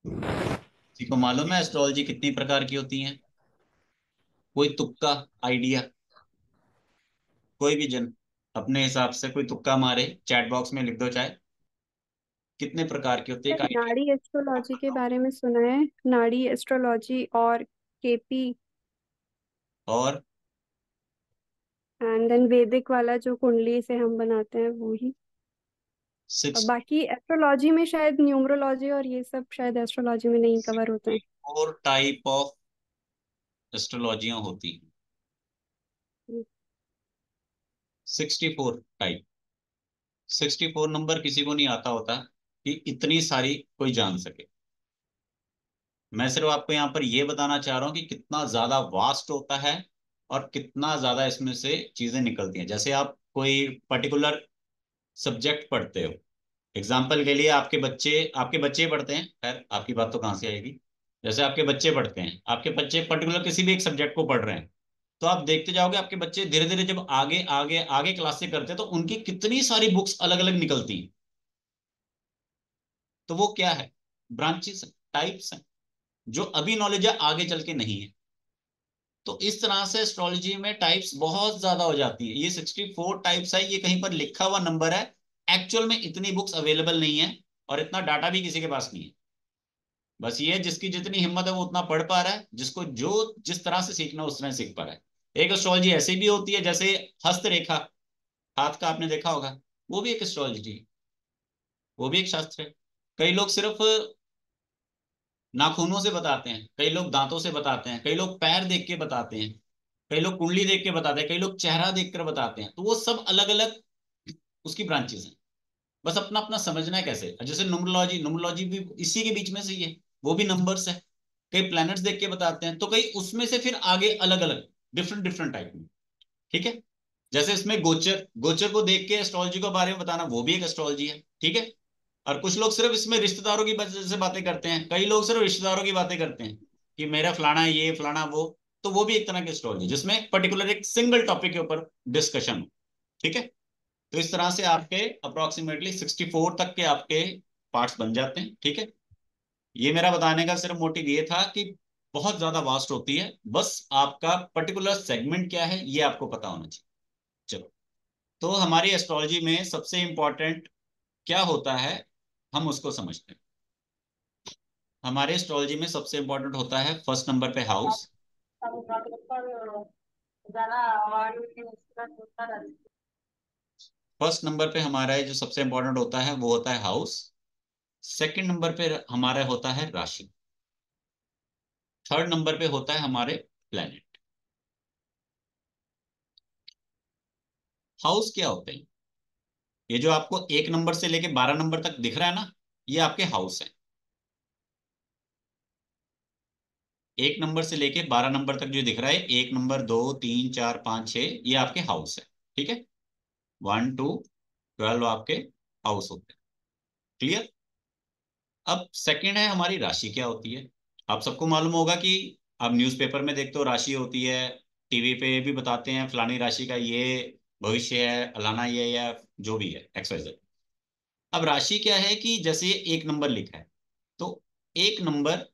किसी को मालूम है एस्ट्रोलॉजी कितनी प्रकार की होती है? कोई तुक्का आइडिया? कोई भी जन अपने हिसाब से कोई तुक्का मारे, चैट बॉक्स में लिख दो चाहे। कितने प्रकार की होती है, एक आइडिया? नाड़ी एस्ट्रोलॉजी के बारे में सुना है। नाड़ी एस्ट्रोलॉजी और केपी। और एंड देन वैदिक वाला जो कुंडली से हम बनाते हैं वो ही। और सिक्सटी बाकी एस्ट्रोलॉजी में शायद न्यूमरोलॉजी और ये सब शायद एस्ट्रोलॉजी में नहीं कवर होते हैं। फोर टाइप ऑफ एस्ट्रोलॉजियां होती हैं। 64 टाइप। 64 नंबर किसी को नहीं आता होता कि इतनी सारी कोई जान सके। मैं सिर्फ आपको यहाँ पर ये बताना चाह रहा हूँ कि कितना ज्यादा वास्ट होता है और कितना ज्यादा इसमें से चीजें निकलती हैं। जैसे आप कोई पर्टिकुलर सब्जेक्ट पढ़ते हो, एग्जाम्पल के लिए आपके बच्चे पढ़ते हैं, खैर आपकी बात तो कहाँ से आएगी। जैसे आपके बच्चे पढ़ते हैं, आपके बच्चे पर्टिकुलर किसी भी एक सब्जेक्ट को पढ़ रहे हैं, तो आप देखते जाओगे आपके बच्चे धीरे धीरे जब आगे आगे आगे क्लास से करते हैं तो उनकी कितनी सारी बुक्स अलग अलग निकलती हैं। तो वो क्या है? ब्रांचेस, टाइप्स हैं, जो अभी नॉलेज है आगे चल के नहीं है। तो इस तरह से एस्ट्रोलॉजी में टाइप्स बहुत ज्यादा हो जाती है। ये 64 टाइप्स है, ये कहीं पर लिखा हुआ नंबर है। एक्चुअल में इतनी बुक्स अवेलेबल नहीं है और इतना डाटा भी किसी के पास नहीं है। बस ये है, जिसकी जितनी हिम्मत है वो उतना पढ़ पा रहा है, जिसको जो जिस तरह से सीखना है उस तरह से सीख पा रहा है। एक एस्ट्रोलॉजी ऐसी भी होती है, जैसे हस्तरेखा, हाथ का आपने देखा होगा, वो भी एक एस्ट्रोलॉजी, वो भी एक शास्त्र है। कई लोग सिर्फ नाखूनों से बताते हैं, कई लोग दांतों से बताते हैं, कई लोग पैर देख के बताते हैं, कई लोग कुंडली देख के बताते हैं, कई लोग चेहरा देख कर बताते हैं। तो वो सब अलग अलग उसकी ब्रांचेस हैं। बस अपना अपना समझना है कैसे। जैसे न्यूमरोलॉजी, न्यूमरोलॉजी भी इसी के बीच में से ही है, वो भी नंबर्स है। कई प्लैनेट्स देख के बताते हैं, तो कई उसमें से फिर आगे अलग अलग डिफरेंट डिफरेंट टाइप में। ठीक है। जैसे इसमें गोचर, गोचर को देख के एस्ट्रोलॉजी के बारे में बताना, वो भी एक एस्ट्रोलॉजी है। ठीक है। और कुछ लोग सिर्फ इसमें रिश्तेदारों की वजह से बातें करते हैं, कई लोग सिर्फ रिश्तेदारों की बातें करते हैं कि मेरा फलाना है, ये फलाना वो। तो वो भी एक तरह की एस्ट्रोलॉजी, जिसमें पर्टिकुलर एक सिंगल टॉपिक के ऊपर डिस्कशन हो। ठीक है। तो इस तरह से आपके अप्रोक्सीमेटली 64 तक के आपके पार्ट्स बन जाते हैं। ठीक है। ये मेरा बताने का सिर्फ मोटिव ये था कि बहुत ज्यादा वास्ट होती है, बस आपका पर्टिकुलर सेगमेंट क्या है ये आपको पता होना चाहिए। चलो, तो हमारी एस्ट्रोलॉजी में सबसे इंपॉर्टेंट क्या होता है, हम उसको समझते हैं। हमारे एस्ट्रोलॉजी में सबसे इंपॉर्टेंट होता है फर्स्ट नंबर पे हाउस। फर्स्ट नंबर पे हमारा जो सबसे इंपॉर्टेंट होता है वो होता है हाउस। सेकंड नंबर पे हमारा होता है राशि। थर्ड नंबर पे होता है हमारे प्लेनेट। हाउस क्या होते हैं? ये जो आपको 1 नंबर से लेके 12 नंबर तक दिख रहा है ना, ये आपके हाउस है। 1 नंबर से लेके 12 नंबर तक जो दिख रहा है, 1 नंबर, 2, 3, 4, 5, 6, ये आपके हाउस है। ठीक है। 1 to 12 आपके हाउस होते हैं। क्लियर? अब सेकंड है हमारी राशि क्या होती है। आप सबको मालूम होगा कि आप न्यूज़पेपर में देखते हो राशि होती है, टीवी पे भी बताते हैं फलानी राशि का ये भविष्य है, फलाना ये, या जो भी है XYZ। अब राशि क्या है कि जैसे ये 1 नंबर लिखा है, तो 1 नंबर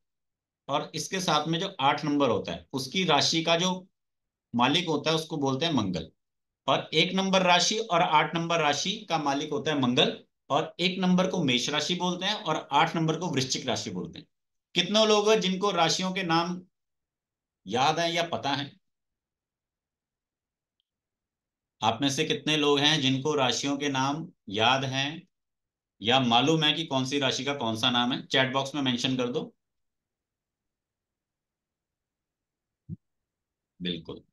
और इसके साथ में जो 8 नंबर होता है, उसकी राशि का जो मालिक होता है उसको बोलते हैं मंगल। और 1 नंबर राशि और 8 नंबर राशि का मालिक होता है मंगल। और 1 नंबर को मेष राशि बोलते हैं और 8 नंबर को वृश्चिक राशि बोलते हैं। कितने लोग हैं जिनको राशियों के नाम याद है या पता है? आप में से कितने लोग हैं जिनको राशियों के नाम याद हैं या मालूम है कि कौन सी राशि का कौन सा नाम है? चैट बॉक्स में मेंशन कर दो। बिल्कुल।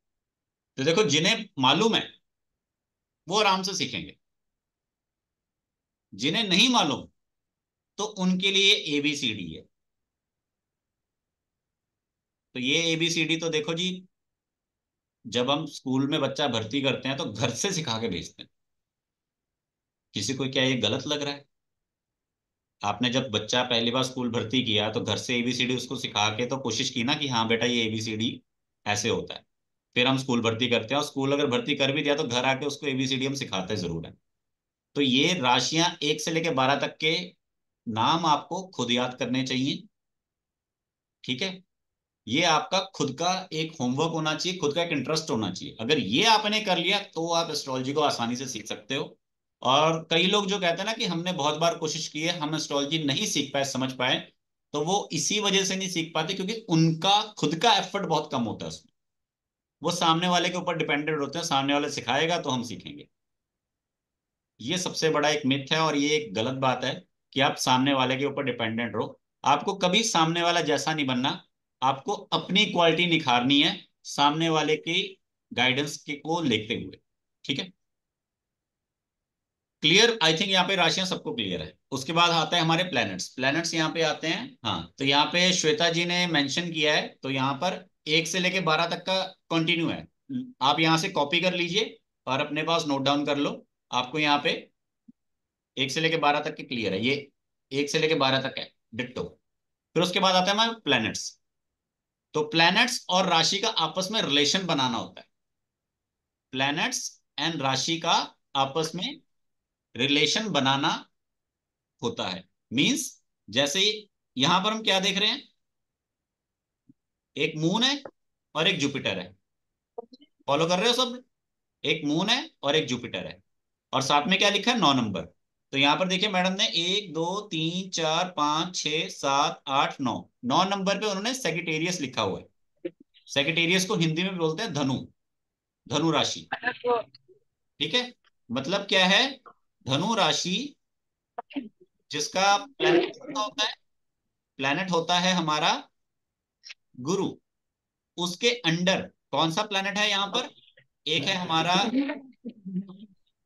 तो देखो, जिन्हें मालूम है वो आराम से सीखेंगे, जिन्हें नहीं मालूम तो उनके लिए ABCD है। तो ये ABCD तो देखो जी, जब हम स्कूल में बच्चा भर्ती करते हैं तो घर से सिखा के भेजते हैं। किसी को क्या ये गलत लग रहा है? आपने जब बच्चा पहली बार स्कूल भर्ती किया तो घर से ABCD उसको सिखा के तो कोशिश की ना कि हाँ बेटा ये ABCD ऐसे होता है। फिर हम स्कूल भर्ती करते हैं, और स्कूल अगर भर्ती कर भी दिया तो घर आके उसको ABCD हम सिखाते जरूर है। तो ये राशियां 1 से लेके 12 तक के नाम आपको खुद याद करने चाहिए। ठीक है, ये आपका खुद का एक होमवर्क होना चाहिए, खुद का एक इंटरेस्ट होना चाहिए। अगर ये आपने कर लिया तो आप एस्ट्रोलॉजी को आसानी से सीख सकते हो। और कई लोग जो कहते हैं ना कि हमने बहुत बार कोशिश की है, हम एस्ट्रोलॉजी नहीं सीख पाए, समझ पाए, तो वो इसी वजह से नहीं सीख पाते क्योंकि उनका खुद का एफर्ट बहुत कम होता है उसमें। वो सामने वाले के ऊपर डिपेंडेंट होते हैं, सामने वाले सिखाएगा तो हम सीखेंगे। ये सबसे बड़ा एक मिथ है और ये एक गलत बात है कि आप सामने वाले के ऊपर डिपेंडेंट रहो। आपको कभी सामने वाला जैसा नहीं बनना, आपको अपनी क्वालिटी निखारनी है सामने वाले की गाइडेंस के को लेते हुए। ठीक है, क्लियर? आई थिंक यहाँ पे राशियां सबको क्लियर है। उसके बाद आता है हमारे प्लैनेट्स। प्लैनेट्स यहाँ पे आते हैं। हाँ, तो यहाँ पे श्वेता जी ने मेंशन किया है, तो यहाँ पर 1 से लेके 12 तक का कंटिन्यू है। आप यहाँ से कॉपी कर लीजिए और अपने पास नोट डाउन कर लो। आपको यहाँ पे 1 से लेके 12 तक के क्लियर है ये, 1 से लेके 12 तक है डिट्टो। फिर उसके बाद आता है हमारे प्लैनेट्स। तो प्लैनेट्स और राशि का आपस में रिलेशन बनाना होता है। प्लैनेट्स एंड राशि का आपस में रिलेशन बनाना होता है। मींस जैसे यहां पर हम क्या देख रहे हैं, एक मून है और एक जुपिटर है। फॉलो कर रहे हो सब? एक मून है और एक जुपिटर है, और साथ में क्या लिखा है, 9 नंबर। तो यहां पर देखिए मैडम ने 1 2 3 4 5 6 7 8 9, 9 नंबर पे उन्होंने सेगिटेरियस लिखा हुआ है। सेगिटेरियस को हिंदी में बोलते हैं धनु, धनु राशि। ठीक है, मतलब क्या है, धनु राशि जिसका प्लैनेट होता है, प्लैनेट होता है हमारा गुरु। उसके अंडर कौन सा प्लैनेट है यहाँ पर, एक है हमारा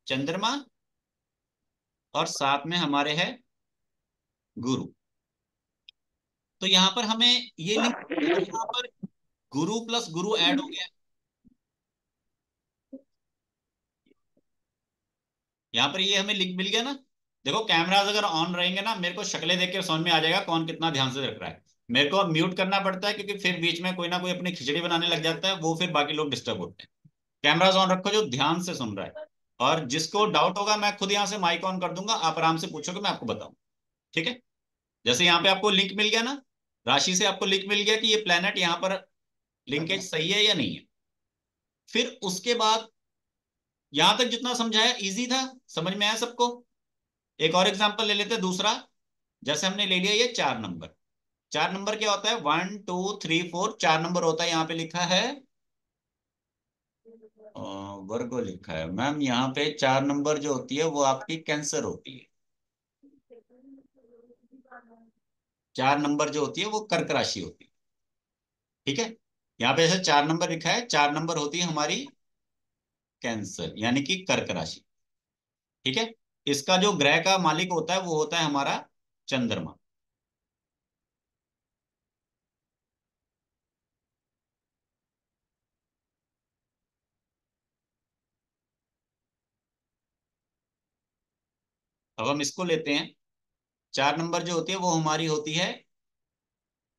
चंद्रमा और साथ में हमारे है गुरु। तो यहाँ पर हमें ये लिंक, यहाँ पर गुरु प्लस गुरु ऐड हो गया। यहाँ पर ये हमें लिंक मिल गया ना। देखो कैमराज अगर ऑन रहेंगे ना, मेरे को शक्लें देख के समझ में आ जाएगा कौन कितना ध्यान से रख रहा है। मेरे को अब म्यूट करना पड़ता है क्योंकि फिर बीच में कोई ना कोई अपनी खिचड़ी बनाने लग जाता है, वो फिर बाकी लोग डिस्टर्ब होते हैं। कैमराज ऑन रखो जो ध्यान से सुन रहा है। और जिसको डाउट होगा मैं खुद यहाँ से माइक ऑन कर दूंगा, आप आराम से पूछोगे, मैं आपको बताऊं। ठीक है, जैसे यहाँ पे आपको लिंक मिल गया ना, राशि से आपको लिंक मिल गया कि ये प्लेनेट यहाँ पर लिंकेज सही है या नहीं है। फिर उसके बाद यहां तक जितना समझाया इजी था, समझ में आया सबको? एक और एग्जांपल ले लेते हैं दूसरा। जैसे हमने ले लिया ये 4 नंबर। 4 नंबर क्या होता है, 1 2 3 4, 4 नंबर होता है। यहाँ पे लिखा है वर्गो लिखा है मैम। यहाँ पे 4 नंबर जो होती है वो आपकी कैंसर होती है। 4 नंबर जो होती है वो कर्क राशि होती है। ठीक है, यहाँ पे ऐसे 4 नंबर लिखा है, 4 नंबर होती है हमारी कैंसर यानी कि कर्क राशि। ठीक है, इसका जो ग्रह का मालिक होता है वो होता है हमारा चंद्रमा। अब हम इसको लेते हैं। 4 नंबर जो होती है वो हमारी होती है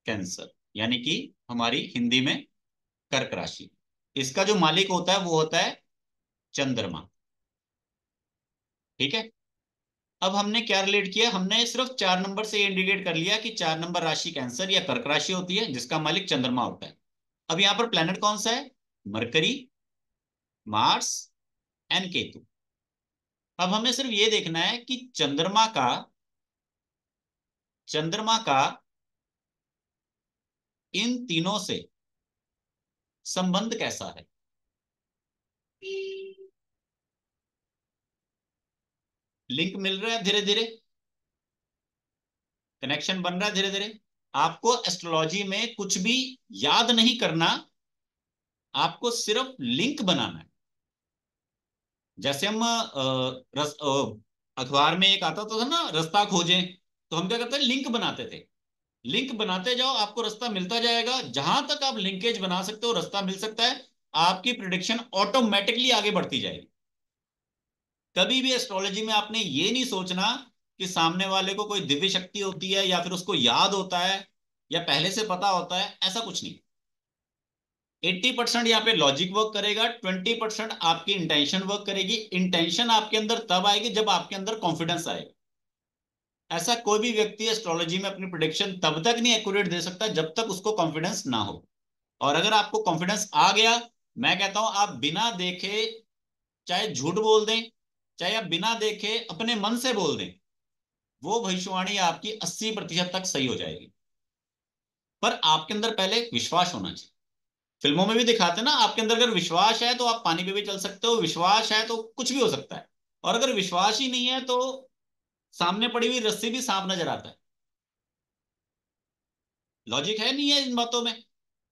कैंसर यानी कि हमारी हिंदी में कर्क राशि। इसका जो मालिक होता है वो होता है चंद्रमा। ठीक है, अब हमने क्या रिलेट किया, हमने सिर्फ 4 नंबर से इंडिकेट कर लिया कि 4 नंबर राशि कैंसर या कर्क राशि होती है जिसका मालिक चंद्रमा होता है। अब यहाँ पर प्लेनेट कौन सा है, मरकरी, मार्स एंड केतु। अब हमें सिर्फ ये देखना है कि चंद्रमा का इन तीनों से संबंध कैसा है। लिंक मिल रहा है धीरे धीरे, कनेक्शन बन रहा है धीरे धीरे। आपको एस्ट्रोलॉजी में कुछ भी याद नहीं करना, आपको सिर्फ लिंक बनाना है। जैसे हम अखबार में एक आता था ना, रास्ता खोजें, तो हम क्या करते हैं, लिंक बनाते थे। लिंक बनाते जाओ, आपको रास्ता मिलता जाएगा। जहां तक आप लिंकेज बना सकते हो रास्ता मिल सकता है, आपकी प्रिडिक्शन ऑटोमेटिकली आगे बढ़ती जाएगी। कभी भी एस्ट्रोलॉजी में आपने ये नहीं सोचना कि सामने वाले को कोई दिव्य शक्ति होती है या फिर उसको याद होता है या पहले से पता होता है, ऐसा कुछ नहीं। 80% यहाँ पे लॉजिक वर्क करेगा, 20% आपकी इंटेंशन वर्क करेगी। इंटेंशन आपके अंदर तब आएगी जब आपके अंदर कॉन्फिडेंस आएगा। ऐसा कोई भी व्यक्ति एस्ट्रोलॉजी में अपनी प्रिडिक्शन तब तक नहीं एक्यूरेट दे सकता जब तक उसको कॉन्फिडेंस ना हो। और अगर आपको कॉन्फिडेंस आ गया, मैं कहता हूं आप बिना देखे चाहे झूठ बोल दें, चाहे आप बिना देखे अपने मन से बोल दें, वो भविष्यवाणी आपकी 80% तक सही हो जाएगी। पर आपके अंदर पहले विश्वास होना चाहिए। फिल्मों में भी दिखाते हैं ना, आपके अंदर अगर विश्वास है तो आप पानी पे भी चल सकते हो, विश्वास है तो कुछ भी हो सकता है। और अगर विश्वास ही नहीं है तो सामने पड़ी हुई रस्सी भी सांप नजर आता है। लॉजिक है नहीं है इन बातों में।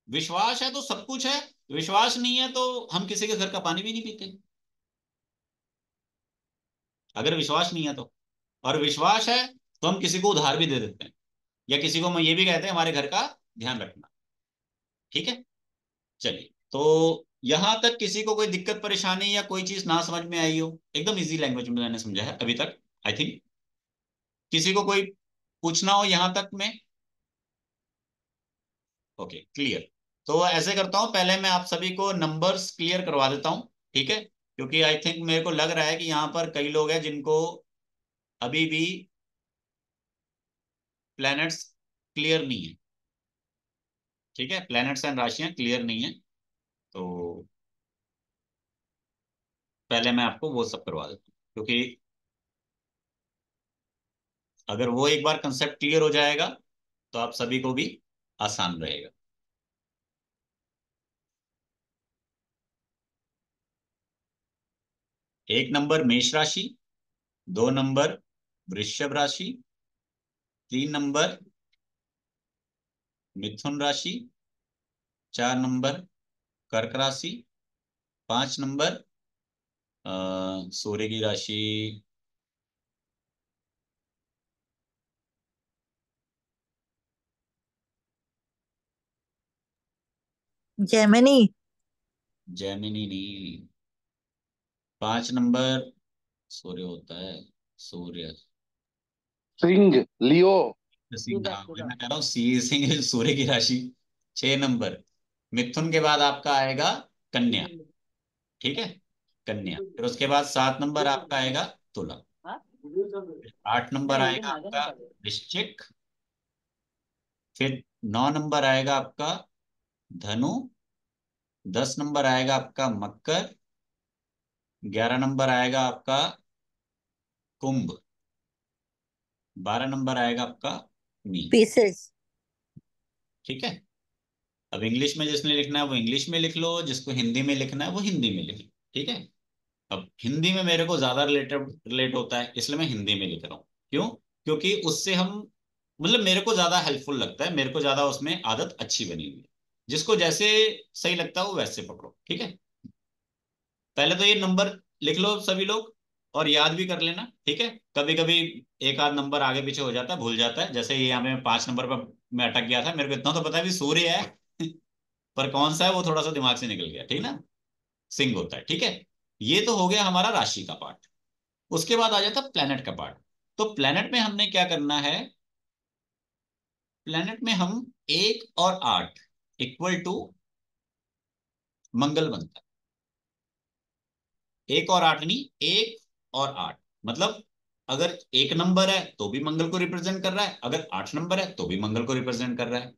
विश्वास है तो सब कुछ है, विश्वास नहीं है तो हम किसी के घर का पानी भी नहीं पीते, अगर विश्वास नहीं है तो। और विश्वास है तो हम किसी को उधार भी दे देते हैं, या किसी को हम ये भी कहते हैं हमारे घर का ध्यान रखना। ठीक है, चलिए। तो यहां तक किसी को कोई दिक्कत परेशानी या कोई चीज ना समझ में आई हो? एकदम इजी लैंग्वेज में मैंने समझा है अभी तक, आई थिंक। किसी को कोई पूछना हो यहां तक में? Okay, clear. तो ऐसे करता हूं, पहले मैं आप सभी को नंबर्स क्लियर करवा देता हूं, ठीक है? क्योंकि आई थिंक मेरे को लग रहा है कि यहाँ पर कई लोग हैं जिनको अभी भी प्लैनेट्स क्लियर नहीं है। ठीक है, प्लैनेट्स एंड राशियां क्लियर नहीं है, तो पहले मैं आपको वो सब करवा देता हूँ, क्योंकि अगर वो एक बार कंसेप्ट क्लियर हो जाएगा तो आप सभी को भी आसान रहेगा। एक नंबर मेष राशि, दो नंबर वृषभ राशि, तीन नंबर मिथुन राशि, चार नंबर कर्क राशि, पांच नंबर सूर्य की राशि। जेमिनी। जैमिनी नहीं, पांच नंबर सूर्य होता है। सूर्य, सिंह, लियो। सिंह, हाँ वही मैं कह रहा हूँ, सी सिंह सूर्य की राशि। छह नंबर मिथुन के बाद आपका आएगा कन्या। ठीक है, कन्या। फिर उसके बाद सात नंबर आपका आएगा तुला। आठ नंबर आएगा आपका वृश्चिक। फिर नौ नंबर आएगा आपका धनु। दस नंबर आएगा आपका मकर। ग्यारह नंबर आएगा आपका कुंभ। बारह नंबर आएगा आपका मीन। पीसेस। ठीक है, अब इंग्लिश में जिसने लिखना है वो इंग्लिश में लिख लो, जिसको हिंदी में लिखना है वो हिंदी में लिख लो। ठीक है, अब हिंदी में मेरे को ज्यादा रिलेट होता है, इसलिए मैं हिंदी में लिख रहा हूँ। क्यों? क्योंकि उससे हम, मतलब मेरे को ज्यादा हेल्पफुल लगता है, मेरे को ज्यादा उसमें आदत अच्छी बनी हुई है। जिसको जैसे सही लगता है वो वैसे पकड़ो। ठीक है, पहले तो ये नंबर लिख लो सभी लोग, और याद भी कर लेना। ठीक है, कभी कभी एक आध नंबर आगे पीछे हो जाता है, भूल जाता है। जैसे ये हमें पांच नंबर पर मैं अटक गया था, मेरे को इतना तो पता है भी सूर्य है पर कौन सा है वो थोड़ा सा दिमाग से निकल गया, ठीक ना? सिंह होता है। ठीक है, ये तो हो गया हमारा राशि का पार्ट। उसके बाद आ जाता प्लेनेट का पार्ट। तो प्लेनेट में हमने क्या करना है? प्लेनेट में हम एक और आठ इक्वल टू मंगल बनता है। एक और आठ नहीं, एक और आठ, मतलब अगर एक नंबर है तो भी मंगल को रिप्रेजेंट कर रहा है, अगर आठ नंबर है तो भी मंगल को रिप्रेजेंट कर रहा है।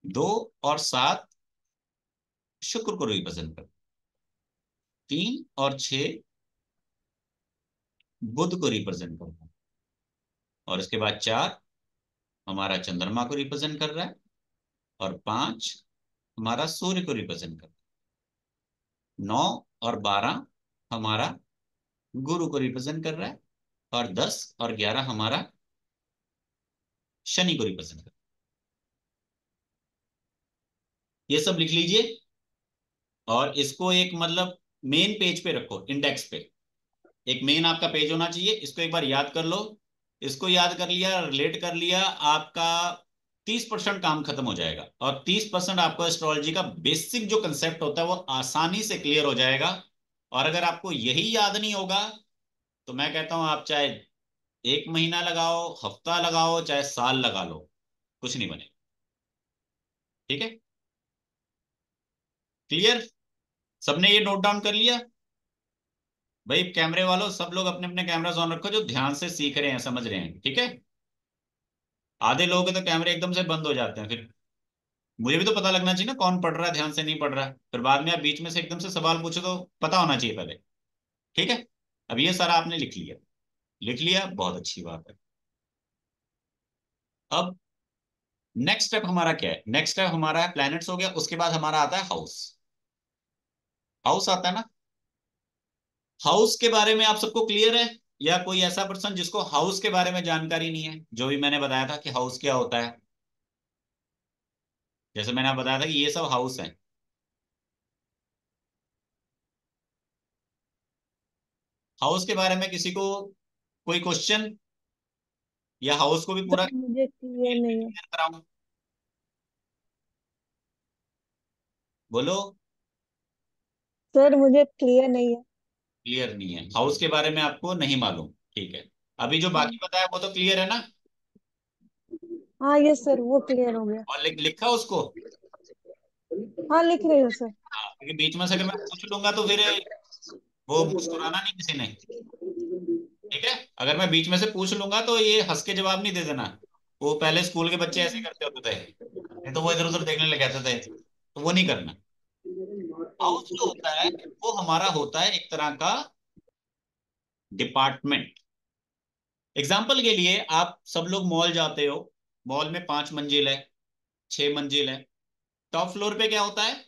दो और सात शुक्र को रिप्रेजेंट कर रहा है। तीन और छह बुध को रिप्रेजेंट कर रहा है। और इसके बाद चार हमारा चंद्रमा को रिप्रेजेंट कर रहा है। और पांच हमारा सूर्य को रिप्रेजेंट कर रहा है। नौ और बारह हमारा गुरु को रिप्रेजेंट कर रहा है। और दस और ग्यारह हमारा शनि को रिप्रेजेंट कर रहा है। ये सब लिख लीजिए, और इसको एक मतलब मेन पेज पे रखो, इंडेक्स पे। एक मेन आपका पेज होना चाहिए, इसको एक बार याद कर लो। इसको याद कर लिया, रिलेट कर लिया, आपका 30% काम खत्म हो जाएगा। और 30% आपको एस्ट्रोलॉजी का बेसिक जो कंसेप्ट होता है वो आसानी से क्लियर हो जाएगा। और अगर आपको यही याद नहीं होगा तो मैं कहता हूं आप चाहे एक महीना लगाओ, हफ्ता लगाओ, चाहे साल लगा लो, कुछ नहीं बनेगा। ठीक है, क्लियर? सबने ये नोट डाउन कर लिया? भाई कैमरे वालों, सब लोग अपने अपने कैमरास ऑन रखो, जो ध्यान से सीख रहे हैं, समझ रहे हैं, ठीक है। आधे लोगों के तो कैमरे एकदम से बंद हो जाते हैं, फिर मुझे भी तो पता लगना चाहिए ना कौन पढ़ रहा है, ध्यान से नहीं पढ़ रहा है, फिर बाद में आप बीच में से एकदम से सवाल पूछो तो पता होना चाहिए पहले। ठीक है। अब ये सारा आपने लिख लिया। लिख लिया, बहुत अच्छी बात है। अब नेक्स्ट स्टेप हमारा क्या है? नेक्स्ट स्टेप हमारा है प्लैनेट्स, हो गया, उसके बाद हमारा आता है हाउस। हाउस आता है ना। हाउस के बारे में आप सबको क्लियर है? या कोई ऐसा पर्सन जिसको हाउस के बारे में जानकारी नहीं है, जो भी मैंने बताया था कि हाउस क्या होता है, जैसे मैंने आप बताया था कि ये सब हाउस है। हाउस के बारे में किसी को कोई क्वेश्चन, या हाउस को भी पूरा सर मुझे क्लियर नहीं है। क्लियर कराऊं? बोलो। सर मुझे क्लियर नहीं है। क्लियर नहीं है, हाउस के बारे में आपको नहीं मालूम, ठीक है। अभी जो बाकी हाँ। बताया वो तो क्लियर है ना। हाँ यस सर, वो क्लियर हो गया। और लिखा उसको। हाँ लिख रही हूँ सर। हाँ, क्योंकि बीच में से अगर मैं पूछ लूंगा तो फिर वो मुस्कुराना नहीं किसी ने। ठीक है। अगर मैं बीच में से पूछ लूंगा तो ये हंस के जवाब नहीं दे देना। वो पहले स्कूल के बच्चे ऐसे करते होते थे, नहीं तो वो इधर उधर देखने लग जाते थे, तो वो नहीं करना। हाउस जो होता है वो हमारा होता है एक तरह का डिपार्टमेंट। एग्जाम्पल के लिए आप सब लोग मॉल जाते हो, मॉल में 5 मंजिल है, 6 मंजिल है। टॉप फ्लोर पे क्या होता है?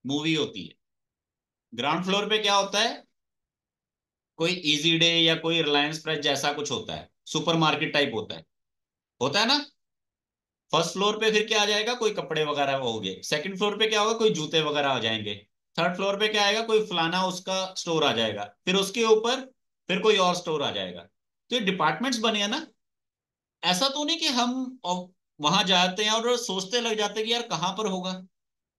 मूवी होती है। ग्राउंड फ्लोर पे क्या होता है? कोई इजी डे या कोई रिलायंस फ्रेश जैसा कुछ होता है, सुपरमार्केट टाइप होता है ना। फर्स्ट फ्लोर पे फिर क्या आ जाएगा? कोई कपड़े वगैरह हो गए। सेकंड फ्लोर पे क्या होगा? कोई जूते वगैरह आ जाएंगे। थर्ड फ्लोर पे क्या आएगा? कोई फलाना उसका स्टोर आ जाएगा। फिर उसके ऊपर फिर कोई और स्टोर आ जाएगा। तो ये डिपार्टमेंट्स बने हैं ना। ऐसा तो नहीं कि हम वहां जाते हैं और सोचते लग जाते हैं कि यार कहाँ पर होगा।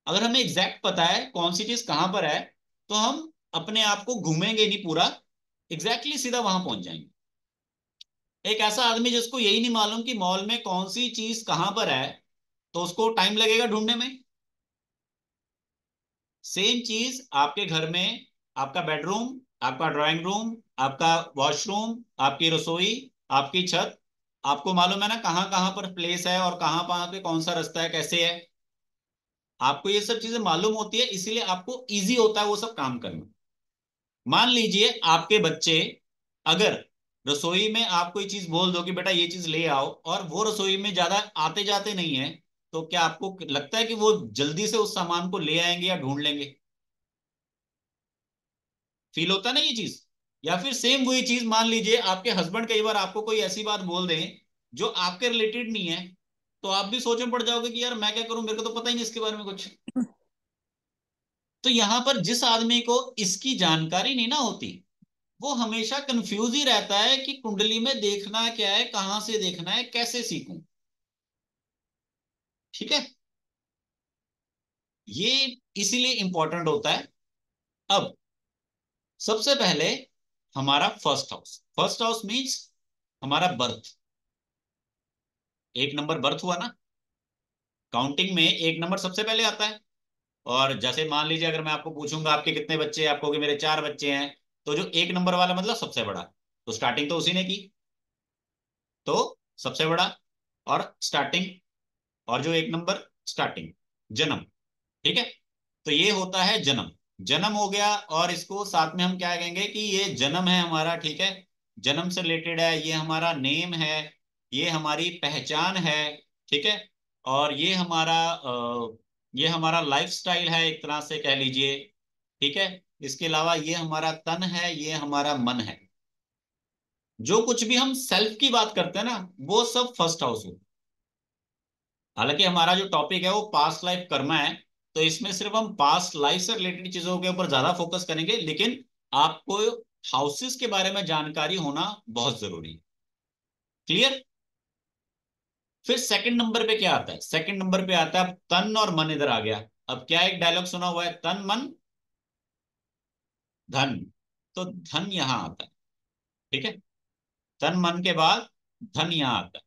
अगर हमें एग्जैक्ट पता है कौन सी चीज कहाँ पर है, तो हम अपने आप को घूमेंगे नहीं पूरा, एग्जैक्टली सीधा वहां पहुंच जाएंगे। एक ऐसा आदमी जिसको यही नहीं मालूम कि मॉल में कौन सी चीज कहां पर है, तो उसको टाइम लगेगा ढूंढने में। सेम चीज आपके घर में, आपका बेडरूम, आपका ड्राइंग रूम, आपका वॉशरूम, आपकी रसोई, आपकी छत, आपको मालूम है ना कहाँ कहाँ पर प्लेस है और कहाँ कहाँ पे कौन सा रास्ता है, कैसे है। आपको ये सब चीजें मालूम होती है, इसीलिए आपको इजी होता है वो सब काम करना। मान लीजिए आपके बच्चे, अगर रसोई में आप कोई चीज बोल दो कि बेटा ये चीज ले आओ, और वो रसोई में ज्यादा आते जाते नहीं है, तो क्या आपको लगता है कि वो जल्दी से उस सामान को ले आएंगे या ढूंढ लेंगे? फील होता है ना ये चीज। या फिर सेम वही चीज मान लीजिए आपके हस्बैंड कई बार आपको कोई ऐसी बात बोल दें जो आपके रिलेटेड नहीं है, तो आप भी सोच में पड़ जाओगे कि यार मैं क्या करूं, मेरे को तो पता ही नहीं इसके बारे में कुछ। तो यहां पर जिस आदमी को इसकी जानकारी नहीं ना होती, वो हमेशा कंफ्यूज ही रहता है कि कुंडली में देखना क्या है, कहां से देखना है, कैसे सीखूं। ठीक है। ये इसीलिए इंपॉर्टेंट होता है। अब सबसे पहले हमारा फर्स्ट हाउस मीन्स हमारा बर्थ। 1 नंबर बर्थ हुआ ना। काउंटिंग में 1 नंबर सबसे पहले आता है। और जैसे मान लीजिए अगर मैं आपको पूछूंगा आपके कितने बच्चे हैं, आपको कि मेरे 4 बच्चे हैं, तो जो 1 नंबर वाला मतलब सबसे बड़ा, तो स्टार्टिंग तो उसी ने की, तो सबसे बड़ा। और स्टार्टिंग, और जो 1 नंबर स्टार्टिंग, जन्म। ठीक है। तो ये होता है जन्म। जन्म हो गया, और इसको साथ में हम क्या कहेंगे कि ये जन्म है हमारा, ठीक है। जन्म से रिलेटेड है, ये हमारा नेम है, ये हमारी पहचान है। ठीक है। और ये हमारा लाइफस्टाइल है, एक तरह से कह लीजिए। ठीक है। इसके अलावा ये हमारा तन है, ये हमारा मन है। जो कुछ भी हम सेल्फ की बात करते हैं ना, वो सब फर्स्ट हाउस हो। हालांकि हमारा जो टॉपिक है वो पास्ट लाइफ कर्मा है, तो इसमें सिर्फ हम पास्ट लाइफ से रिलेटेड चीजों के ऊपर ज्यादा फोकस करेंगे, लेकिन आपको हाउसेस के बारे में जानकारी होना बहुत जरूरी है। क्लियर। फिर सेकंड नंबर पे क्या आता है? सेकंड नंबर पे आता है तन और मन, इधर आ गया। अब क्या एक डायलॉग सुना हुआ है, तन मन धन। तो धन यहां आता है। ठीक है। तन मन के बाद धन यहां आता है।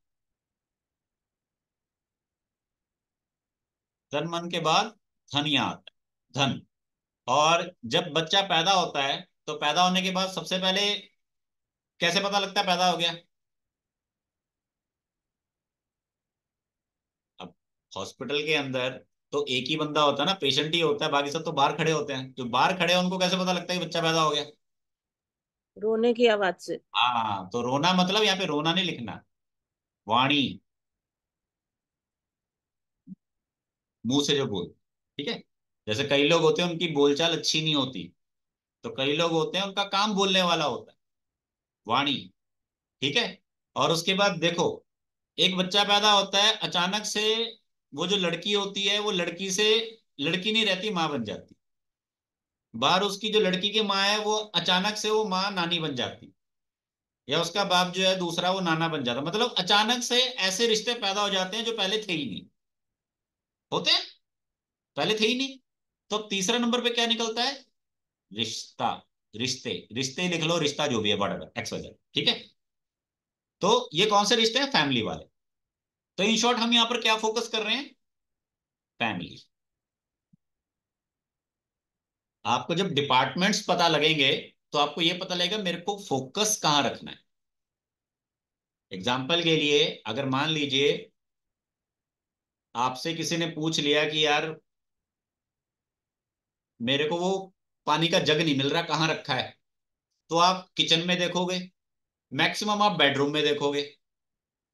तन मन के बाद धन यहां आता है। धन। और जब बच्चा पैदा होता है, तो पैदा होने के बाद सबसे पहले कैसे पता लगता है पैदा हो गया? अब हॉस्पिटल के अंदर तो एक ही बंदा होता है ना, पेशेंट ही होता है, बाकी सब तो बाहर खड़े होते हैं। जो बाहर खड़े हैं उनको कैसे पता लगता है कि बच्चा पैदा हो गया? रोने की आवाज से। हाँ, तो रोना मतलब यहाँ पे रोना नहीं लिखना, वाणी, मुंह से जो बोल। ठीक है। जैसे कई लोग होते हैं उनकी बोलचाल अच्छी नहीं होती, तो कई लोग होते हैं उनका काम बोलने वाला होता है, वाणी। ठीक है। और उसके बाद देखो, एक बच्चा पैदा होता है अचानक से, वो जो लड़की होती है वो लड़की से लड़की नहीं रहती, माँ बन जाती। बाहर उसकी जो लड़की की माँ है वो अचानक से वो माँ नानी बन जाती, या उसका बाप जो है दूसरा वो नाना बन जाता। मतलब अचानक से ऐसे रिश्ते पैदा हो जाते हैं जो पहले थे ही नहीं, होते हैं, पहले थे ही नहीं। तो अब तीसरा नंबर पे क्या निकलता है? रिश्ता, रिश्ते, रिश्ते लिख लो, रिश्ता जो भी है बड़ा एक्स वाई जेड। ठीक है। तो ये कौन से रिश्ते हैं? फैमिली वाले। तो इन शॉर्ट हम यहाँ पर क्या फोकस कर रहे हैं? फैमिली। आपको जब डिपार्टमेंट्स पता लगेंगे तो आपको ये पता लगेगा मेरे को फोकस कहाँ रखना है। एग्जाम्पल के लिए, अगर मान लीजिए आपसे किसी ने पूछ लिया कि यार मेरे को वो पानी का जग नहीं मिल रहा, कहाँ रखा है, तो आप किचन में देखोगे, मैक्सिमम आप बेडरूम में देखोगे,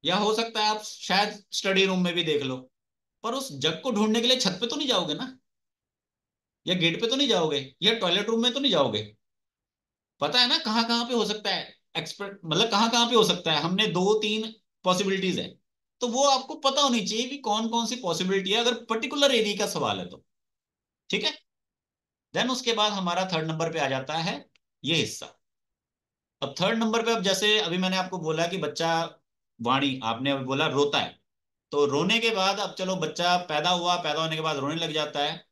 या हो सकता है आप शायद स्टडी रूम में भी देख लो। पर उस जग को ढूंढने के लिए छत पे तो नहीं जाओगे ना, या गेट पे तो नहीं जाओगे, या टॉयलेट रूम में तो नहीं जाओगे। पता है ना कहाँ कहाँ पे हो सकता है, एक्सपर्ट मतलब कहाँ कहाँ पे हो सकता है, हमने दो तीन पॉसिबिलिटीज है। तो वो आपको पता होनी चाहिए कि कौन कौन सी पॉसिबिलिटी है, अगर पर्टिकुलर एरिया का सवाल है तो। ठीक है। देन उसके बाद हमारा थर्ड नंबर पे आ जाता है ये हिस्सा। अब थर्ड नंबर पे, अब जैसे अभी मैंने आपको बोला कि बच्चा, वाणी आपने अभी बोला रोता है, तो रोने के बाद अब चलो बच्चा पैदा हुआ, पैदा होने के बाद रोने लग जाता है।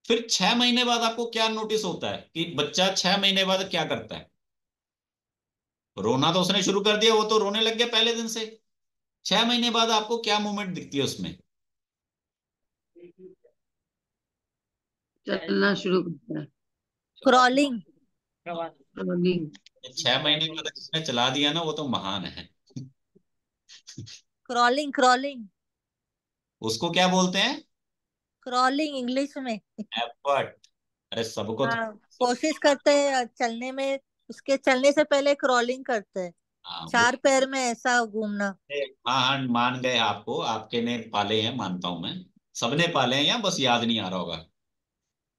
फिर 6 महीने बाद आपको क्या नोटिस होता है कि बच्चा 6 महीने बाद क्या करता है? रोना तो उसने शुरू कर दिया, वो तो रोने लग गया पहले दिन से। 6 महीने बाद आपको क्या मूवमेंट दिखती है उसमें? चलना शुरू करता है। क्रॉलिंग। रनिंग। 6 महीने बाद जिसने चला दिया ना वो तो महान है। Crawling crawling. उसको क्या बोलते हैं? क्रॉलिंग इंग्लिश में। एफर्ट। अरे सबको तो हाँ, कोशिश करते हैं चलने में। उसके चलने से पहले क्रॉलिंग करते हैं। हाँ वो, चार पैर में ऐसा घूमना। हाँ हाँ मान गए आपको, आपके ने पाले हैं मानता हूं मैं, सबने पाले हैं, या बस याद नहीं आ रहा होगा।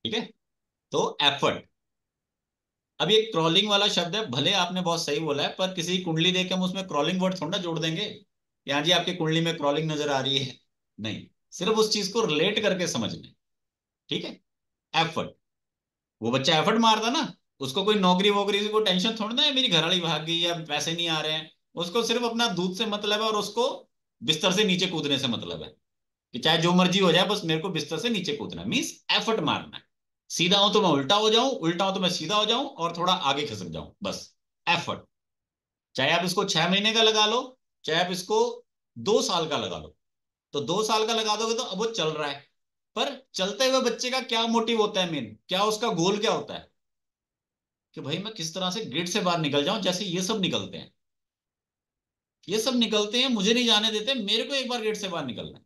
ठीक है। तो एफर्ट। अब ये क्रॉलिंग वाला शब्द है, भले आपने बहुत सही बोला है, पर किसी की कुंडली देख के हम उसमें क्रॉलिंग वर्ड थोड़ा ना जोड़ देंगे। यहाँ जी आपकी कुंडली में क्रॉलिंग नजर आ रही है, नहीं, सिर्फ उस चीज को रिलेट करके समझना। ठीक है। एफर्ट। वो बच्चा एफर्ट मारता ना, उसको कोई नौकरी वोकरी की कोई टेंशन थोड़ी ना है, मेरी घरवाली भाग गई या पैसे नहीं आ रहे हैं। उसको सिर्फ अपना दूध से मतलब है, और उसको बिस्तर से नीचे कूदने से मतलब है, कि चाहे जो मर्जी हो जाए, बस मेरे को बिस्तर से नीचे कूदना, मीन्स एफर्ट मारना है। सीधा हूं तो मैं उल्टा हो जाऊं, उल्टा हूं तो मैं सीधा हो जाऊं, और थोड़ा आगे खसक जाऊं, बस एफर्ट। चाहे आप इसको 6 महीने का लगा लो, चाहे आप इसको 2 साल का लगा लो। तो 2 साल का लगा दोगे तो अब वो चल रहा है, पर चलते हुए बच्चे का क्या मोटिव होता है, मेन क्या उसका गोल क्या होता है? कि भाई मैं किस तरह से गेट से बाहर निकल जाऊं, जैसे ये सब निकलते हैं, ये सब निकलते हैं, मुझे नहीं जाने देते, मेरे को एक बार गेट से बाहर निकलना है,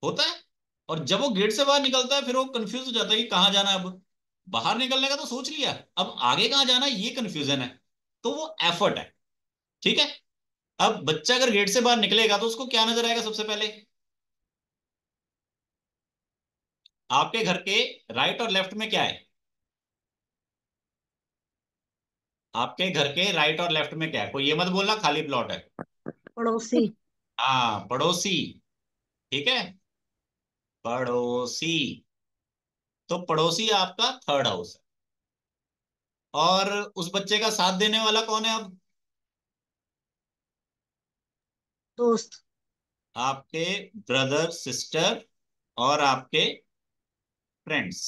होता है। और जब वो गेट से बाहर निकलता है फिर वो कंफ्यूज हो जाता है कि कहाँ जाना है अब। बाहर निकलने का तो सोच लिया, अब आगे कहाँ जाना है ये कंफ्यूजन है। तो वो एफर्ट है। ठीक है। अब बच्चा अगर गेट से बाहर निकलेगा तो उसको क्या नजर आएगा सबसे पहले? आपके घर के राइट और लेफ्ट में क्या है? आपके घर के राइट और लेफ्ट में क्या है? कोई ये मत बोलना खाली प्लॉट है। पड़ोसी। हाँ, पड़ोसी। ठीक है। पड़ोसी। तो पड़ोसी आपका थर्ड हाउस है। और उस बच्चे का साथ देने वाला कौन है अब? दोस्त। आपके ब्रदर सिस्टर और आपके फ्रेंड्स।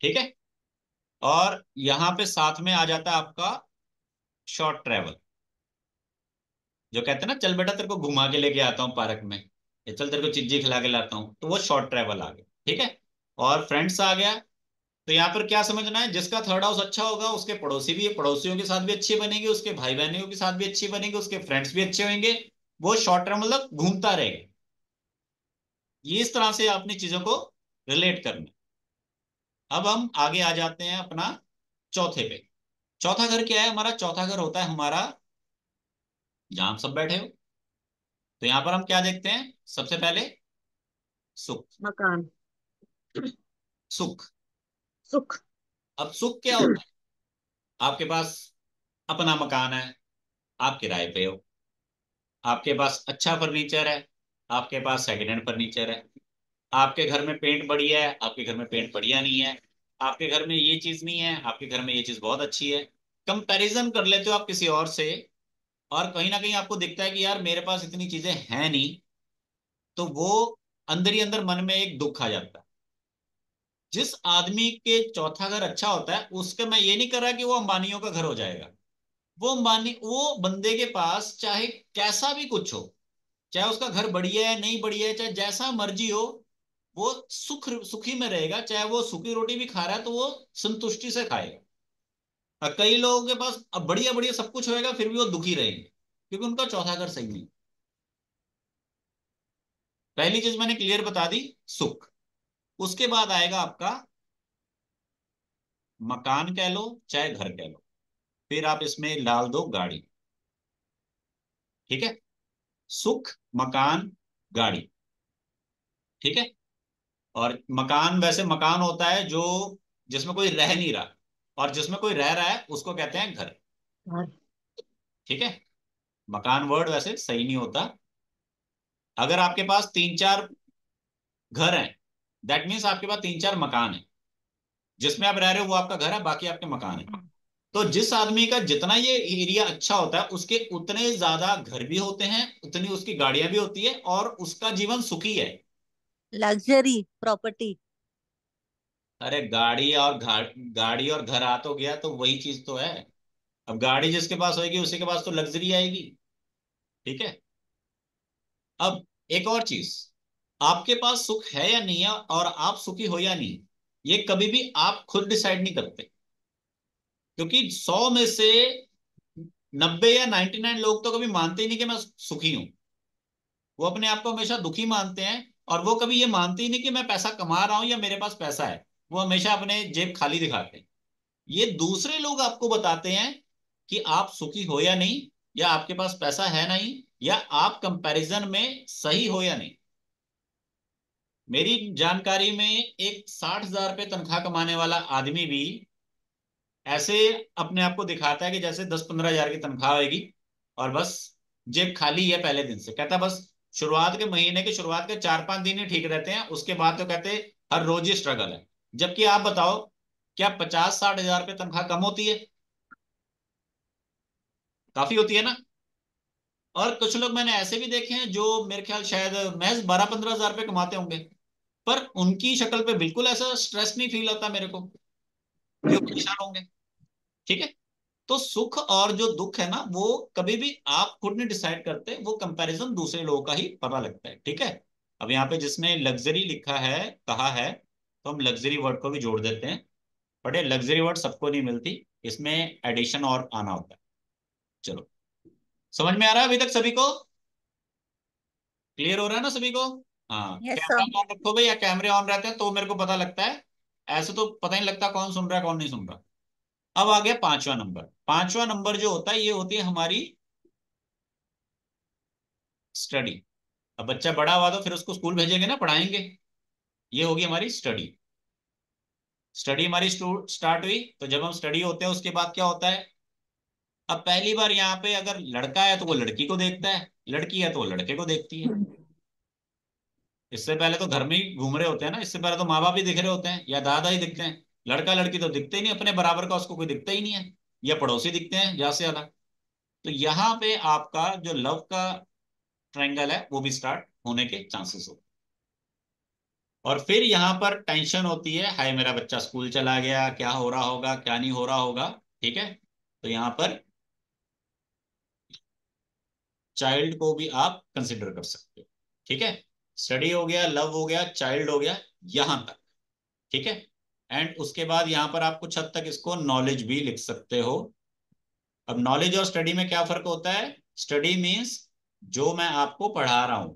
ठीक है। और यहां पे साथ में आ जाता है आपका शॉर्ट ट्रेवल, जो कहते हैं ना चल बेटा तेरे को घुमा के लेके आता हूँ पार्क में, या चल तेरे को चिज्जी खिला के लाता हूँ, तो वो शॉर्ट ट्रेवल आ गया। ठीक है। और फ्रेंड्स आ गया, तो यहाँ पर क्या समझना है, जिसका थर्ड हाउस अच्छा होगा उसके पड़ोसी भी, पड़ोसियों के साथ भी अच्छी बनेगी, उसके भाई बहनों के साथ भी अच्छी बनेगी, उसके फ्रेंड्स भी अच्छे होंगे, वो शॉर्ट टर्म मतलब घूमता रहेगा। ये इस तरह से आपने चीजों को रिलेट करना। अब हम आगे आ जाते हैं अपना चौथे पे। चौथा घर क्या है हमारा? चौथा घर होता है हमारा जहां आप सब बैठे हो। तो यहां पर हम क्या देखते हैं? सबसे पहले सुख। मकान। सुख। सुख। अब सुख क्या होता है? आपके पास अपना मकान है, आप किराए पे हो, आपके पास अच्छा फर्नीचर है, आपके पास सेकंड हैंड फर्नीचर है, आपके घर में पेंट बढ़िया है, आपके घर में पेंट बढ़िया नहीं है, आपके घर में ये चीज नहीं है, आपके घर में ये चीज बहुत अच्छी है। कंपैरिजन कर लेते हो आप किसी और से, और कहीं ना कहीं आपको दिखता है कि यार मेरे पास इतनी चीजें हैं नहीं। तो वो अंदर ही अंदर मन में एक दुख आ जाता है। जिस आदमी के चौथा घर अच्छा होता है उसके, मैं ये नहीं कर रहा कि वो अंबानियों का घर हो जाएगा। वो अंबानी, वो बंदे के पास चाहे कैसा भी कुछ हो, चाहे उसका घर बढ़िया है नहीं बढ़िया है, चाहे जैसा मर्जी हो, वो सुखी में रहेगा। चाहे वो सूखी रोटी भी खा रहा है तो वो संतुष्टि से खाएगा। और कई लोगों के पास अब बढ़िया बढ़िया सब कुछ होएगा फिर भी वो दुखी रहेंगे, क्योंकि उनका चौथा घर सही नहीं। पहली चीज मैंने क्लियर बता दी, सुख। उसके बाद आएगा आपका मकान कह लो चाहे घर कह लो, फिर आप इसमें डाल दो गाड़ी। ठीक है? सुख, मकान, गाड़ी। ठीक है? और मकान, वैसे मकान होता है जो जिसमें कोई रह नहीं रहा, और जिसमें कोई रह रहा है उसको कहते हैं घर। घर। ठीक है? मकान वर्ड वैसे सही नहीं होता। अगर आपके पास तीन चार घर हैं, दैट मीन्स आपके पास तीन चार मकान है। जिसमें आप रह रहे हो वो आपका घर है, बाकी आपके मकान है। तो जिस आदमी का जितना ये एरिया अच्छा होता है उसके उतने ज्यादा घर भी होते हैं, उतनी उसकी गाड़ियां भी होती है, और उसका जीवन सुखी है। Luxury property. अरे गाड़ी और घर आ तो गया, तो वही चीज तो है। अब गाड़ी जिसके पास होगी उसी के पास तो लग्जरी आएगी। ठीक है? अब एक और चीज, आपके पास सुख है या नहीं है और आप सुखी हो या नहीं, ये कभी भी आप खुद डिसाइड नहीं करते। क्योंकि 100 में से 90 या 99 लोग तो कभी मानते ही नहीं कि मैं सुखी हूं। वो अपने आप को हमेशा दुखी मानते हैं, और वो कभी ये मानते ही नहीं कि मैं पैसा कमा रहा हूं या मेरे पास पैसा है। वो हमेशा अपने जेब खाली दिखाते हैं। ये दूसरे लोग आपको बताते हैं कि आप सुखी हो या नहीं, या आपके पास पैसा है नहीं, या आप कंपैरिजन में सही हो या नहीं। मेरी जानकारी में एक 60,000 रुपये तनख्वाह कमाने वाला आदमी भी ऐसे अपने आप को दिखाता है कि जैसे 10-15 हजार की तनख्वाह होगी, और बस जेब खाली है पहले दिन से। कहता है बस शुरुआत के महीने के शुरुआत के 4-5 दिन ही ठीक रहते हैं, उसके बाद तो कहते हैं हर रोज ही स्ट्रगल है। जबकि आप बताओ, क्या 50-60 हजार रुपये तनख्वाह कम होती है? काफी होती है ना। और कुछ लोग मैंने ऐसे भी देखे हैं जो मेरे ख्याल शायद महज 12-15 हजार रुपये कमाते होंगे, पर उनकी शक्ल पे बिल्कुल ऐसा स्ट्रेस नहीं फील होता मेरे को कि वो परेशान होंगे। ठीक है? तो सुख और जो दुख है ना, वो कभी भी आप खुद नहीं डिसाइड करते, वो कंपैरिजन दूसरे लोगों का ही पता लगता है। ठीक है? अब यहाँ पे जिसने लग्जरी लिखा है, कहा है, तो हम लग्जरी वर्ड को भी जोड़ देते हैं। बट ये लग्जरी वर्ड सबको नहीं मिलती, इसमें एडिशन और आना होता है। चलो, समझ में आ रहा है अभी तक सभी को? क्लियर हो रहा है ना सभी को? हाँ, यस कैमरा सर। ऑन रखो भाई, या कैमरे ऑन रहते हैं तो मेरे को पता लगता है। ऐसे तो पता नहीं लगता कौन सुन रहा है कौन नहीं सुन रहा। अब आ गया पांचवा नंबर। पांचवा नंबर जो होता है, ये होती है हमारी स्टडी। अब बच्चा बड़ा हुआ तो फिर उसको स्कूल भेजेंगे ना, पढ़ाएंगे। ये होगी हमारी स्टडी। स्टडी हमारी स्टार्ट हुई, तो जब हम स्टडी होते हैं उसके बाद क्या होता है? अब पहली बार यहाँ पे अगर लड़का है तो वो लड़की को देखता है, लड़की है तो वो लड़के को देखती है। इससे पहले तो घर में ही घूम रहे होते हैं ना, इससे पहले तो माँ बाप ही दिख रहे होते हैं या दादा ही दिखते हैं। लड़का लड़की तो दिखते ही नहीं, अपने बराबर का उसको कोई दिखता ही नहीं है, या पड़ोसी दिखते हैं ज्यादा से ज्यादा। तो यहाँ पे आपका जो लव का ट्रायंगल है वो भी स्टार्ट होने के चांसेस होते हैं। और फिर यहाँ पर टेंशन होती है, हाय मेरा बच्चा स्कूल चला गया, क्या हो रहा होगा क्या नहीं हो रहा होगा। ठीक है? तो यहाँ पर चाइल्ड को भी आप कंसिडर कर सकते हो। ठीक है? स्टडी हो गया, लव हो गया, चाइल्ड हो गया, यहां तक। ठीक है? एंड उसके बाद यहां पर आप कुछ हद तक इसको नॉलेज भी लिख सकते हो। अब नॉलेज और स्टडी में क्या फर्क होता है? स्टडी मीन्स जो मैं आपको पढ़ा रहा हूं,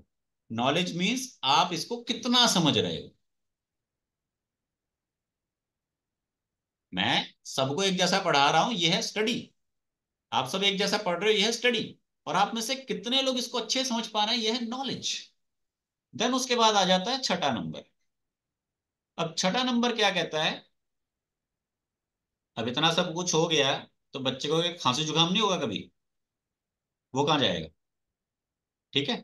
नॉलेज मीन्स आप इसको कितना समझ रहे हो। मैं सबको एक जैसा पढ़ा रहा हूं, यह है स्टडी। आप सब एक जैसा पढ़ रहे हो, यह है स्टडी। और आप में से कितने लोग इसको अच्छे समझ पा रहे हैं, यह है नॉलेज। देन उसके बाद आ जाता है छठा नंबर। अब छठा नंबर क्या कहता है? अब इतना सब कुछ हो गया तो बच्चे को एक खांसी जुकाम नहीं होगा कभी, वो कहाँ जाएगा? ठीक है,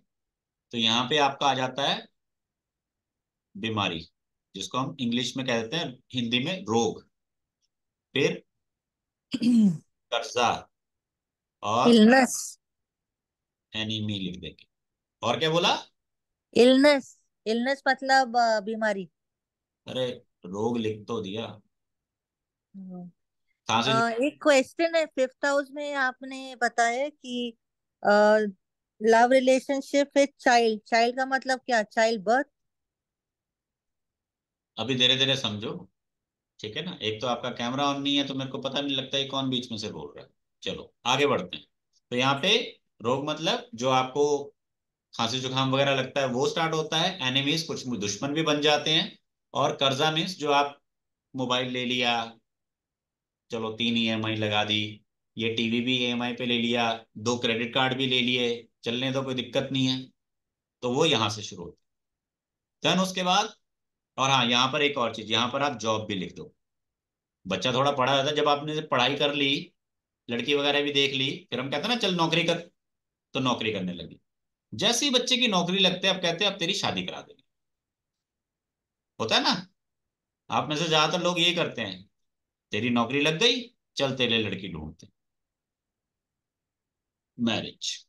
तो यहाँ पे आपका आ जाता है बीमारी, जिसको हम इंग्लिश में कहते हैं, हिंदी में रोग। फिर कर्जा और इलनेस। एनीमी लिख देंगे। और क्या बोला? इलनेस। इलनेस मतलब बीमारी। अरे रोग लिख तो दिया। हम्म। खांसी एक क्वेश्चन है, फिफ्थ हाउस में आपने बताया कि love relationship with child. Child का मतलब क्या? Child birth. अभी धीरे धीरे समझो, ठीक है ना। एक तो आपका कैमरा ऑन नहीं है तो मेरे को पता नहीं लगता है कौन बीच में से बोल रहा है। चलो आगे बढ़ते हैं। तो यहाँ पे रोग मतलब जो आपको खांसी जुकाम वगैरह लगता है वो स्टार्ट होता है। एनिमीज कुछ दुश्मन भी बन जाते हैं। और कर्जा मीन्स जो आप मोबाइल ले लिया, चलो 3 EMI लगा दी, ये टीवी भी EMI पे ले लिया, 2 क्रेडिट कार्ड भी ले लिए, चलने तो कोई दिक्कत नहीं है। तो वो यहाँ से शुरू होता है। देन उसके बाद, और हाँ यहाँ पर एक और चीज, यहाँ पर आप जॉब भी लिख दो। बच्चा थोड़ा पढ़ा रहता है, जब आपने से पढ़ाई कर ली, लड़की वगैरह भी देख ली, फिर हम कहते हैं ना चल नौकरी कर, तो नौकरी करने लगी। जैसे ही बच्चे की नौकरी लगते हैं अब कहते हैं अब तेरी शादी करा देंगे। होता है ना, आप में से ज्यादातर लोग ये करते हैं, तेरी नौकरी लग गई, चल तेरे लिए लड़की ढूंढते। मैरिज।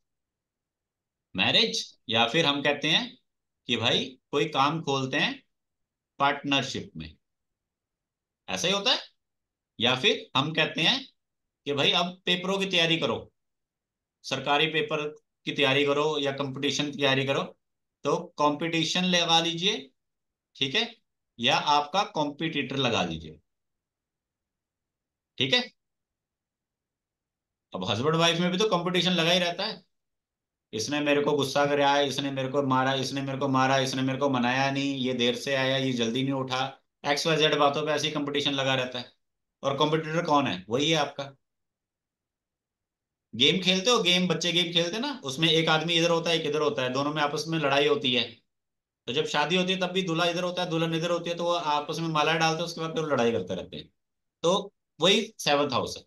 मैरिज, या फिर हम कहते हैं कि भाई कोई काम खोलते हैं पार्टनरशिप में, ऐसा ही होता है। या फिर हम कहते हैं कि भाई अब पेपरों की तैयारी करो, सरकारी पेपर की तैयारी करो या कंपटीशन की तैयारी करो, तो कंपटीशन लगा लीजिए, ठीक है, या आपका कॉम्पिटिटर लगा लीजिए। ठीक है, अब हस्बैंड वाइफ में भी तो कंपटीशन लगा ही रहता है। इसने मेरे को गुस्सा कराया, इसने मेरे को मारा, इसने मेरे को मारा, इसने मेरे को मनाया नहीं, ये देर से आया, ये जल्दी नहीं उठा, XYZ बातों पे ऐसे ही कंपटीशन लगा रहता है। और कॉम्पिटिटर कौन है? वही है आपका। गेम खेलते हो, गेम बच्चे गेम खेलते हैं ना, उसमें एक आदमी इधर होता है एक इधर होता है, दोनों में आपस में लड़ाई होती है। तो जब शादी होती है तब भी दूल्हा इधर होता है दुल्हन इधर होती है, तो वो आपस में माला डालते हैं, उसके बाद फिर लड़ाई करते रहते हैं। तो वही सेवंथ हाउस है,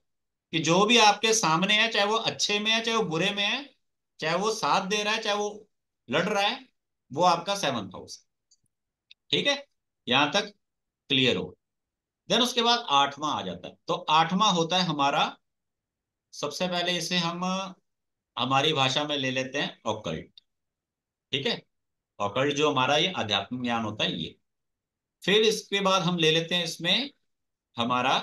कि जो भी आपके सामने है, चाहे वो अच्छे में है चाहे वो बुरे में है, चाहे वो साथ दे रहा है चाहे वो लड़ रहा है, वो आपका सेवंथ हाउस है। ठीक है, यहां तक क्लियर हो? देन उसके बाद आठवां आ जाता है। तो आठवां होता है हमारा, सबसे पहले इसे हम हमारी भाषा में ले लेते हैं ऑकल्ट। ठीक है, ऑकल्ट जो हमारा ये आध्यात्मिक ज्ञान होता है ये। फिर इसके बाद हम ले लेते हैं इसमें हमारा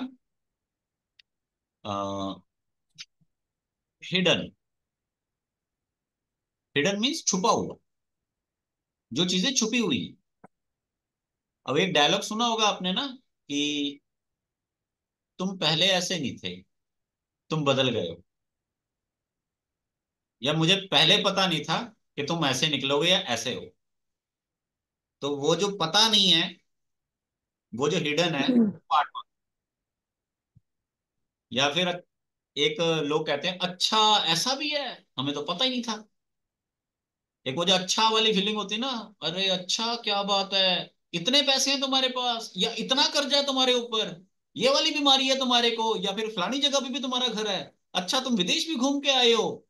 हिडन। हिडन मीन्स छुपा हुआ, जो चीजें छुपी हुई हैं। अब एक डायलॉग सुना होगा आपने ना, कि तुम पहले ऐसे नहीं थे, तुम बदल गए हो। या मुझे पहले पता नहीं था कि तुम ऐसे निकलोगे या ऐसे हो। तो वो जो पता नहीं है, वो जो हिडन है, पार्ट। या फिर एक लोग कहते हैं अच्छा ऐसा भी है, हमें तो पता ही नहीं था। एक वो जो अच्छा वाली फीलिंग होती है ना, अरे अच्छा क्या बात है, इतने पैसे हैं तुम्हारे पास, या इतना कर्जा है तुम्हारे ऊपर, ये वाली बीमारी है तुम्हारे को, या फिर फलानी जगह पे भी तुम्हारा घर है, अच्छा तुम विदेश भी घूम के आए हो,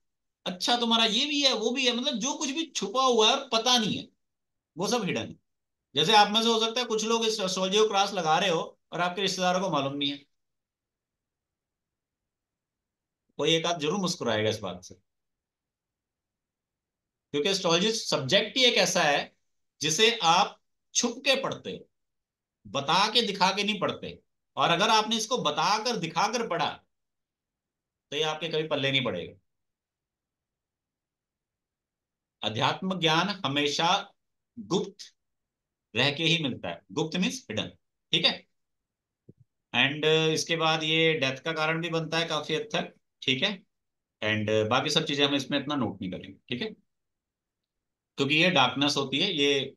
अच्छा तुम्हारा ये भी है वो भी है। मतलब जो कुछ भी छुपा हुआ है और पता नहीं है, वो सब हिडन है। जैसे आप में से हो सकता है कुछ लोग इस एस्ट्रोलॉजी क्लास लगा रहे हो और आपके रिश्तेदारों को मालूम नहीं है। कोई एक आध जरूर मुस्कुराएगा इस बात से, क्योंकि एस्ट्रोलॉजी सब्जेक्ट ही एक ऐसा है जिसे आप छुप के पढ़ते हो, बता के दिखा के नहीं पढ़ते। और अगर आपने इसको बताकर दिखाकर पढ़ा तो ये आपके कभी पल्ले नहीं पड़ेगा। अध्यात्म ज्ञान हमेशा गुप्त रह के ही मिलता है। गुप्त मीन्स हिडन। ठीक है, एंड इसके बाद ये डेथ का कारण भी बनता है काफी हद तक, ठीक है। एंड बाकी सब चीजें हम इसमें इतना नोट नहीं करेंगे, ठीक है, क्योंकि ये डार्कनेस होती है, ये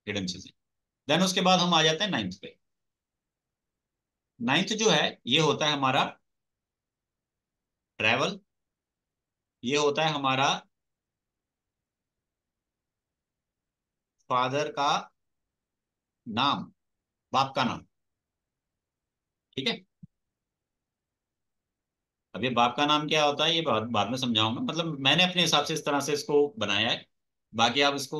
हिडन चीजें। देन उसके बाद हम आ जाते हैं नाइन्थ पे। नाइन्थ जो है ये होता है हमारा ट्रैवल, ये होता है हमारा फादर का नाम, बाप का नाम, ठीक है। अब ये बाप का नाम क्या होता है ये बाद में समझाऊंगा, मतलब मैंने अपने हिसाब से इस तरह से इसको बनाया है। बाकी आप इसको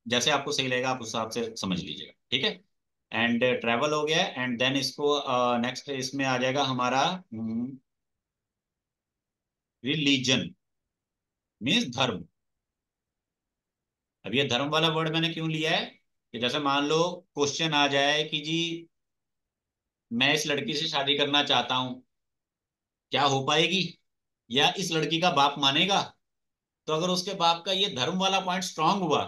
जैसे आपको सही लगेगा आप उस हिसाब से समझ लीजिएगा, ठीक है। एंड ट्रैवल हो गया, एंड देन इसको नेक्स्ट इसमें आ जाएगा हमारा रिलीजन, मीन्स धर्म। अब ये धर्म वाला वर्ड मैंने क्यों लिया है कि जैसे मान लो क्वेश्चन आ जाए कि जी मैं इस लड़की से शादी करना चाहता हूं, क्या हो पाएगी, या इस लड़की का बाप मानेगा। तो अगर उसके बाप का ये धर्म वाला पॉइंट स्ट्रांग हुआ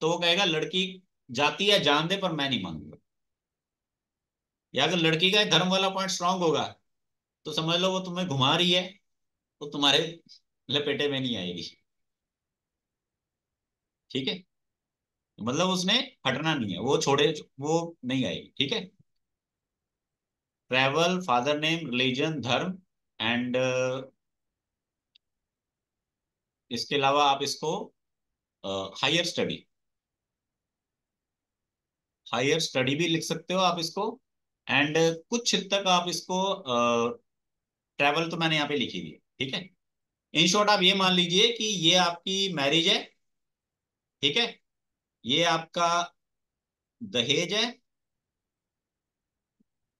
तो वो कहेगा लड़की जाती है जान दे पर मैं नहीं मानूंगा। या अगर लड़की का धर्म वाला पॉइंट स्ट्रांग होगा तो समझ लो वो तुम्हें घुमा रही है, तो तुम्हारे लपेटे में नहीं आएगी, ठीक है। मतलब उसने हटना नहीं है, वो छोड़े, वो नहीं आएगी, ठीक है। ट्रैवल, फादर नेम, रिलीजन, धर्म, एंड इसके अलावा आप इसको हायर स्टडी, हायर स्टडी भी लिख सकते हो आप इसको। एंड कुछ हद तक आप इसको ट्रैवल तो मैंने यहाँ पे लिखी हुई है, ठीक है। इन शॉर्ट आप ये मान लीजिए कि ये आपकी मैरिज है, ठीक है, ये आपका दहेज है,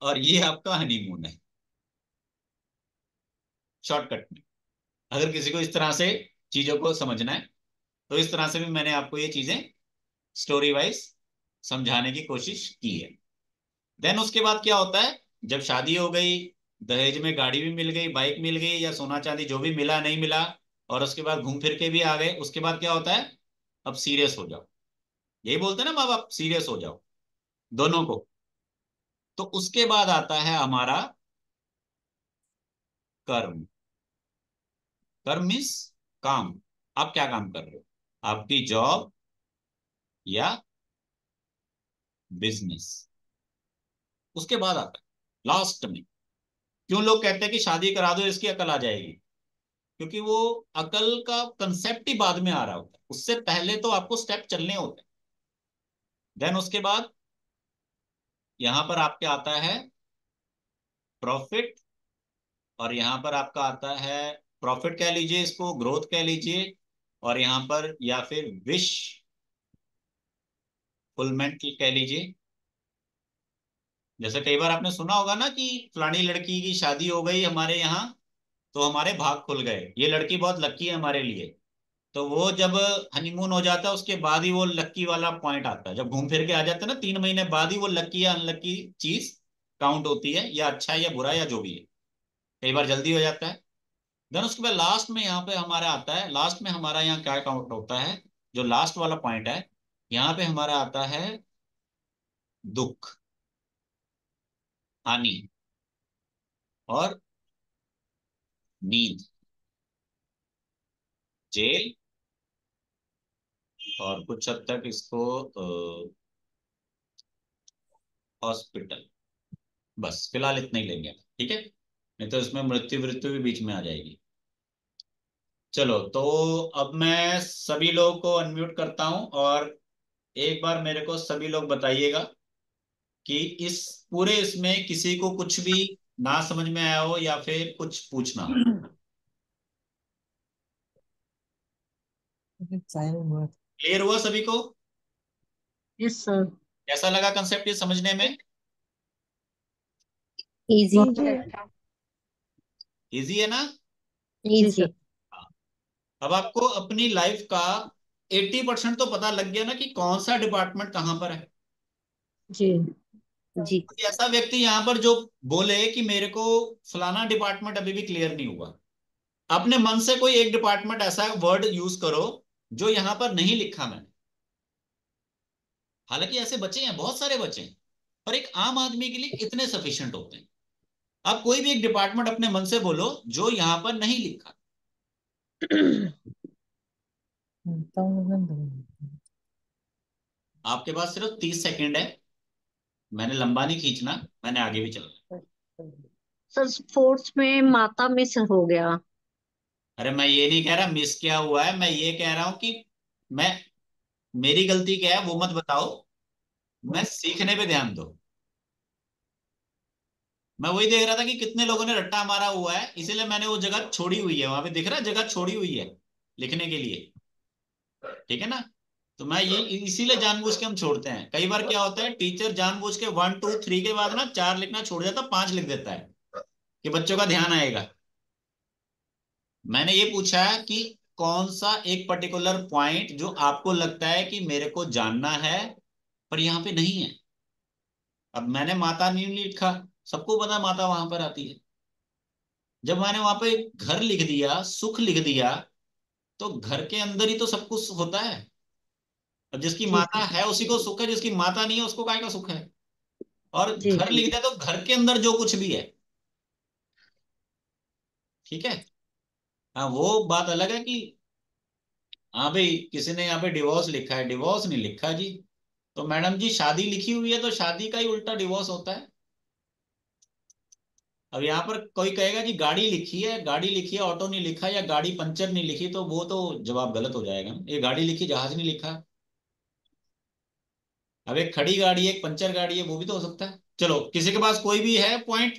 और ये आपका हनीमून है, शॉर्टकट में। अगर किसी को इस तरह से चीजों को समझना है तो इस तरह से भी मैंने आपको ये चीजें स्टोरी वाइज समझाने की कोशिश की है। देन उसके बाद क्या होता है, जब शादी हो गई, दहेज में गाड़ी भी मिल गई, बाइक मिल गई, या सोना चांदी जो भी मिला नहीं मिला, और उसके बाद घूम फिर के भी आ गए, उसके बाद क्या होता है, अब सीरियस हो जाओ। यही बोलते हैं ना माँ बाप, सीरियस हो जाओ दोनों को। तो उसके बाद आता है हमारा कर्म। कर्म मीन्स काम, आप क्या काम कर रहे हो, आपकी जॉब या बिजनेस। उसके बाद आता है लास्ट में, क्यों लोग कहते हैं कि शादी करा दो इसकी अकल आ जाएगी, क्योंकि वो अकल का कंसेप्ट ही बाद में आ रहा होता है, उससे पहले तो आपको स्टेप चलने होते हैं। देन उसके बाद यहां पर आपके आता है प्रॉफिट, और यहां पर आपका आता है प्रॉफिट कह लीजिए, इसको ग्रोथ कह लीजिए, और यहां पर या फिर विश फुलमेंट कह लीजिए। जैसे कई बार आपने सुना होगा ना कि फलानी लड़की की शादी हो गई हमारे यहाँ, तो हमारे भाग खुल गए, ये लड़की बहुत लक्की है हमारे लिए। तो वो जब हनीमून हो जाता है उसके बाद ही वो लक्की वाला पॉइंट आता है, जब घूम फिर के आ जाता है ना 3 महीने बाद ही वो लक्की या अनलक्की चीज काउंट होती है, या अच्छा है या बुरा या जो भी है, कई बार जल्दी हो जाता है। देन उसके बाद लास्ट में यहाँ पे हमारा आता है, लास्ट में हमारा यहाँ क्या काउंट होता है, जो लास्ट वाला पॉइंट है, यहाँ पे हमारा आता है दुख, हानि, और नींद, जेल, और कुछ हद तक इसको हॉस्पिटल। बस फिलहाल इतना ही लेंगे, ठीक है, नहीं तो इसमें मृत्यु मृत्यु भी बीच में आ जाएगी। चलो तो अब मैं सभी लोगों को अनम्यूट करता हूं, और एक बार मेरे को सभी लोग बताइएगा कि इस पूरे इसमें किसी को कुछ भी ना समझ में आया हो या फिर कुछ पूछना हो। क्लियर हुआ सभी को? Yes sir. कैसा लगा कंसेप्ट ये समझने में? इजी। जी इजी है ना? जी इजी। सर। हाँ। अब आपको अपनी लाइफ का 80% तो पता लग गया ना कि कौन सा डिपार्टमेंट कहां पर है। जी जी। कोई ऐसा व्यक्ति यहां पर जो बोले कि मेरे को फलाना डिपार्टमेंट अभी भी क्लियर नहीं हुआ, अपने मन से कोई एक डिपार्टमेंट ऐसा वर्ड यूज करो जो यहां पर नहीं लिखा मैंने। हालांकि ऐसे बचे हैं, बहुत सारे बचे हैं, और एक आम आदमी के लिए इतने सफिशिएंट होते हैं। आप कोई भी एक डिपार्टमेंट अपने मन से बोलो जो यहां पर नहीं लिखा। आपके पास सिर्फ 30 सेकेंड है, मैंने लंबा नहीं खींचना, मैंने आगे भी चलना। सर स्पोर्ट्स में माता मिस हो गया। अरे मैं ये नहीं कह रहा मिस क्या हुआ है, मैं ये कह रहा हूं कि मैं, मेरी गलती क्या है वो मत बताओ, मैं सीखने पे ध्यान दो। मैं वही देख रहा था कि कितने लोगों ने रट्टा मारा हुआ है, इसीलिए मैंने वो जगह छोड़ी हुई है, वहां पे दिख रहा है जगह छोड़ी हुई है लिखने के लिए। ठीक है ना? तो मैं ये इसीलिए जानबूझ के हम छोड़ते हैं। कई बार क्या होता है, टीचर जानबूझ के 1 2 3 के बाद ना 4 लिखना छोड़ देता, 5 लिख देता है कि बच्चों का ध्यान आएगा। मैंने ये पूछा है कि कौन सा एक पर्टिकुलर पॉइंट जो आपको लगता है कि मेरे को जानना है पर यहाँ पे नहीं है। अब मैंने माता नहीं लिखा, सबको पता माता वहां पर आती है। जब मैंने वहां पे घर लिख दिया, सुख लिख दिया, तो घर के अंदर ही तो सब कुछ होता है। अब जिसकी जी माता है उसी को सुख है, जिसकी माता नहीं है उसको काय का सुख है। और जी घर लिख दिया तो घर के अंदर जो कुछ भी है। ठीक है? हाँ वो बात अलग है कि हाँ भाई किसी ने यहाँ पे डिवोर्स लिखा है, डिवोर्स नहीं लिखा जी। तो मैडम जी शादी लिखी हुई है तो शादी का ही उल्टा डिवोर्स होता है। अब यहाँ पर कोई कहेगा कि गाड़ी लिखी है, गाड़ी लिखी है, ऑटो नहीं लिखा, या गाड़ी पंचर नहीं लिखी, तो वो तो जवाब गलत हो जाएगा ना। ये गाड़ी लिखी, जहाज नहीं लिखा। अब एक खड़ी गाड़ी है, एक पंचर गाड़ी है, वो भी तो हो सकता है। चलो किसी के पास कोई भी है पॉइंट,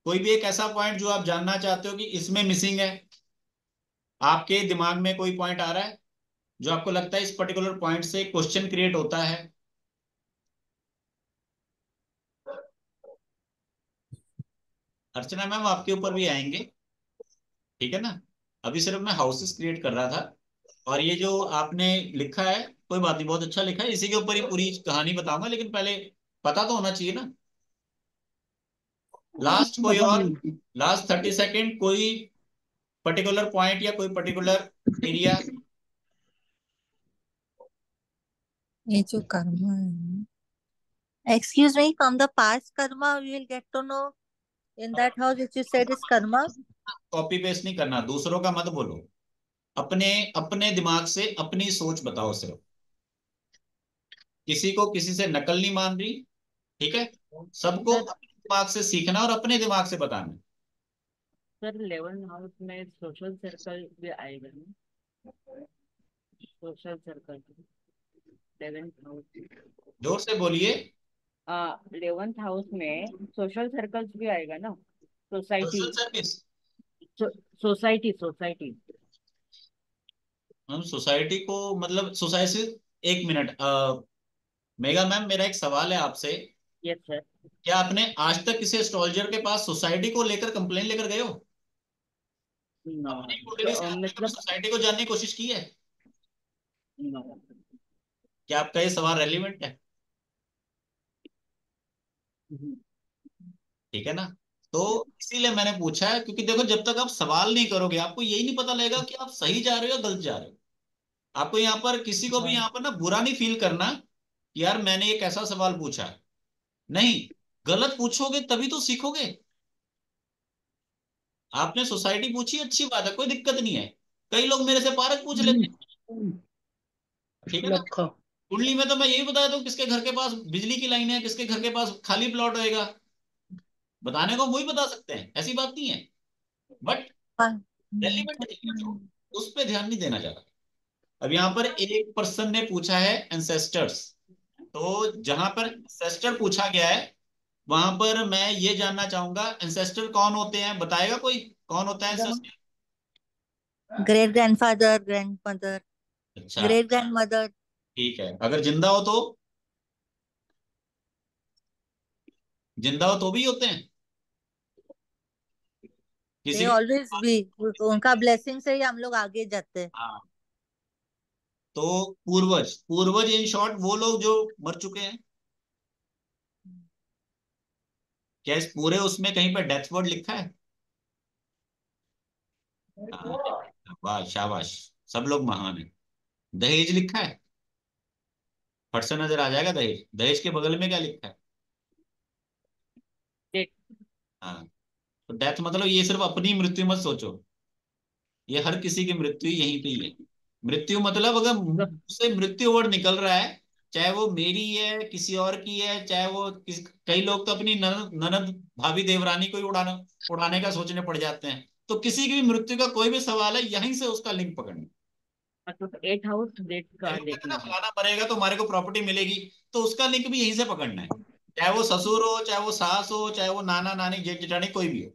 कोई भी एक ऐसा पॉइंट जो आप जानना चाहते हो कि इसमें मिसिंग है, आपके दिमाग में कोई पॉइंट आ रहा है जो आपको लगता है इस पर्टिकुलर पॉइंट से क्वेश्चन क्रिएट होता है? अर्चना मैम आपके ऊपर भी आएंगे। ठीक है ना? अभी सिर्फ मैं हाउसेस क्रिएट कर रहा था। और ये जो आपने लिखा है, कोई बात नहीं, बहुत अच्छा लिखा है, इसी के ऊपर ही पूरी कहानी बताऊंगा, लेकिन पहले पता तो होना चाहिए ना। लास्ट कोई और, लास्ट 30 सेकेंड, कोई पर्टिकुलर पॉइंट या कोई पर्टिकुलर एरिया? ये जो कर्मा है, excuse me, from the past karma we will get to know in that house which you said is karma. Copy paste नहीं करना, दूसरों का मत बोलो, अपने अपने दिमाग से अपनी सोच बताओ सिर्फ। किसी को किसी से नकल नहीं मान रही। ठीक है? सबको सर अपने दिमाग से सीखना और अपने दिमाग से बताना। सर 11 हाउस में सोशल सर्कल भी आएगा ना? सोशल सर्कल 11th हाउस, जोर से बोलिए। 11th हाउस में सोशल सर्कल्स भी आएगा ना? Society, social service. Society society. हम सोसाइटी को मतलब सोसाइटी, एक मिनट, मेगा मैम मेरा एक सवाल है आपसे। Yes sir. क्या आपने आज तक किसी एस्ट्रोलॉजर के पास सोसाइटी को लेकर कंप्लेन लेकर गए हो? नो। अपनी कुंडली से आपने कभी मतलब सोसाइटी को जानने की कोशिश की है? नो। क्या आपका ये सवाल रेलिवेंट है? ठीक है ना? तो इसीलिए मैंने पूछा है, क्योंकि देखो जब तक आप सवाल नहीं करोगे आपको यही नहीं पता लगेगा कि आप सही जा रहे हो या गलत जा रहे हो। आपको यहाँ पर किसी को भी यहाँ पर ना बुरा नहीं फील करना कि यार मैंने एक ऐसा सवाल पूछा। नहीं, गलत पूछोगे तभी तो सीखोगे। आपने सोसाइटी पूछी, अच्छी बात है, कोई दिक्कत नहीं है। कई लोग मेरे से पारक पूछ लेते हैं। ठीक है ना? लखा। कुंडली में तो मैं यही बता दूं किसके घर के पास बिजली की लाइन है, किसके घर के पास खाली प्लॉट होएगा, बताने को वही बता सकते हैं, ऐसी बात नहीं है। बट रेलिवेंट नहीं है जो, उस पर ध्यान नहीं देना चाहता। अब यहाँ पर एक पर्सन ने पूछा है एंसेस्टर्स, तो जहां पर एंसेस्टर पूछा गया है वहां पर मैं ये जानना चाहूंगा एंसेस्टर कौन होते हैं, बताएगा कोई? कौन होता है एंसेस्टर? ग्रेट ग्रैंडफादर, ग्रैंडमदर, अच्छा, ग्रेट ग्रैंडमदर। ठीक है। अगर जिंदा हो तो? जिंदा हो तो भी होते हैं दे किसी के? ऑलवेज बी, उनका ब्लेसिंग से ही हम लोग आगे जाते हैं। हाँ, तो पूर्वज, पूर्वज इन शॉर्ट वो लोग जो मर चुके हैं। क्या इस पूरे उसमें कहीं पर डेथ वर्ड लिखा है? हाँ, वाह शाबाश, सब लोग महान है। दहेज लिखा है? फट से नजर आ जाएगा दहेज, दहेज के बगल में क्या लिखा है? हाँ, तो डेथ मतलब ये सिर्फ अपनी मृत्यु मत सोचो, ये हर किसी की मृत्यु यहीं पे ही है। मृत्यु मतलब अगर मुंह से मृत्यु वर्ड निकल रहा है, चाहे वो मेरी है किसी और की है, चाहे वो कई लोग तो अपनी ननद ननद भाभी देवरानी को ही उड़ाने का सोचने पड़ जाते हैं। तो किसी की भी मृत्यु का कोई भी सवाल है, यहीं से उसका लिंक पकड़ना। मतलब 8 हाउस देख का वो कहते हैं ना, देखना है। फलाना मरेगा तो हमारे को प्रॉपर्टी मिलेगी, तो उसका लिंक भी यहीं से पकड़ना है। चाहे वो ससुर हो, चाहे वो सास हो, चाहे वो नाना नानी जेठ जेठानी कोई भी हो,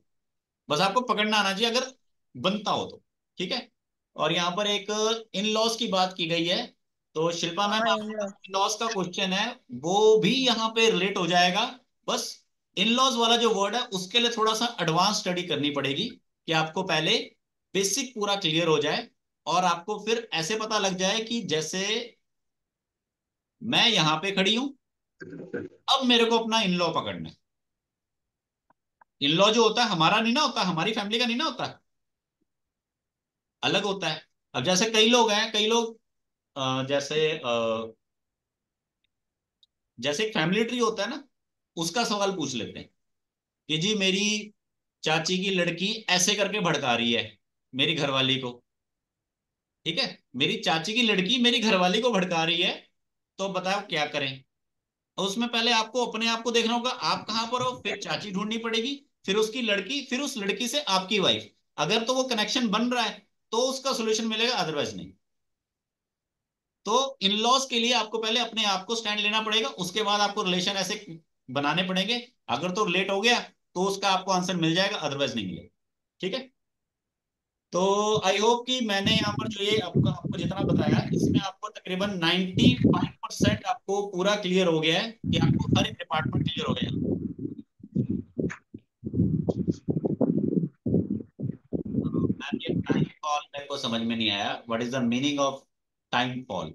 बस आपको पकड़ना आना चाहिए अगर बनता हो तो। ठीक है। और यहाँ पर एक इन लॉज की बात की गई है, तो शिल्पा मैम हाँ, इन आपका लॉ। इन लॉज का क्वेश्चन है, वो भी यहाँ पे रिलेट हो जाएगा। बस इन लॉज वाला जो वर्ड है उसके लिए थोड़ा सा एडवांस स्टडी करनी पड़ेगी, कि आपको पहले बेसिक पूरा क्लियर हो जाए, और आपको फिर ऐसे पता लग जाए कि जैसे मैं यहाँ पे खड़ी हूं, अब मेरे को अपना इन लॉ पकड़ना है। इन लॉ जो होता है हमारा नहीं ना होता, हमारी फैमिली का नहीं ना होता, अलग होता है। अब जैसे कई लोग हैं, कई लोग जैसे एक फैमिली ट्री होता है ना, उसका सवाल पूछ लेते हैं कि जी मेरी चाची की लड़की ऐसे करके भड़का रही है मेरी घरवाली को। ठीक है, मेरी चाची की लड़की मेरी घरवाली को भड़का रही है, तो बताओ क्या करें। और उसमें पहले आपको अपने आप को देखना होगा, आप कहां पर हो, फिर चाची ढूंढनी पड़ेगी, फिर उसकी लड़की, फिर उस लड़की से आपकी वाइफ। अगर तो वो कनेक्शन बन रहा है तो उसका सोल्यूशन मिलेगा, अदरवाइज नहीं। तो इन लॉज के लिए आपको पहले अपने आप को स्टैंड लेना पड़ेगा, उसके बाद आपको रिलेशन ऐसे बनाने पड़ेंगे। अगर तो लेट हो गया तो उसका आपको आंसर मिल जाएगा, अदरवाइज नहीं मिलेगा। ठीक है। तो आई होप कि मैंने यहाँ पर जो ये आपको आपको जितना बताया, इसमें आपको तकरीबन 95% आपको पूरा क्लियर हो गया है, कि आपको हर एक डिपार्टमेंट क्लियर हो गया। मैम ये टाइम फॉल मेरे को समझ में नहीं आया, what is the meaning of time fall?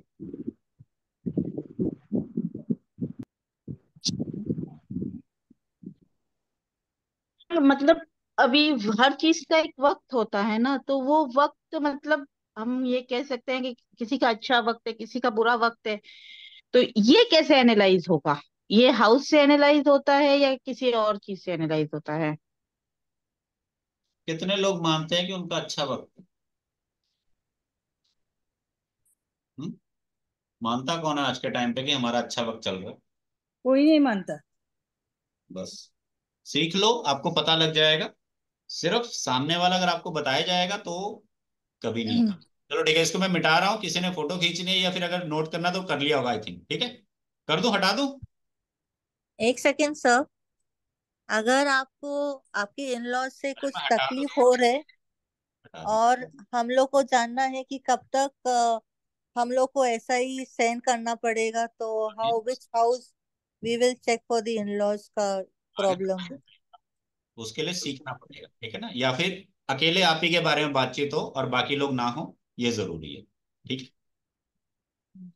मतलब अभी हर चीज का एक वक्त होता है ना, तो वो वक्त मतलब हम ये कह सकते हैं कि किसी का अच्छा वक्त है, किसी का बुरा वक्त है। तो ये कैसे एनालाइज होगा? ये हाउस से एनालाइज होता है या किसी और चीज से एनालाइज होता है? कितने लोग मानते हैं कि उनका अच्छा वक्त है? हम्म? मानता कौन है आज के टाइम पे कि हमारा अच्छा वक्त चल रहा है? कोई नहीं मानता। बस सीख लो, आपको पता लग जाएगा। सिर्फ सामने वाला अगर आपको बताया जाएगा तो कभी नहीं होगा। चलो ठीक है, इसको मैं मिटा रहा हूँ, किसी ने फोटो खींचनी है या फिर अगर नोट करना तो कर लिया होगा आई थिंक। ठीक है, कर दूं, हटा दूं? एक सेकेंड सर, अगर आपको आपके इन लॉज से अरे कुछ मैं हटा दूं, तकलीफ हो रहे हटा दूं। और हम लोग को जानना है कि कब तक हम लोग को ऐसा ही सहन करना पड़ेगा, तो how which house we will check for the in laws का आगे प्रॉब्लम। उसके लिए सीखना पड़ेगा, ठीक है ना, या फिर अकेले आप ही के बारे में बातचीत हो और बाकी लोग ना हो, ये जरूरी है। ठीक है,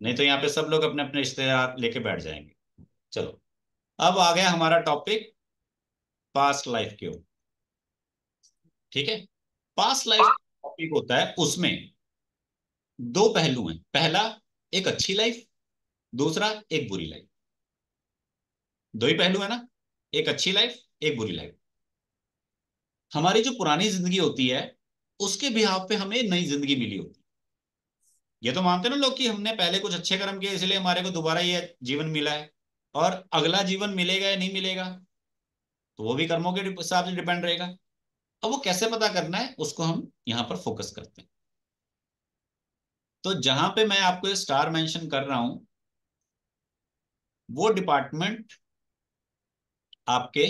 नहीं तो यहाँ पे सब लोग अपने अपने रिश्तेदार लेके बैठ जाएंगे। चलो, अब आ गया हमारा टॉपिक पास्ट लाइफ के ऊपर। ठीक है, पास्ट लाइफ टॉपिक होता है, उसमें दो पहलू हैं। पहला, एक अच्छी लाइफ, दूसरा एक बुरी लाइफ। दो ही पहलू है ना, एक अच्छी लाइफ, एक बुरी लाइफ। हमारी जो पुरानी जिंदगी होती है, उसके बिहाफ पे हमें नई जिंदगी मिली होती है। ये तो मानते हैं ना लोग कि हमने पहले कुछ अच्छे कर्म किए इसलिए हमारे को दोबारा ये जीवन मिला है, और अगला जीवन मिलेगा या नहीं मिलेगा तो वो भी कर्मों के हिसाब से डिपेंड रहेगा। अब वो कैसे पता करना है, उसको हम यहाँ पर फोकस करते हैं। तो जहां पे मैं आपको स्टार मेंशन कर रहा हूं, वो डिपार्टमेंट आपके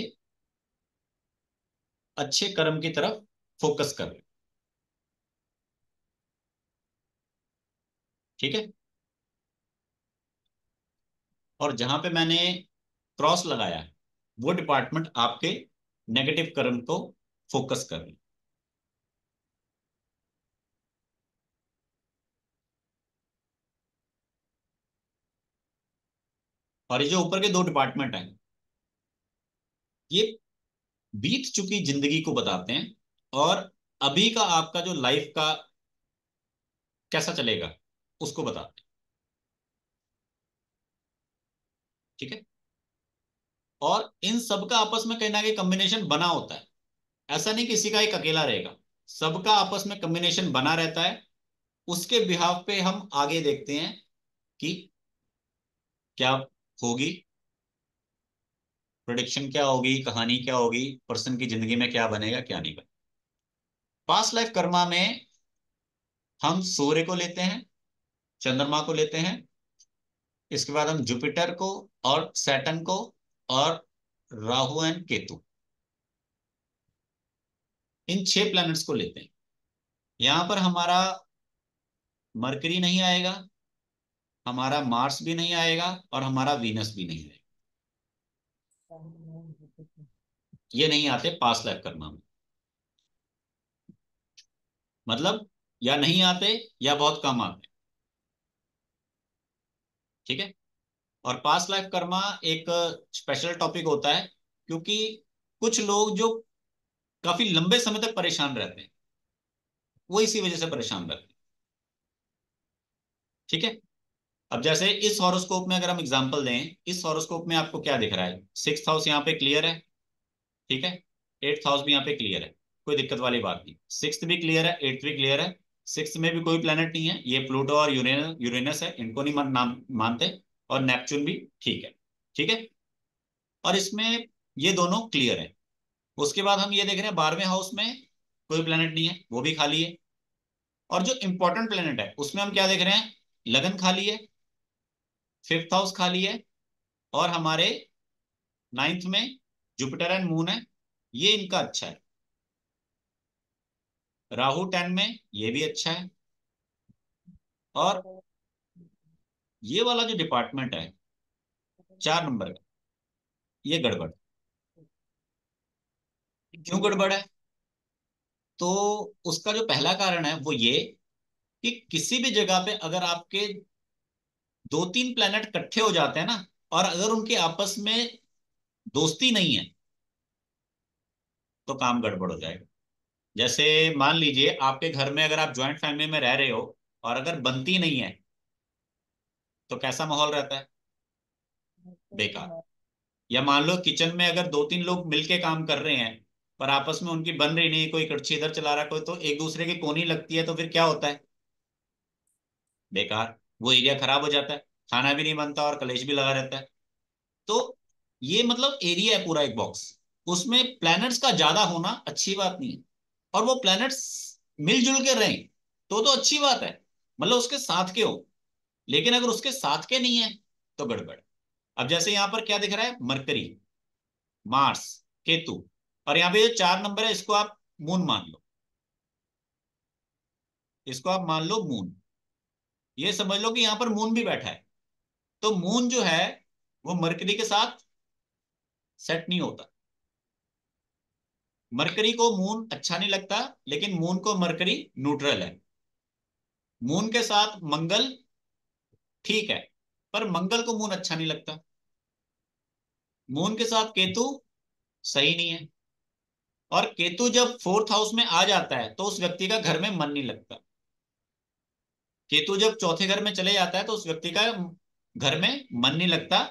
अच्छे कर्म की तरफ फोकस कर रहे हैं। ठीक है, और जहां पे मैंने क्रॉस लगाया है, वो डिपार्टमेंट आपके नेगेटिव कर्म को फोकस कर रहे हैं। और ये जो ऊपर के दो डिपार्टमेंट हैं, ये बीत चुकी जिंदगी को बताते हैं, और अभी का आपका जो लाइफ का कैसा चलेगा उसको बताते हैं। ठीक है, और इन सब का आपस में कहीं ना कहीं कॉम्बिनेशन बना होता है। ऐसा नहीं किसी का एक अकेला रहेगा, सबका आपस में कॉम्बिनेशन बना रहता है। उसके बिहाव पे हम आगे देखते हैं कि क्या होगी, प्रोडिक्शन क्या होगी, कहानी क्या होगी, पर्सन की जिंदगी में क्या बनेगा क्या नहीं बनेगा। पास्ट लाइफ कर्मा में हम सूर्य को लेते हैं, चंद्रमा को लेते हैं, इसके बाद हम जुपिटर को और सैटर्न को और Rahu and Ketu, in 6 planets को लेते हैं। यहां पर हमारा मरकरी नहीं आएगा, हमारा मार्स भी नहीं आएगा और हमारा वीनस भी नहीं आएगा। ये नहीं आते पास्ट लाइफ कर्मा में, मतलब या नहीं आते या बहुत कम आते। ठीक है। और पास्ट लाइफ कर्मा एक स्पेशल टॉपिक होता है, क्योंकि कुछ लोग जो काफी लंबे समय तक परेशान रहते हैं, वो इसी वजह से परेशान रहते हैं। ठीक है। अब जैसे इस हॉरोस्कोप में अगर हम एग्जांपल दें, इस हॉरोस्कोप में आपको क्या दिख रहा है? 6th हाउस यहाँ पे क्लियर है, ठीक है। 8th हाउस भी यहाँ पे क्लियर है, कोई दिक्कत वाली बात नहीं। 6th भी क्लियर है, 8th भी क्लियर है। 6th में भी कोई प्लेनेट नहीं है, ये प्लूटो और यूरेनस यूरेनस है, इनको नहीं नाम मानते। और नेपच्यून भी ठीक है, ठीक है। और इसमें ये दोनों क्लियर है। उसके बाद हम ये देख रहे हैं 12वें हाउस में कोई प्लेनेट नहीं है, वो भी खाली है। और जो इंपॉर्टेंट प्लेनेट है उसमें हम क्या देख रहे हैं? लगन खाली है, 5th हाउस खाली है, और हमारे 9th में जुपिटर एंड मून है, ये इनका अच्छा है। राहु 10 में, ये भी अच्छा है। और ये वाला जो डिपार्टमेंट है 4 नंबर का, ये गड़बड़। क्यों गड़बड़ है? तो उसका जो पहला कारण है वो ये कि किसी भी जगह पे अगर आपके 2-3 प्लेनेट इकट्ठे हो जाते हैं ना, और अगर उनके आपस में दोस्ती नहीं है, तो काम गड़बड़ हो जाएगा। जैसे मान लीजिए आपके घर में अगर आप ज्वाइंट फैमिली में रह रहे हो और अगर बनती नहीं है, तो कैसा माहौल रहता है? बेकार। या मान लो किचन में अगर 2-3 लोग मिलके काम कर रहे हैं, पर आपस में उनकी बन रही नहीं, कोई कड़छी इधर चला रहा है, कोई तो एक दूसरे की कोनी लगती है, तो फिर क्या होता है? बेकार। वो एरिया खराब हो जाता है, खाना भी नहीं बनता और कलेश भी लगा रहता है। तो ये मतलब एरिया है पूरा एक बॉक्स, उसमें प्लैनेट्स का ज्यादा होना अच्छी बात नहीं है। और वो प्लैनेट्स मिलजुल के रहें तो अच्छी बात है, मतलब उसके साथ के हो। लेकिन अगर उसके साथ के नहीं है, तो गड़बड़। अब जैसे यहां पर क्या दिख रहा है? मरकरी, मार्स, केतु, और यहाँ पे जो 4 नंबर है इसको आप मून मान लो, इसको आप मान लो मून। ये समझ लो कि यहाँ पर मून भी बैठा है। तो मून जो है वो मरकरी के साथ सेट नहीं होता। मरकरी को मून अच्छा नहीं लगता, लेकिन मून को मरकरी न्यूट्रल है। मून के साथ मंगल ठीक है, पर मंगल को मून अच्छा नहीं लगता। मून के साथ केतु सही नहीं है। और केतु जब 4th हाउस में आ जाता है तो उस व्यक्ति का घर में मन नहीं लगता। केतु जब चौथे घर में चले जाता है तो उस व्यक्ति का घर में मन नहीं लगता।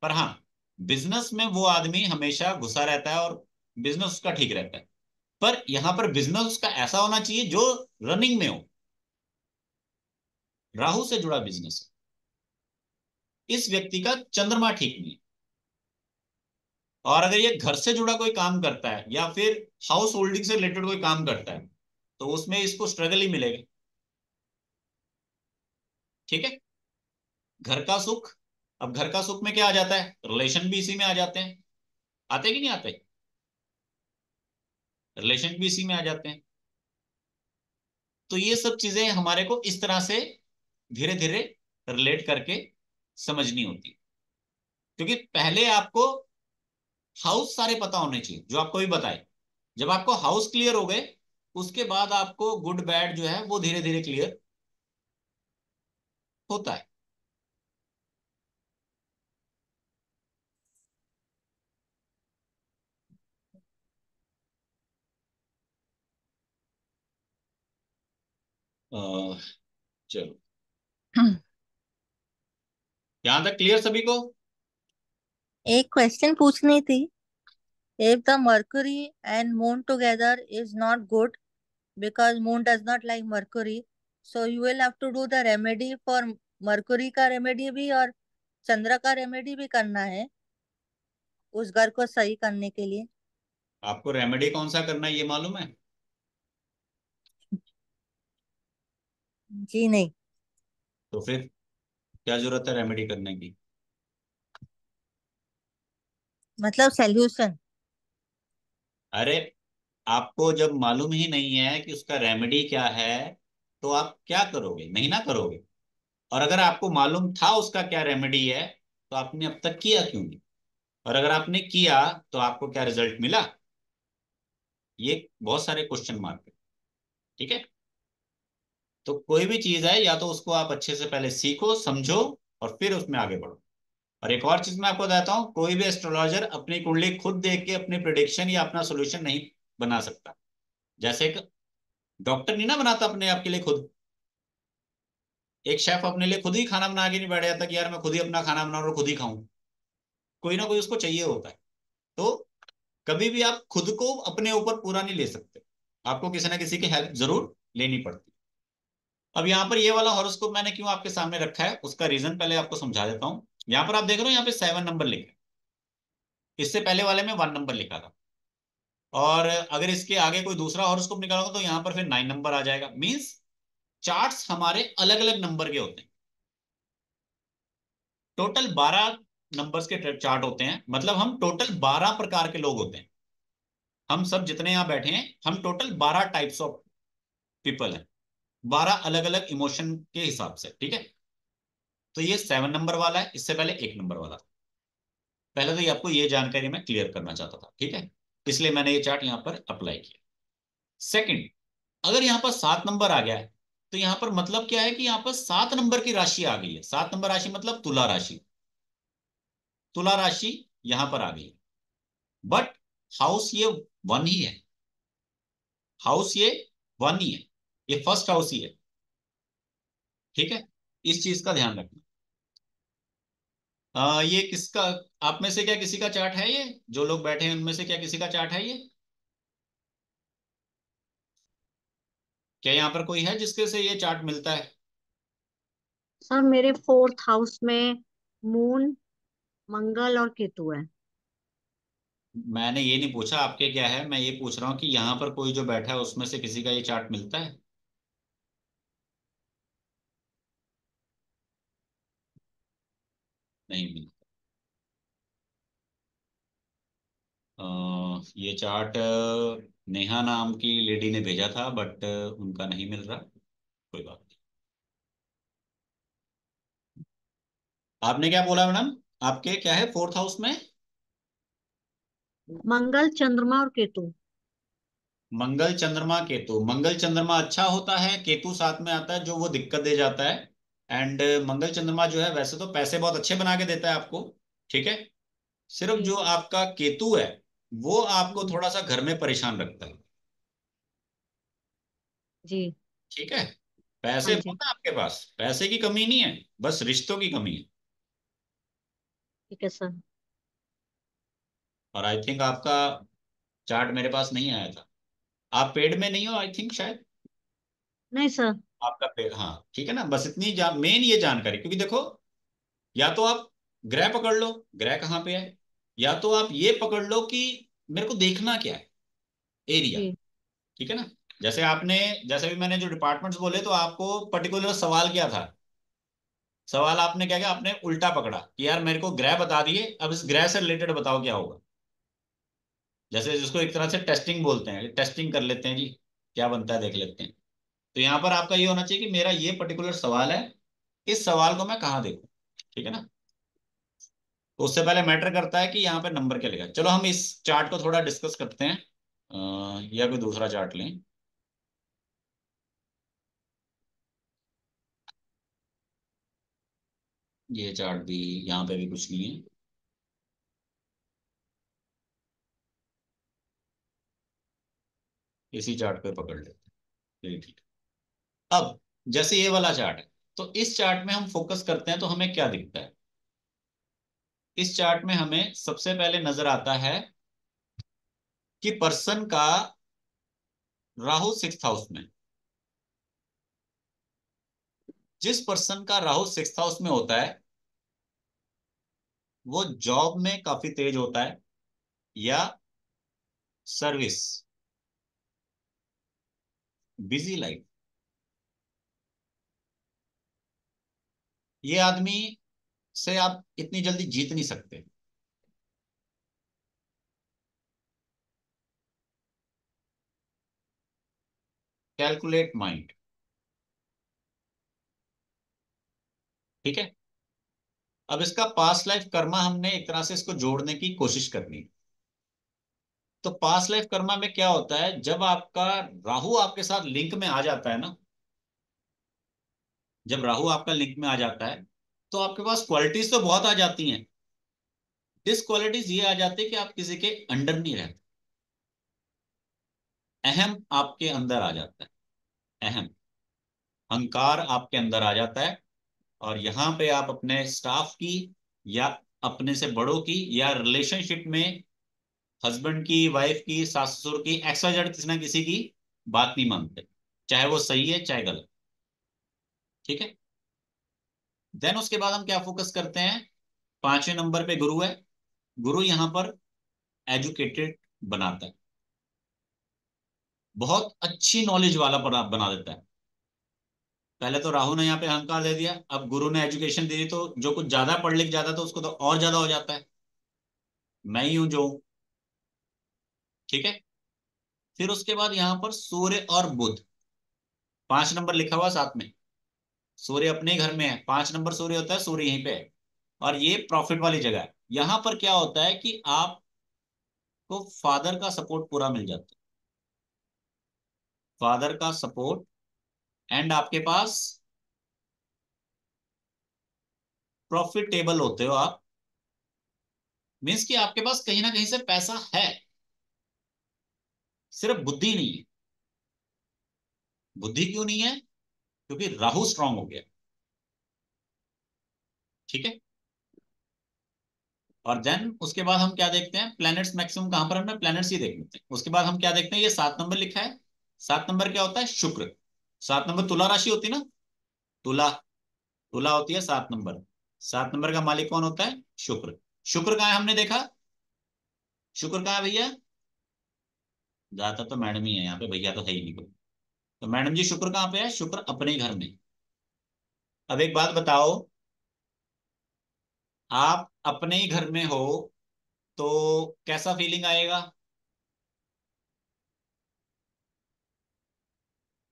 पर हाँ, बिजनेस में वो आदमी हमेशा घुसा रहता है और बिजनेस उसका ठीक रहता है। पर यहां पर बिजनेस उसका ऐसा होना चाहिए जो रनिंग में हो, राहु से जुड़ा बिजनेस है। इस व्यक्ति का चंद्रमा ठीक नहीं है। और अगर ये घर से जुड़ा कोई काम करता है या फिर हाउस होल्डिंग से रिलेटेड कोई काम करता है, तो उसमें इसको स्ट्रगल ही मिलेगा। ठीक है। घर का सुख, अब घर का सुख में क्या आ जाता है? रिलेशन भी इसी में आ जाते हैं, आते कि नहीं आते? रिलेशन भी इसी में आ जाते हैं। तो ये सब चीजें हमारे को इस तरह से धीरे धीरे रिलेट करके समझनी होती है। क्योंकि पहले आपको हाउस सारे पता होने चाहिए जो आपको भी बताए। जब आपको हाउस क्लियर हो गए, उसके बाद आपको गुड बैड जो है वो धीरे धीरे क्लियर होता है। अह, चलो, यहां तक क्लियर सभी को? एक क्वेश्चन पूछनी थी. If the Mercury and Moon together is not good because Moon does not like Mercury, so you will have to do the remedy for Mercury का remedy भी और चंद्र का remedy भी करना है उस घर को सही करने के लिए. आपको रेमेडी कौन सा करना है ये मालूम है? जी नहीं. तो फिर क्या जरूरत है रेमेडी करने की? मतलब सॉल्यूशन. अरे, आपको जब मालूम ही नहीं है कि उसका रेमेडी क्या है, तो आप क्या करोगे? नहीं ना करोगे। और अगर आपको मालूम था उसका क्या रेमेडी है, तो आपने अब तक किया क्यों नहीं? और अगर आपने किया, तो आपको क्या रिजल्ट मिला? ये बहुत सारे क्वेश्चन मार्क है। ठीक है। तो कोई भी चीज है, या तो उसको आप अच्छे से पहले सीखो, समझो, और फिर उसमें आगे बढ़ो। और एक और चीज मैं आपको बताता हूँ, कोई भी एस्ट्रोलॉजर अपनी कुंडली खुद देख के अपनी प्रिडिक्शन या अपना सोल्यूशन नहीं बना सकता। जैसे एक डॉक्टर नहीं ना बनाता अपने आप के लिए खुद, एक शेफ अपने लिए खुद ही खाना बना के नहीं बैठ जाता कि यार मैं खुद ही अपना खाना बनाऊं और खुद ही खाऊं। कोई ना कोई उसको चाहिए होता है। तो कभी भी आप खुद को अपने ऊपर पूरा नहीं ले सकते, आपको किसी ना किसी की हेल्प जरूर लेनी पड़ती है। अब यहाँ पर ये वाला हॉरोस्कोप मैंने क्यों आपके सामने रखा है, उसका रीजन पहले आपको समझा देता हूँ। यहाँ पर आप देख रहे हो, यहाँ पे 7 नंबर लिखा है। इससे पहले वाले में 1 नंबर लिखा था। और अगर इसके आगे कोई दूसरा हॉरोस्कोप निकालोगे तो यहाँ पर फिर 9 नंबर आ जाएगा। मीन्स चार्ट्स हमारे अलग अलग नंबर के होते हैं। टोटल 12 नंबर्स के चार्ट होते हैं, मतलब हम टोटल 12 प्रकार के लोग होते हैं। हम सब जितने यहाँ बैठे हैं, हम टोटल 12 टाइप्स ऑफ पीपल हैं, 12 अलग अलग इमोशन के हिसाब से। ठीक है। तो ये 7 नंबर वाला है, इससे पहले 1 नंबर वाला था। पहले तो ये आपको ये जानकारी मैं क्लियर करना चाहता था। ठीक है। इसलिए मैंने ये चार्ट यहाँ पर अप्लाई किया। सेकंड, अगर यहाँ पर 7 नंबर आ गया है, तो यहाँ पर मतलब क्या है कि यहाँ पर 7 नंबर की राशि आ गई है। 7 नंबर राशि मतलब तुला राशि। तुला राशि यहाँ पर आ गई है। बट हाउस ये 1 ही है। हाउस ये 1 ही है। ये फर्स्ट हाउस ही है। ठीक है। इस चीज का ध्यान रखना। ये किसका, आप में से क्या किसी का चार्ट है? ये जो लोग बैठे हैं उनमें से क्या किसी का चार्ट है ये? क्या यहाँ पर कोई है जिसके से ये चार्ट मिलता है? सर मेरे 4th हाउस में मून, मंगल और केतु है। मैंने ये नहीं पूछा आपके क्या है, मैं ये पूछ रहा हूँ कि यहाँ पर कोई जो बैठा है उसमें से किसी का ये चार्ट मिलता है? नहीं मिलता। ये चार्ट नेहा नाम की लेडी ने भेजा था, बट उनका नहीं मिल रहा। कोई बात नहीं। आपने क्या बोला मैडम? आपके क्या है 4th हाउस में? मंगल, चंद्रमा और केतु। मंगल चंद्रमा केतु। मंगल चंद्रमा अच्छा होता है, केतु साथ में आता है जो वो दिक्कत दे जाता है। एंड मंगल चंद्रमा जो है वैसे तो पैसे बहुत अच्छे बना के देता है आपको। ठीक है। सिर्फ जो जी आपका केतु है, वो आपको जी थोड़ा सा घर में परेशान रखता है। जी। ठीक है। हाँ पैसे जी। बहुत है आपके पास, पैसे की कमी नहीं है, बस रिश्तों की कमी है। ठीक है सर। और आई थिंक आपका चार्ट मेरे पास नहीं आया था। आप पेड में नहीं हो आई थिंक शायद। नहीं सर। आपका पेड, हाँ ठीक है ना। बस इतनी मेन ये जानकारी, क्योंकि देखो, या तो आप ग्रह पकड़ लो, ग्रह कहाँ पे है, या तो आप ये पकड़ लो कि मेरे को देखना क्या है, एरिया। जी ठीक है ना। जैसे आपने, जैसे भी मैंने जो डिपार्टमेंट्स बोले, तो आपको पर्टिकुलर सवाल क्या था? सवाल आपने क्या किया, आपने उल्टा पकड़ा कि यार मेरे को ग्रह बता दिए, अब इस ग्रह से रिलेटेड बताओ क्या होगा। जैसे जिसको एक तरह से टेस्टिंग बोलते हैं, टेस्टिंग कर लेते हैं जी, क्या बनता है देख लेते हैं। तो यहाँ पर आपका ये होना चाहिए कि मेरा ये पर्टिकुलर सवाल है, इस सवाल को मैं कहाँ देखूं। ठीक है ना। तो उससे पहले मैटर करता है कि यहाँ पे नंबर क्या लिखा है। चलो हम इस चार्ट को थोड़ा डिस्कस करते हैं, या कोई दूसरा चार्ट लें। ये चार्ट भी, यहाँ पे भी कुछ नहीं है। इसी चार्ट पे पकड़ लेते हैं। चलिए ठीक है। अब जैसे ये वाला चार्ट है, तो इस चार्ट में हम फोकस करते हैं तो हमें क्या दिखता है? इस चार्ट में हमें सबसे पहले नजर आता है कि पर्सन का राहु 6th हाउस में, जिस पर्सन का राहु 6th हाउस में होता है वो जॉब में काफी तेज होता है या सर्विस, बिजी लाइफ। ये आदमी से आप इतनी जल्दी जीत नहीं सकते। कैलकुलेट माइंड, ठीक है। अब इसका पास्ट लाइफ कर्मा हमने एक तरह से इसको जोड़ने की कोशिश करनी है। तो पास्ट लाइफ कर्मा में क्या होता है, जब आपका राहु आपके साथ लिंक में आ जाता है ना, जब राहु आपका लिंक में आ जाता है तो आपके पास क्वालिटीज तो बहुत आ जाती हैं, डिसक्वालिटीज ये आ जाती है कि आप किसी के अंडर नहीं रहते। अहम आपके अंदर आ जाता है, अहम अहंकार आपके अंदर आ जाता है, और यहाँ पे आप अपने स्टाफ की या अपने से बड़ों की या रिलेशनशिप में हस्बैंड की, वाइफ की, सास ससुर की, एक्सवाइजेड किसी ना किसी की बात नहीं मानते, चाहे वो सही है चाहे गलत, ठीक है। देन उसके बाद हम क्या फोकस करते हैं, 5वें नंबर पे गुरु है। गुरु यहाँ पर एजुकेटेड बनाता है, बहुत अच्छी नॉलेज वाला बना देता है। पहले तो राहु ने यहाँ पे अहंकार दे दिया, अब गुरु ने एजुकेशन दे दी, तो जो कुछ ज्यादा पढ़ लिख जाता है तो उसको तो और ज्यादा हो जाता है, मैं ही हूं जो हूं, ठीक है। फिर उसके बाद यहाँ पर सूर्य और बुध, 5 नंबर लिखा हुआ साथ में, सूर्य अपने घर में है, 5 नंबर सूर्य होता है, सूर्य यहीं पे है, और ये प्रॉफिट वाली जगह है। यहां पर क्या होता है कि आपको फादर का सपोर्ट पूरा मिल जाता है, फादर का सपोर्ट, एंड आपके पास प्रॉफिटेबल होते हो आप, मीन्स कि आपके पास कहीं ना कहीं से पैसा है, सिर्फ बुद्धि नहीं है। बुद्धि क्यों नहीं है, क्योंकि राहु स्ट्रांग हो गया, ठीक है। और देन उसके बाद हम क्या देखते हैं, प्लैनेट्स मैक्सिमम कहां पर, हमने प्लैनेट्स ही देख लेते हैं। उसके बाद हम क्या देखते हैं, ये 7 नंबर लिखा है, 7 नंबर क्या होता है, शुक्र। 7 नंबर तुला राशि होती है ना, तुला, तुला होती है 7 नंबर, 7 नंबर का मालिक कौन होता है, शुक्र। शुक्र कहाँ है हमने देखा, शुक्र कहाँ है भैया, ज्यादातर तो मैडम ही है यहाँ पे, भैया तो है ही नहीं कोई। तो मैडम जी शुक्र कहाँ पे है, शुक्र अपने घर में। अब एक बात बताओ, आप अपने ही घर में हो तो कैसा फीलिंग आएगा,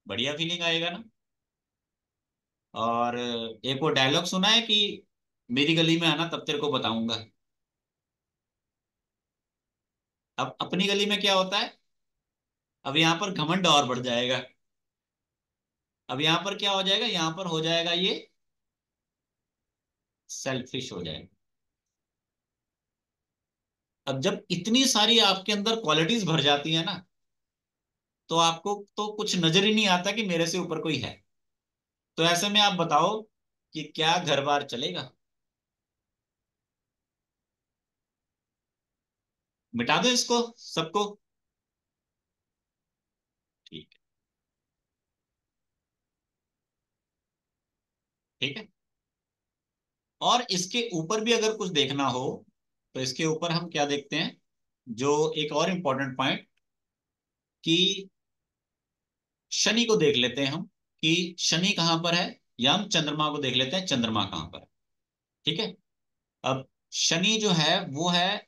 बढ़िया फीलिंग आएगा ना। और एक वो डायलॉग सुना है कि मेरी गली में आना तब तेरे को बताऊंगा। अब अपनी गली में क्या होता है, अब यहाँ पर घमंड और बढ़ जाएगा, अब यहाँ पर क्या हो जाएगा, यहाँ पर हो जाएगा ये सेल्फिश हो जाएगा। अब जब इतनी सारी आपके अंदर क्वालिटीज भर जाती है ना, तो आपको तो कुछ नजर ही नहीं आता कि मेरे से ऊपर कोई है। तो ऐसे में आप बताओ कि क्या घर बार चलेगा, मिटा दो इसको सबको, ठीक है, ठीक है। और इसके ऊपर भी अगर कुछ देखना हो तो इसके ऊपर हम क्या देखते हैं, जो एक और इंपॉर्टेंट पॉइंट, कि शनि को देख लेते हैं हम, कि शनि कहां पर है, या हम चंद्रमा को देख लेते हैं, चंद्रमा कहां पर है, ठीक है। अब शनि जो है वो है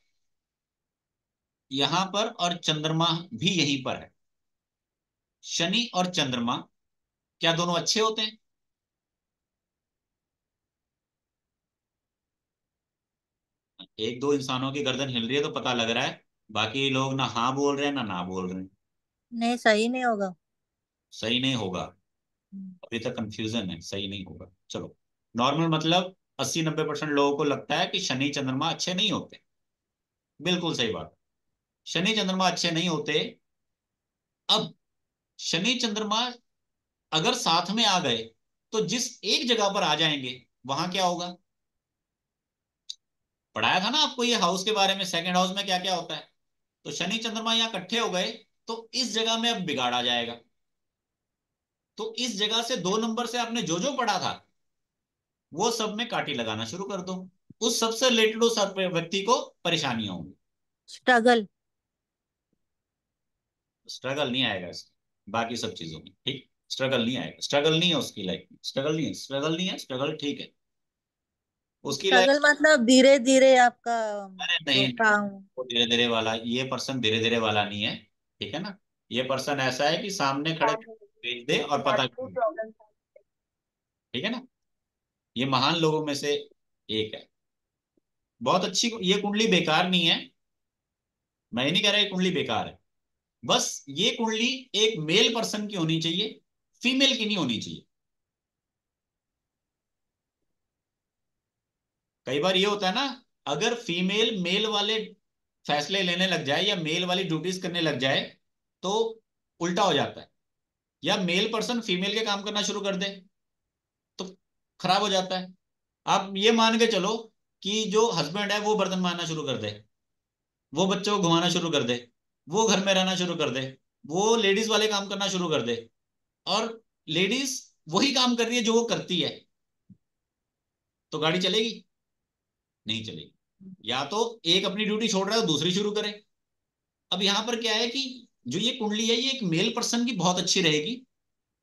यहां पर, और चंद्रमा भी यहीं पर है। शनि और चंद्रमा क्या दोनों अच्छे होते हैं, एक दो इंसानों की गर्दन हिल रही है तो पता लग रहा है, बाकी लोग ना हाँ बोल रहे हैं ना ना बोल रहे हैं। नहीं, सही नहीं होगा। सही नहीं होगा, हम्म। अभी तक कंफ्यूजन है, सही नहीं होगा। चलो, नॉर्मल मतलब 80-90% लोगों को लगता है कि शनि चंद्रमा अच्छे नहीं होते, बिल्कुल सही बात, शनि चंद्रमा अच्छे नहीं होते। अब शनि चंद्रमा अगर साथ में आ गए तो जिस एक जगह पर आ जाएंगे वहां क्या होगा, पढ़ाया था ना आपको ये हाउस के बारे में, सेकंड हाउस में क्या क्या होता है। तो शनि चंद्रमा यहाँ इकट्ठे हो गए, तो इस जगह में अब बिगाड़ आ जाएगा। तो इस जगह से 2 नंबर से आपने जो जो पढ़ा था वो सब में काटी लगाना शुरू कर दो। उस सबसे रिलेटेड उस व्यक्ति को परेशानियां होंगी। स्ट्रगल। स्ट्रगल नहीं आएगा इसमें, बाकी सब चीजों में ठीक। स्ट्रगल नहीं आएगा, स्ट्रगल नहीं है उसकी लाइफ में, स्ट्रगल नहीं है, स्ट्रगल नहीं है, स्ट्रगल ठीक है उसकी लाइफ। स्ट्रगल मतलब धीरे धीरे आपका अरे जो नहीं, काम। वो धीरे धीरे वाला, ये पर्सन धीरे धीरे वाला नहीं है, ठीक है ना। ये पर्सन ऐसा है कि सामने खड़े भेज दे और पता कर ले, ठीक है ना। ये महान लोगों में से एक है। बहुत अच्छी ये कुंडली बेकार नहीं है, मैं ये नहीं कह रहा ये कुंडली बेकार है। बस ये कुंडली एक मेल पर्सन की होनी चाहिए, फीमेल की नहीं होनी चाहिए। कई बार ये होता है ना, अगर फीमेल मेल वाले फैसले लेने लग जाए या मेल वाली ड्यूटीज करने लग जाए तो उल्टा हो जाता है। या मेल पर्सन फीमेल के काम करना शुरू कर दे तो खराब हो जाता है। आप ये मान के चलो कि जो हस्बैंड है वो बर्तन मारना शुरू कर दे, वो बच्चों को घुमाना शुरू कर दे, वो घर में रहना शुरू कर दे, वो लेडीज वाले काम करना शुरू कर दे, और लेडीज वही काम कर रही है जो वो करती है, तो गाड़ी चलेगी? नहीं चलेगी। या तो एक अपनी ड्यूटी छोड़ रहा है तो दूसरी शुरू करे। अब यहां पर क्या है कि जो ये कुंडली है ये एक मेल पर्सन की बहुत अच्छी रहेगी,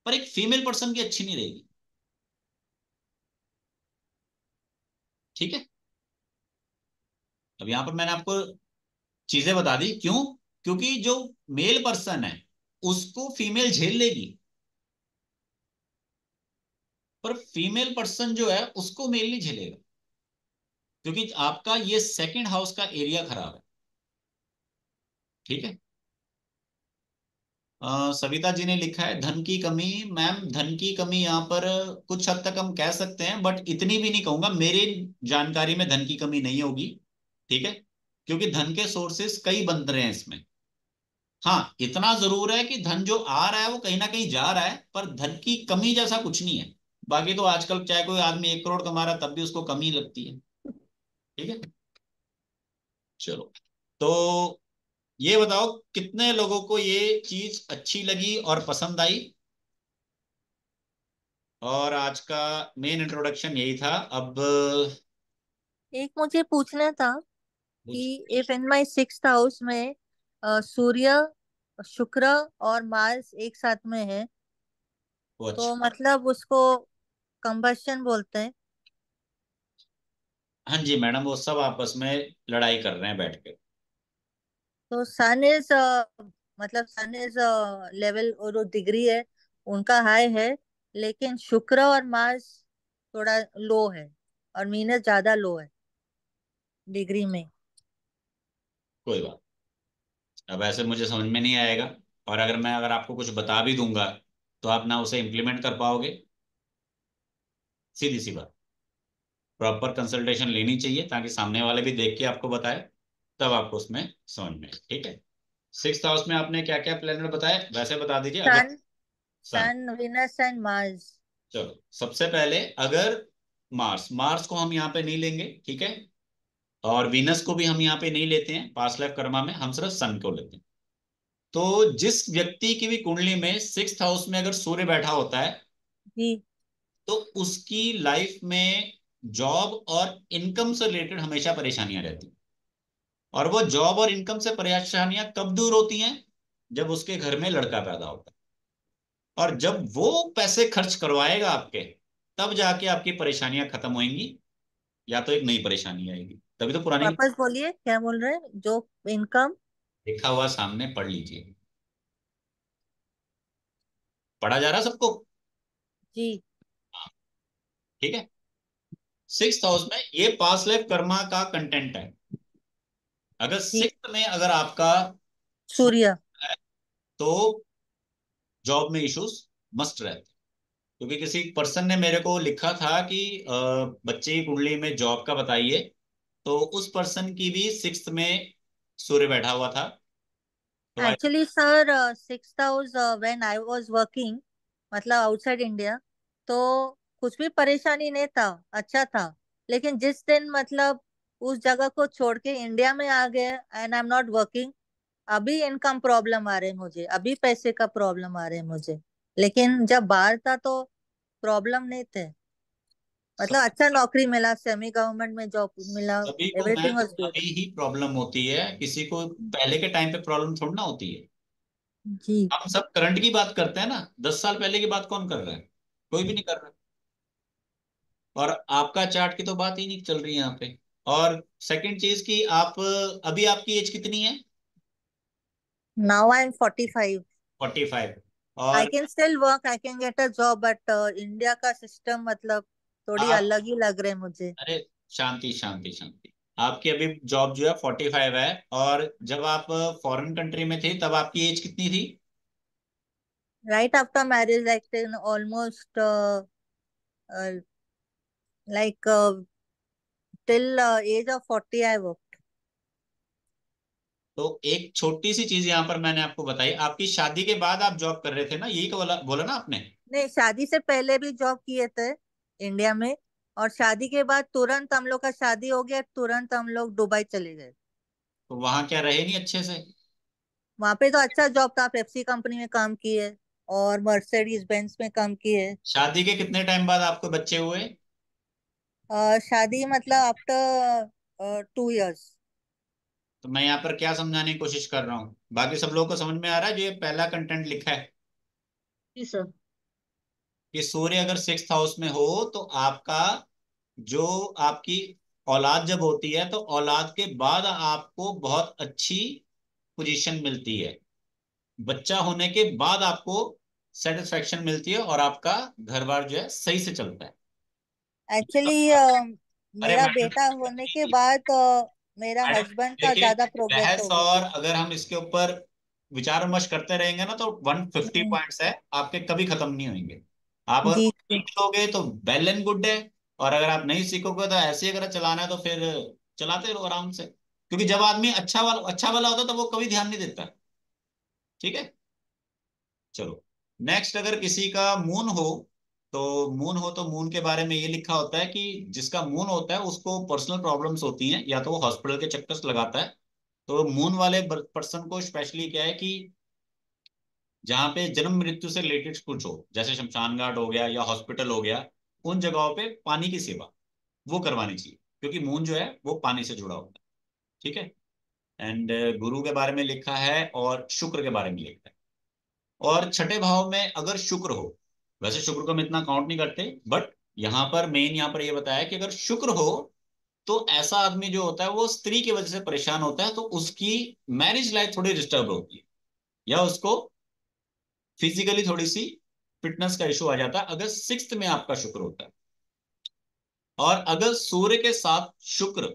पर एक फीमेल पर्सन की अच्छी नहीं रहेगी, ठीक है। अब यहां पर मैंने आपको चीजें बता दी, क्यों? क्योंकि जो मेल पर्सन है उसको फीमेल झेल लेगी, पर फीमेल पर्सन जो है उसको मेल नहीं झेलेगा, क्योंकि आपका ये सेकंड हाउस का एरिया खराब है, ठीक है। सविता जी ने लिखा है धन की कमी। मैम धन की कमी यहाँ पर कुछ हद तक हम कह सकते हैं, बट इतनी भी नहीं कहूंगा, मेरी जानकारी में धन की कमी नहीं होगी, ठीक है। क्योंकि धन के सोर्सेस कई बन रहे हैं इसमें। हाँ इतना जरूर है कि धन जो आ रहा है वो कहीं ना कहीं जा रहा है, पर धन की कमी जैसा कुछ नहीं है। बाकी तो आजकल चाहे कोई आदमी 1 करोड़ कमा रहा है तब भी उसको कमी लगती है, ठीक है। चलो, तो ये बताओ कितने लोगों को ये चीज अच्छी लगी और पसंद आई। और आज का मेन इंट्रोडक्शन यही था। अब एक मुझे पूछना था कि if in my sixth house में सूर्य, शुक्र और मार्स एक साथ में है, वो अच्छा। तो मतलब उसको कंबशन बोलते हैं। हाँ जी मैडम, वो सब आपस में लड़ाई कर रहे हैं बैठ के। तो सन इज मतलब सन इज लेवल और जो डिग्री है उनका हाई है, लेकिन शुक्र और मार्स थोड़ा लो है और वीनस ज्यादा लो है डिग्री में। कोई बात, अब ऐसे मुझे समझ में नहीं आएगा, और अगर आपको कुछ बता भी दूंगा तो आप ना उसे इम्प्लीमेंट कर पाओगे। सीधी सी बात, प्रॉपर कंसल्टेशन लेनी चाहिए ताकि सामने वाले भी देख के आपको बताए, तब आपको उसमें समझ में आए, ठीक है। सिक्स्थ हाउस में आपने क्या क्या प्लेनेट बताए वैसे बता दीजिए अगर। सन, सन। सन वीनस एंड मार्स। चलो सबसे पहले अगर मार्स, मार्स को हम यहाँ पे नहीं लेंगे, ठीक है। और वीनस को भी हम यहाँ पे नहीं लेते हैं पास्ट लाइफ कर्मा में, हम सिर्फ सन को लेते हैं। तो जिस व्यक्ति की भी कुंडली में सिक्स्थ हाउस में अगर सूर्य बैठा होता है जी। तो उसकी लाइफ में जॉब और इनकम से रिलेटेड हमेशा परेशानियां रहती हैं। और वो जॉब और इनकम से परेशानियां कब दूर होती हैं? जब उसके घर में लड़का पैदा होता है, और जब वो पैसे खर्च करवाएगा आपके, तब जाके आपकी परेशानियां खत्म होंगी, या तो एक नई परेशानी आएगी, तभी तो पुरानी। वापस बोलिए क्या बोल रहे हैं, जो इनकम। लिखा हुआ सामने पढ़ लीजिए, पढ़ा जा रहा है सबको? जी। ठीक है। सिक्स्थ हाउस में ये पास्ट लाइफ कर्मा का कंटेंट है। अगर जी। सिक्स्थ में अगर आपका सूर्य। सूर्य है तो जॉब में इश्यूज मस्ट रहते हैं। क्योंकि किसी पर्सन ने मेरे को लिखा था कि बच्चे की कुंडली में जॉब का बताइए, तो उस पर्सन की भी सिक्स्थ में सूर्य बैठा हुआ था। तो actually sir sixth house when I was working, मतलब आउटसाइड इंडिया, तो कुछ भी परेशानी नहीं था, अच्छा था। लेकिन जिस दिन मतलब उस जगह को छोड़ के इंडिया में आ गए and I am not working. अभी इनकम प्रॉब्लम आ रहे हैं मुझे, अभी पैसे का प्रॉब्लम आ रहे हैं मुझे। लेकिन जब बाहर था तो प्रॉब्लम नहीं थे। मतलब अच्छा नौकरी मिला, सेमी गवर्नमेंट में जॉब मिला, सभी को मैं एवरीथिंग तो वाज गुड। अभी ही प्रॉब्लम होती है, किसी को पहले के टाइम पे प्रॉब्लम थोड़ी ना होती है। जी। हम सब करंट की बात करते हैं ना, 10 साल पहले की बात कौन कर रहा है? कोई भी नहीं कर रहा। और आपका चार्ट की तो बात ही नहीं चल रही है यहाँ पे। और सेकंड चीज की आप, अभी आपकी एज कितनी है? Now I am 45। 45। आई और can still work, I can get a job, but India का सिस्टम मतलब थोड़ी आप, अलग ही लग रहे हैं मुझे। अरे शांति शांति शांति, आपकी अभी जॉब जो है 45 है। और जब आप फॉरेन कंट्री में थे तब आपकी एज कितनी थी? Right after marriage, like almost like till as of 40 I work. तो एक छोटी सी चीज यहाँ पर मैंने आपको बताई, आपकी शादी के बाद आप जॉब कर रहे थे ना, यही तो बोला बोला ना आपने? नहीं, शादी से पहले भी जॉब किए थे इंडिया में। और शादी के बाद तुरंत हम लोग का शादी हो गया, तुरंत हम लोग दुबई चले गए। तो वहां क्या रहे नहीं अच्छे से? वहां पे तो अच्छा जॉब था, पेप्सी कंपनी में काम किए और मर्सिडीज बेंज में काम किए। शादी के कितने टाइम बाद आपको बच्चे हुए? शादी मतलब आफ्टर 2 इयर्स। तो मैं यहाँ पर क्या समझाने की कोशिश कर रहा हूँ, बाकी सब लोगों को समझ में आ रहा है जो ये पहला कंटेंट लिखा है? जी सर। कि सूर्य अगर 6th हाउस में हो तो आपका जो, आपकी औलाद जब होती है तो औलाद के बाद आपको बहुत अच्छी पोजीशन मिलती है। बच्चा होने के बाद आपको सेटिस्फेक्शन मिलती है और आपका घर बार जो है सही से चलता है। एक्चुअली अरे मेरा मैडम, बेटा होने के बाद मेरा मैडम हस्बैंड का देखिए, ज्यादा प्रोग्रेस बहस हो गया। और अगर हम इसके ऊपर विचार विमर्श करते रहेंगे ना तो 150 हम्म, पॉइंट्स है आपके, कभी खत्म नहीं होंगे। आप अगर जी कुछ जी। सीख लोगे तो वेल एंड गुड है। और अगर आप नहीं सीखोगे तो ऐसे ही अगर चलाना है तो फिर चलाते रहो आराम से। क्योंकि जब आदमी अच्छा वाला होता है तो वो कभी ध्यान नहीं देता। ठीक है, चलो। नेक्स्ट, अगर किसी का मून हो, तो मून के बारे में ये लिखा होता है कि जिसका मून होता है उसको पर्सनल प्रॉब्लम्स होती हैं, या तो वो हॉस्पिटल के चक्कर्स लगाता है। तो मून वाले पर्सन को स्पेशली क्या है कि जहाँ पे जन्म मृत्यु से रिलेटेड कुछ हो, जैसे शमशान घाट हो गया या हॉस्पिटल हो गया, उन जगहों पे पानी की सेवा वो करवानी चाहिए, क्योंकि मून जो है वो पानी से जुड़ा होता है। ठीक है। एंड गुरु के बारे में लिखा है और शुक्र के बारे में लिखा है। और छठे भाव में अगर शुक्र हो, वैसे शुक्र को हम इतना काउंट नहीं करते, बट यहाँ पर मेन यहाँ पर ये बताया कि अगर शुक्र हो तो ऐसा आदमी जो होता है वो स्त्री की वजह से परेशान होता है, तो उसकी मैरिज लाइफ थोड़ी डिस्टर्ब होती है, या उसको फिजिकली थोड़ी सी फिटनेस का इशू आ जाता है अगर 6th में आपका शुक्र होता है। और अगर सूर्य के साथ शुक्र,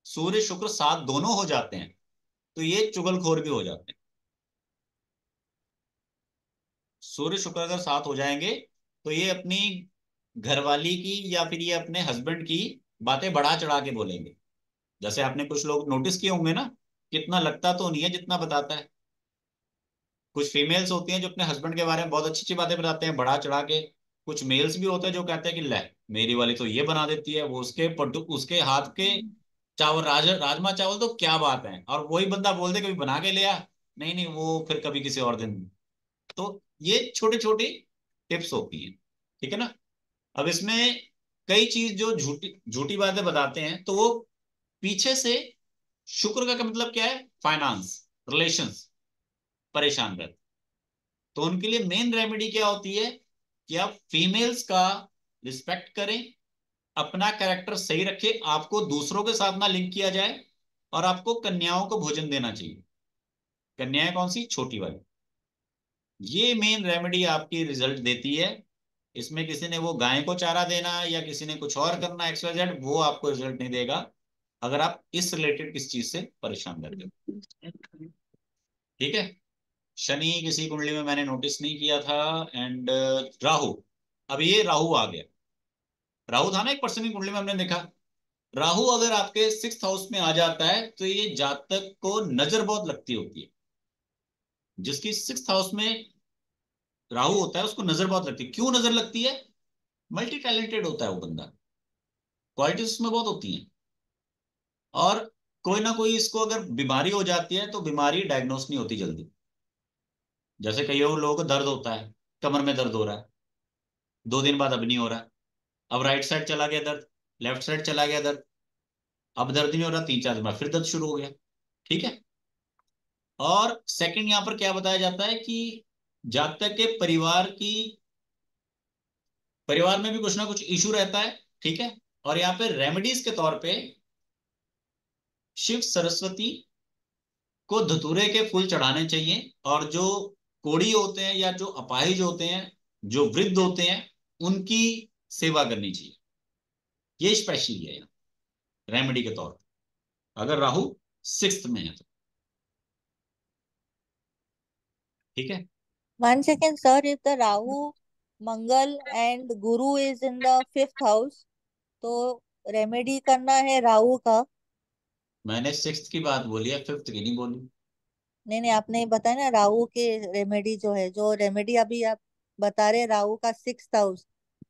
सूर्य शुक्र साथ दोनों हो जाते हैं तो ये चुगलखोर भी हो जाते हैं। सूर्य शुक्र अगर साथ हो जाएंगे तो ये अपनी घरवाली की या फिर ये अपने हस्बैंड की बातें बढ़ा चढ़ा के बोलेंगे। जैसे आपने कुछ लोग नोटिस किए होंगे ना, कितना लगता तो नहीं है जितना बताता है। कुछ फीमेल्स होती हैं जो अपने हस्बैंड के बारे में बहुत अच्छी अच्छी बातें बताते हैं बढ़ा चढ़ा के। कुछ मेल्स भी होते हैं जो कहते हैं कि ले, मेरी वाली तो ये बना देती है, वो उसके हाथ के चावल, राजमा चावल तो क्या बात है, और वही बंदा बोल दे कभी बना के ले आ, नहीं नहीं वो फिर कभी किसी और दिन। तो ये छोटी छोटी टिप्स होती हैं। ठीक है ना। अब इसमें कई चीज जो झूठी झूठी बातें बताते हैं तो वो पीछे से, शुक्र का मतलब क्या है, फाइनेंस, रिलेशंस, परेशान रहते। तो उनके लिए मेन रेमेडी क्या होती है कि आप फीमेल्स का रिस्पेक्ट करें, अपना कैरेक्टर सही रखें, आपको दूसरों के साथ ना लिंक किया जाए, और आपको कन्याओं को भोजन देना चाहिए। कन्याएं कौन सी? छोटी वाली। ये मेन रेमेडी आपकी रिजल्ट देती है। इसमें किसी ने वो गाय को चारा देना या किसी ने कुछ और करना XYZ, वो आपको रिजल्ट नहीं देगा अगर आप इस रिलेटेड किस चीज से परेशान रहते हो। ठीक है। शनि किसी कुंडली में मैंने नोटिस नहीं किया था। एंड राहु, अब ये राहु आ गया। राहु था ना एक पर्सन की कुंडली में, हमने देखा। राहु अगर आपके 6th हाउस में आ जाता है तो ये जातक को नजर बहुत लगती होती है। जिसकी 6th हाउस में राहु होता है उसको नजर बहुत लगती है। क्यों नजर लगती है? मल्टी टैलेंटेड होता है वो बंदा, क्वालिटीज उसमें बहुत होती हैं। और कोई ना कोई इसको अगर बीमारी हो जाती है तो बीमारी डायग्नोस नहीं होती जल्दी। जैसे कई और लोगों को दर्द होता है, कमर में दर्द हो रहा है, 2 दिन बाद अब नहीं हो रहा है, अब राइट साइड चला गया दर्द, लेफ्ट साइड चला गया दर्द, अब दर्द नहीं हो रहा, 3-4 दिन बाद फिर दर्द शुरू हो गया। ठीक है। और सेकंड यहाँ पर क्या बताया जाता है कि जब तक के परिवार में भी कुछ ना कुछ इशू रहता है। ठीक है। और यहाँ पे रेमेडीज के तौर पे शिव सरस्वती को धतूरे के फूल चढ़ाने चाहिए, और जो कोढ़ी होते हैं या जो अपाहिज होते हैं, जो वृद्ध होते हैं, उनकी सेवा करनी चाहिए। ये स्पेशली है रेमेडी के तौर पर, अगर राहु 6th में है तो। ठीक है। 1 second, sir. If the Rahu, Mangal and Guru is in the 5th house, तो रेमेडी करना है राहु का। मैंने 6th की बात बोली है, 5th की नहीं बोली। नहीं नहीं, आपने बताया ना राहु के रेमेडी जो है, जो रेमेडी अभी आप बता रहे राहु का 6th हाउस,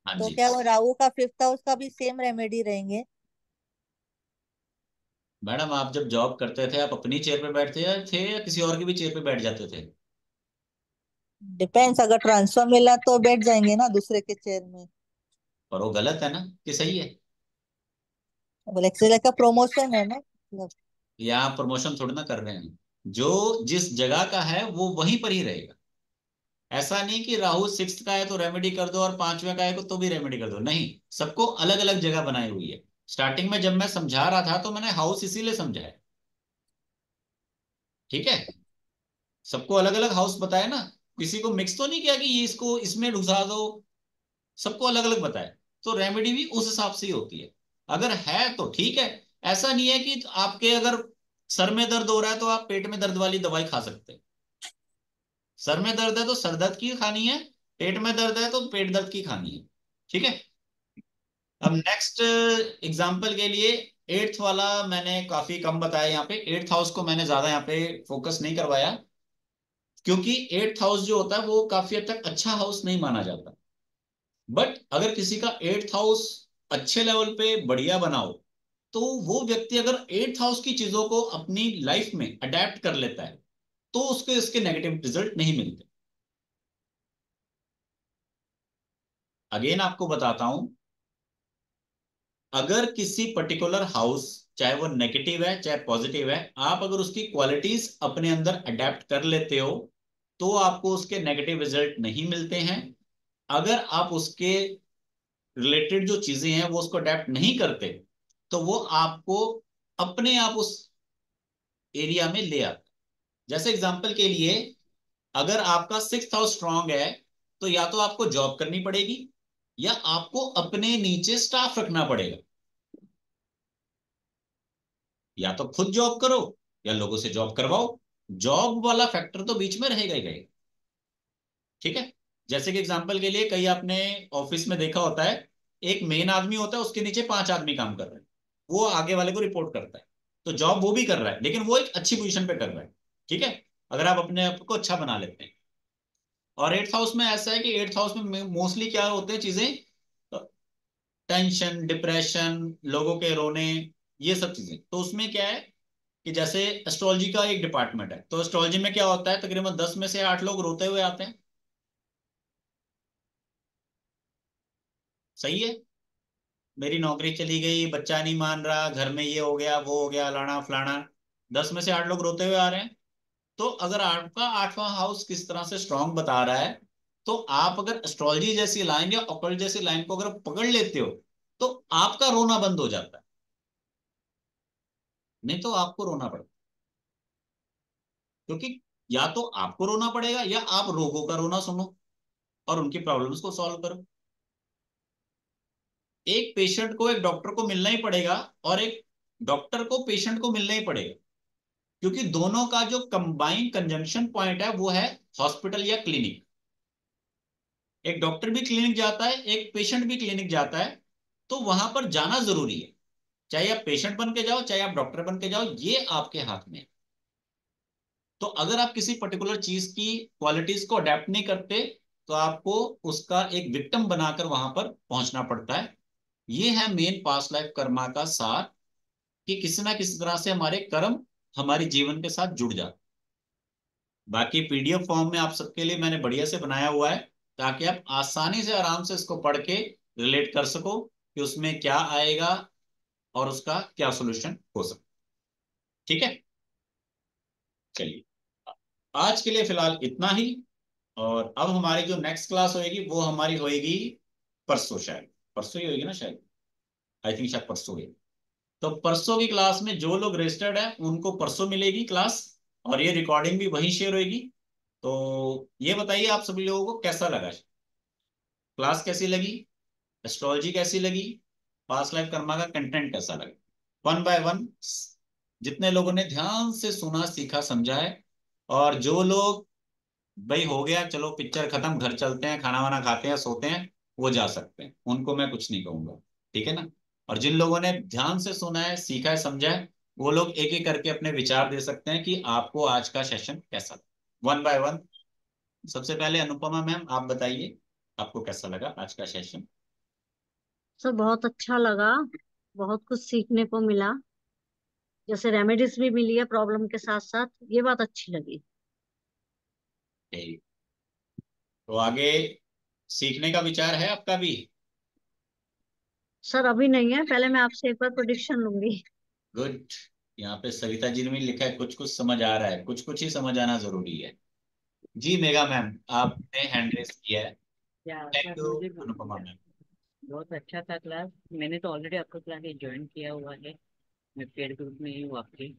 हाँ तो जी क्या वो राहु का 5th हाउस का भी सेम रेमेडी रहेंगे? मैडम, आप जब जॉब करते थे आप अपनी चेयर पे बैठते थे या किसी और की भी चेयर पे बैठ जाते थे? डिपेंड्स, अगर ट्रांसफर मिला तो बैठ जाएंगे ना दूसरे के चेयर में। पर वो गलत है ना कि सही है? बोले एक्चुअली का प्रमोशन है ना, मतलब। यहाँ प्रमोशन थोड़ी ना कर रहे हैं, जो जिस जगह का है वो वहीं पर ही रहेगा। ऐसा नहीं कि राहु 6th का है तो रेमेडी कर दो और 5वें का है तो भी रेमेडी कर दो, नहीं। सबको अलग अलग जगह बनाई हुई है। स्टार्टिंग में जब मैं समझा रहा था तो मैंने हाउस इसीलिए समझाया। ठीक है। सबको अलग अलग हाउस बताया ना, किसी को मिक्स तो नहीं किया कि ये इसको इसमें घुसा दो। सबको अलग अलग बताया। तो रेमेडी भी उस हिसाब से ही होती है। अगर है तो ठीक है। ऐसा नहीं है कि आपके अगर सर में दर्द हो रहा है तो आप पेट में दर्द वाली दवाई खा सकते हैं। सर में दर्द है तो सर दर्द की खानी है, पेट में दर्द है तो पेट दर्द की खानी है। ठीक है। अब नेक्स्ट एग्जाम्पल के लिए 8th वाला मैंने काफी कम बताया, यहाँ पे 8th हाउस को मैंने ज्यादा यहाँ पे फोकस नहीं करवाया, क्योंकि 8th हाउस जो होता है वो काफी हद तक अच्छा हाउस नहीं माना जाता। बट अगर किसी का 8th हाउस अच्छे लेवल पे बढ़िया बनाओ, तो वो व्यक्ति अगर 8th हाउस की चीजों को अपनी लाइफ में अडेप्ट कर लेता है तो उसको इसके नेगेटिव रिजल्ट नहीं मिलते। अगेन आपको बताता हूं, अगर किसी पर्टिकुलर हाउस, चाहे वो नेगेटिव है चाहे पॉजिटिव है, आप अगर उसकी क्वालिटीज अपने अंदर अडेप्ट कर लेते हो तो आपको उसके नेगेटिव रिजल्ट नहीं मिलते हैं। अगर आप उसके रिलेटेड जो चीजें हैं वो उसको अडेप्ट नहीं करते तो वो आपको अपने आप उस एरिया में ले आता। जैसे एग्जांपल के लिए, अगर आपका 6th हाउस स्ट्रांग है तो या तो आपको जॉब करनी पड़ेगी या आपको अपने नीचे स्टाफ रखना पड़ेगा। या तो खुद जॉब करो या लोगों से जॉब करवाओ। जॉब वाला फैक्टर तो बीच में रहेगा ही रहेगा। ठीक है। जैसे कि एग्जांपल के लिए, कई आपने ऑफिस में देखा होता है, एक मेन आदमी होता है, उसके नीचे 5 आदमी काम कर रहे हैं, वो आगे वाले को रिपोर्ट करता है। तो जॉब वो भी कर रहा है लेकिन वो एक अच्छी पोजीशन पे कर रहा है। ठीक है। अगर आप अपने आप को अच्छा बना लेते हैं। और 8th हाउस में ऐसा है कि 8th हाउस में मोस्टली क्या होते हैं चीजें, टेंशन, डिप्रेशन, लोगों के रोने, ये सब चीजें। तो उसमें क्या है कि जैसे एस्ट्रोलॉजी का एक डिपार्टमेंट है, तो एस्ट्रोलॉजी में क्या होता है, तकरीबन 10 में से 8 लोग रोते हुए आते हैं। सही है। मेरी नौकरी चली गई, बच्चा नहीं मान रहा, घर में ये हो गया वो हो गया, लाना फलाना, 10 में से 8 लोग रोते हुए आ रहे हैं। तो अगर आपका 8वां हाउस किस तरह से स्ट्रांग बता रहा है, तो आप अगर एस्ट्रोलॉजी जैसी लाइन या ऑकल्ट जैसी लाइन को अगर पकड़ लेते हो तो आपका रोना बंद हो जाता है। नहीं तो आपको रोना पड़ता है, क्योंकि या तो आपको रोना पड़ेगा या आप रोगों का रोना सुनो और उनकी प्रॉब्लम्स को सॉल्व करो। एक पेशेंट को एक डॉक्टर को मिलना ही पड़ेगा और एक डॉक्टर को पेशेंट को मिलना ही पड़ेगा, क्योंकि दोनों का जो कंबाइंड कंजंक्शन पॉइंट है वो है हॉस्पिटल या क्लिनिक। एक डॉक्टर भी क्लिनिक जाता है, एक पेशेंट भी क्लिनिक जाता है, तो वहां पर जाना जरूरी है। चाहे आप पेशेंट बन के जाओ चाहे आप डॉक्टर बन के जाओ, ये आपके हाथ में है। तो अगर आप किसी पर्टिकुलर चीज की क्वालिटीज को अडेप्ट नहीं करते तो आपको उसका एक विक्टिम बनाकर वहां पर पहुंचना पड़ता है। ये है मेन पास्ट लाइफ कर्मा का सार। कि किसी ना किसी तरह से हमारे कर्म हमारे जीवन के साथ जुड़ जाते। बाकी पीडीएफ फॉर्म में आप सबके लिए मैंने बढ़िया से बनाया हुआ है, ताकि आप आसानी से आराम से इसको पढ़ के रिलेट कर सको कि उसमें क्या आएगा और उसका क्या सोल्यूशन हो सकता। ठीक है, चलिए आज के लिए फिलहाल इतना ही। और अब हमारी जो नेक्स्ट क्लास होएगी वो हमारी होएगी परसों, शायद परसों ही होगी ना, शायद आई थिंक शायद परसों है। तो परसों की क्लास में जो लोग रजिस्टर्ड हैं उनको परसों मिलेगी क्लास, और ये रिकॉर्डिंग भी वहीं शेयर होगी। तो ये बताइए आप सभी लोगों को कैसा लगा, क्लास कैसी लगी, एस्ट्रोलॉजी कैसी लगी, पास्ट लाइफ कर्मा का कंटेंट कैसा लगा। वन बाय वन जितने लोगों ने ध्यान से सुना सीखा समझा है, और जो लोग भाई हो गया चलो पिक्चर खत्म घर चलते हैं खाना वाना खाते हैं सोते हैं, वो जा सकते हैं, उनको मैं कुछ नहीं कहूंगा। ठीक है ना। और जिन लोगों ने ध्यान से सुना है सीखा है समझा है, वो लोग एक एक करके अपने विचार दे सकते हैं कि आपको आज का सेशन कैसा लगा, वन बाय वन। सबसे पहले अनुपमा मैम आप बताइए आपको कैसा लगा आज का सेशन। सर बहुत अच्छा लगा, बहुत कुछ सीखने को मिला, जैसे रेमेडीज भी मिली है प्रॉब्लम के साथ साथ, ये बात अच्छी लगी। तो आगे सीखने का विचार है आपका भी। सर अभी नहीं है, पहले मैं आपसे एक बार प्रोडिक्शन लूंगी। गुड। यहाँ पे सविता जी ने भी लिखा है कुछ कुछ समझ आ रहा है, कुछ कुछ ही समझ आना जरूरी है। जी मेगा मैम आपने हैंड रेस किया है। या थैंक सर यू मुझे अनुपमा मैम। बहुत अच्छा था क्लास। मैंने तो ऑलरेडी आपका क्लास ज्वाइन किया हुआ है। मैं पेड ग्रुप में ही हूँ आपके।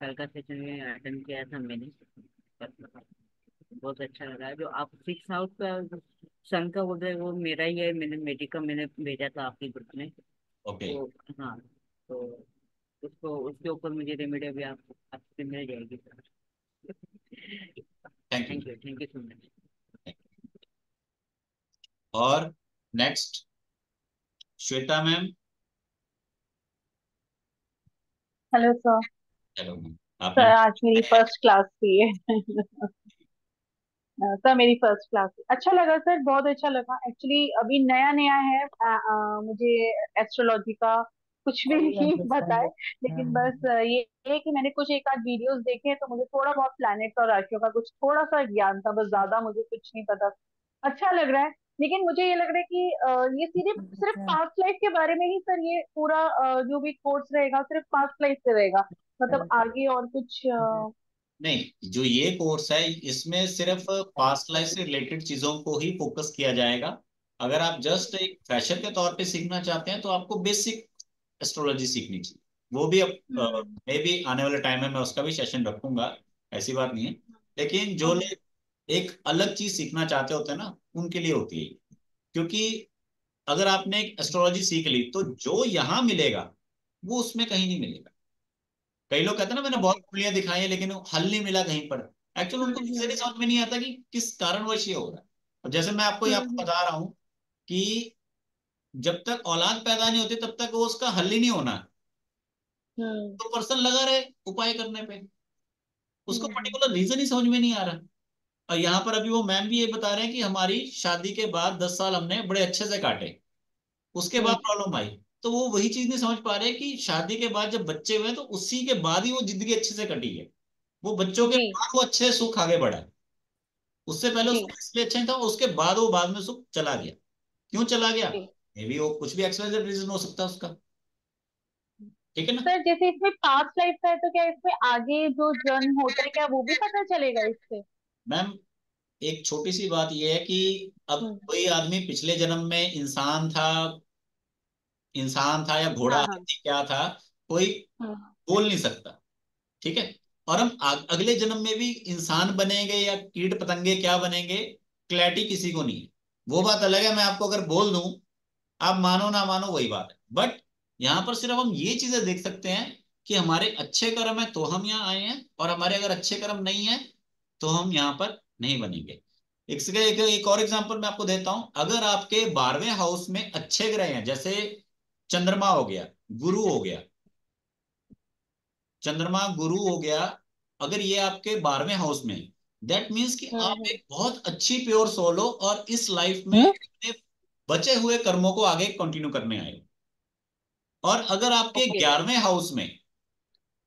कल का सेशन में अटेंड किया था मैंने। बहुत अच्छा लगा। जो आप 6 हाउस का सन का बोल रहे हैं वो मेरा ही है। मैंने मेडिका मैंने भेजा था आपके ग्रुप में। ओके। तो हाँ, तो उसको उसके ऊपर मुझे रेमेडी अभी आपसे मिल जाएगी sir. Thank you. Thank you so much. और next Shweta ma'am. Hello sir. Hello ma'am sir आपने। आज मेरी फर्स्ट क्लास थी ये। सर मेरी फर्स्ट क्लास थी, अच्छा लगा सर, बहुत अच्छा लगा एक्चुअली। अभी नया नया है, मुझे एस्ट्रोलॉजी का कुछ भी नहीं पता है। लेकिन बस ये है कि मैंने कुछ एक आध वीडियोस देखे हैं, तो मुझे थोड़ा बहुत प्लैनेट और राशियों का कुछ थोड़ा सा ज्ञान था, बस ज्यादा मुझे कुछ नहीं पता। अच्छा लग रहा है। लेकिन मुझे ये लग रहा है कि ये सिर्फ सिर्फ पास्ट लाइफ के बारे में ही सर, ये पूरा जो भी कोर्स रहेगा सिर्फ पास्ट लाइफ से रहेगा, मतलब आगे और कुछ नहीं, जो ये कोर्स है इसमें सिर्फ पास्ट लाइफ से रिलेटेड चीजों को ही फोकस किया जाएगा। अगर आप जस्ट एक फ्रेशर के तौर पे सीखना चाहते हैं तो आपको बेसिक एस्ट्रोलॉजी सीखनी चाहिए। वो भी अब हम्म। मे भी आने वाले टाइम में मैं उसका भी सेशन रखूंगा, ऐसी बात नहीं है। लेकिन जो ओके। लोग एक अलग चीज सीखना चाहते होते हैं ना उनके लिए होती है। क्योंकि अगर आपने एक एस्ट्रोलॉजी सीख ली तो जो यहाँ मिलेगा वो उसमें कहीं नहीं मिलेगा। कई लोग कहते हैं ना मैंने बहुत ओके। कुंडलियां दिखाई है लेकिन वो हल नहीं मिला कहीं पर। एक्चुअली उनको इसलिए नहीं हम्म। समझ में नहीं आता कि किस कारणवश ये हो रहा है। और जैसे मैं आपको यहाँ पर हम्म। बता रहा हूँ कि जब तक औलाद पैदा नहीं होती तब तक वो उसका हल ही नहीं होना, हम्म। तो पर्सन लगा रहे उपाय करने पे, उसको हम्म। पर्टिकुलर रीजन ही समझ में नहीं आ रहा। और यहाँ पर अभी वो मैम भी ये बता रहे हैं कि हमारी शादी के बाद 10 साल हमने बड़े अच्छे से काटे, उसके बाद हम्म। प्रॉब्लम आई। तो वो वही चीज नहीं समझ पा रहे कि शादी के बाद जब बच्चे हुए तो उसी के बाद ही वो जिंदगी अच्छे से कटी है। वो बच्चों के जी। बाद वो अच्छे से सुख आगे बढ़ा है, उससे पहले जी। उसको इसलिए अच्छा नहीं था, उसके बाद वो बाद में सुख चला गया। क्यों चला गया, जी। मे बी वो कुछ भी एक्सवाइजेड रीजन हो सकता है उसका। ठीक है ना। सर जैसे इसमें पास्ट लाइफ का है, तो क्या इसमें आगे जो जन्म होता है क्या वो भी पता चलेगा इससे? मैम एक छोटी सी बात यह है कि अब हम्म। कोई आदमी पिछले जन्म में इंसान था या घोड़ा हाँ हाँ। हाथी क्या था, कोई हम्म। बोल नहीं सकता। ठीक है। और हम अगले जन्म में भी इंसान बनेंगे या कीट पतंगे क्या बनेंगे, क्लैरिटी किसी को नहीं है। वो बात अलग है, मैं आपको अगर बोल दूं आप मानो ना मानो वही बात है। बट यहाँ पर सिर्फ हम ये चीजें देख सकते हैं कि हमारे अच्छे कर्म है तो हम यहाँ आए हैं, और हमारे अगर अच्छे कर्म नहीं है तो हम यहाँ पर नहीं बनेंगे। एक और एग्जांपल मैं आपको देता हूं। अगर आपके 12वें हाउस में अच्छे ग्रह हैं, जैसे चंद्रमा हो गया, गुरु हो गया, चंद्रमा गुरु हो गया, अगर ये आपके 12वें हाउस में, दैट मीन्स कि आप हम्म। एक बहुत अच्छी प्योर सोल हो और इस लाइफ में हम्म। अपने बचे हुए कर्मों को आगे कंटिन्यू करने आए हो। और अगर आपके ओके। 11वें हाउस में,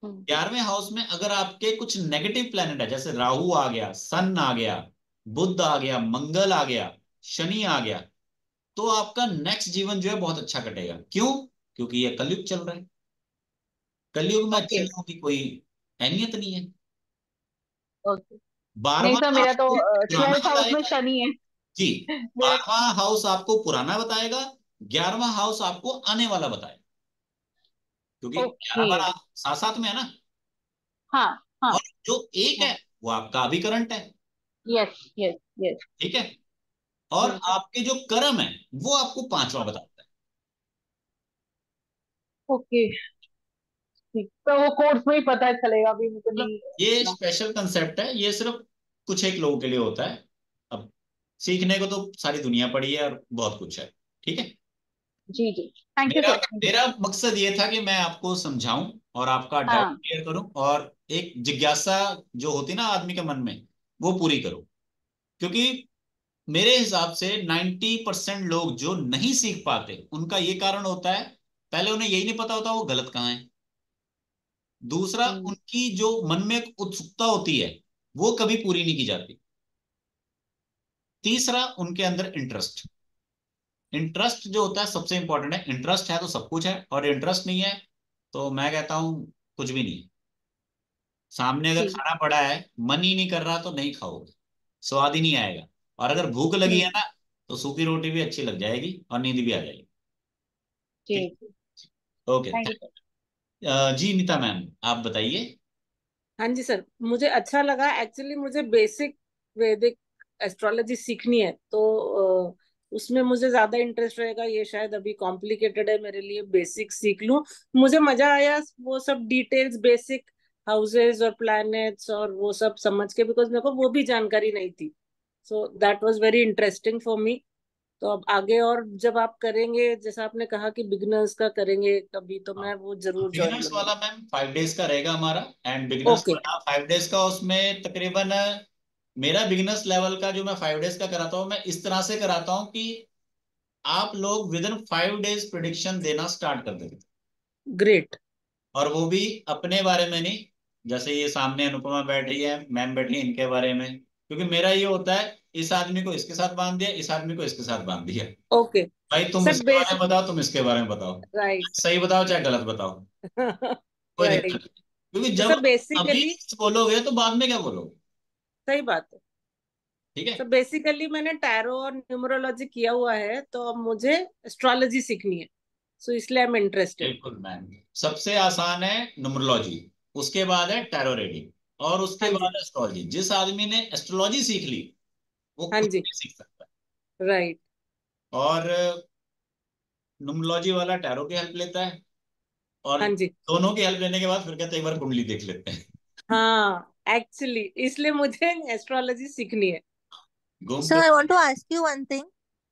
हम्म। 11वें हाउस में अगर आपके कुछ नेगेटिव प्लैनेट है, जैसे राहु आ गया, सन आ गया, बुध आ गया, मंगल आ गया, शनि आ गया, तो आपका नेक्स्ट जीवन जो है बहुत अच्छा कटेगा। क्यों? क्योंकि ये कलयुग चल रहा है। कलयुग में अच्छे ओके। लोगों की कोई अहमियत नहीं है। ओके। नहीं 12वां सर, मेरा तो आपको पुराना 12th हाउस में बताएगा। शनि है। जी, मेरा। 12वां हाउस आपको पुराना बताएगा, 11वां हाउस आपको आने वाला बताएगा, क्योंकि ग्यारह ओके। बारह साथ साथ में है ना। हाँ। हाँ। और जो एक है वो आपका अभी करंट है। Yes yes yes. ठीक है। और बिल्कुल। आपके जो कर्म है वो आपको 5वां बताता है। ओके। ठीक, तो वो कोर्स में ही पता चलेगा, अभी मुझे मतलब नहीं ये इतना। स्पेशल कंसेप्ट है, ये सिर्फ कुछ एक लोगों के लिए होता है। अब सीखने को तो सारी दुनिया पड़ी है और बहुत कुछ है। ठीक है। जी जी। थैंक यू मेरा सर, थैंक यू। मेरा मकसद ये था कि मैं आपको समझाऊं और आपका डाउट हाँ। क्लियर करूं, और एक जिज्ञासा जो होती ना आदमी के मन में, वो पूरी करूं। क्योंकि मेरे हिसाब से 90% लोग जो नहीं सीख पाते उनका ये कारण होता है, पहले उन्हें यही नहीं पता होता वो गलत कहाँ है। दूसरा, हम्म। उनकी जो मन में एक उत्सुकता होती है वो कभी पूरी नहीं की जाती। तीसरा, उनके अंदर इंटरेस्ट। इंटरेस्ट जो होता है सबसे इंपॉर्टेंट है। इंटरेस्ट है तो सब कुछ है, और इंटरेस्ट नहीं है तो मैं कहता हूं कुछ भी नहीं है। सामने अगर जी। खाना पड़ा है, मन ही नहीं कर रहा तो नहीं खाओगे, स्वाद ही नहीं आएगा। और अगर भूख लगी है हम्म। ना, तो सूखी रोटी भी अच्छी लग जाएगी और नींद भी आ जाएगी। जी ठीक। जी। ओके। Thank you sir. जी नीता मैम, आप बताइए। हाँ जी सर, मुझे अच्छा लगा। एक्चुअली मुझे बेसिक वैदिक एस्ट्रोलॉजी सीखनी है, तो उसमें मुझे ज्यादा इंटरेस्ट रहेगा। ये शायद अभी कॉम्प्लिकेटेड है मेरे लिए, बेसिक सीख लूं। मुझे मजा आया वो सब डिटेल्स, बेसिक हाउसेस और प्लैनेट्स और वो सब समझ के, बिकॉज मेरे को वो भी जानकारी नहीं थी। So that was very interesting for me. तो अब आगे और जब आप करेंगे, जैसा आपने कहा कि बिगनर्स का करेंगे कभी, तो मैं वो जरूर ज्वाइन बिगिनर्स वाला करूंगी। मैम 5 डेज का रहेगा हमारा। And beginners okay. वाला 5 डेज का, उसमें तकरीबन मेरा बिगिनर्स लेवल का जो मैं 5 डेज का कराता हूँ, मैं इस तरह से कराता हूँ कि आप लोग विद इन 5 डेज प्रिडिक्शन देना स्टार्ट कर देंगे। ग्रेट। और वो भी अपने बारे में नहीं, जैसे ये सामने अनुपमा बैठी है, मैम बैठी है, इनके बारे में। क्योंकि मेरा ये होता है, इस आदमी को इसके साथ बांध दिया, इस आदमी को इसके साथ बांध दिया। ओके भाई तुम सर, इसके बारे बेसिक। में बताओ, तुम इसके बारे में बताओ। राइट। सही बताओ चाहे गलत बताओ, कोई दिक्कत राइट। नहीं। क्योंकि तो जब सर अभी बेसिकली, बोलोगे तो बाद में क्या बोलोगे। सही बात है। ठीक है। सर बेसिकली मैंने टैरो और न्यूमरोलॉजी किया हुआ है, तो अब मुझे एस्ट्रोलॉजी सीखनी है। सो इसलिए आई एम इंटरेस्टेड। बिल्कुल मैम। सबसे आसान है न्यूमरोलॉजी, उसके बाद है टैरो रीडिंग, और उसके हाँ जी। बाद एस्ट्रोलॉजी। जिस आदमी ने एस्ट्रोलॉजी सीख ली वो हाँ कुछ जी। भी सीख सकता है। राइट। और न्यूमरोलॉजी वाला टैरो की हेल्प लेता है, और हाँ जी। दोनों की हेल्प लेने के बाद फिर कहते हैं एक बार कुंडली देख लेते हैं। हाँ, एक्चुअली इसलिए मुझे एस्ट्रोलॉजी सीखनी है। घूम So फिर I want to ask you one thing,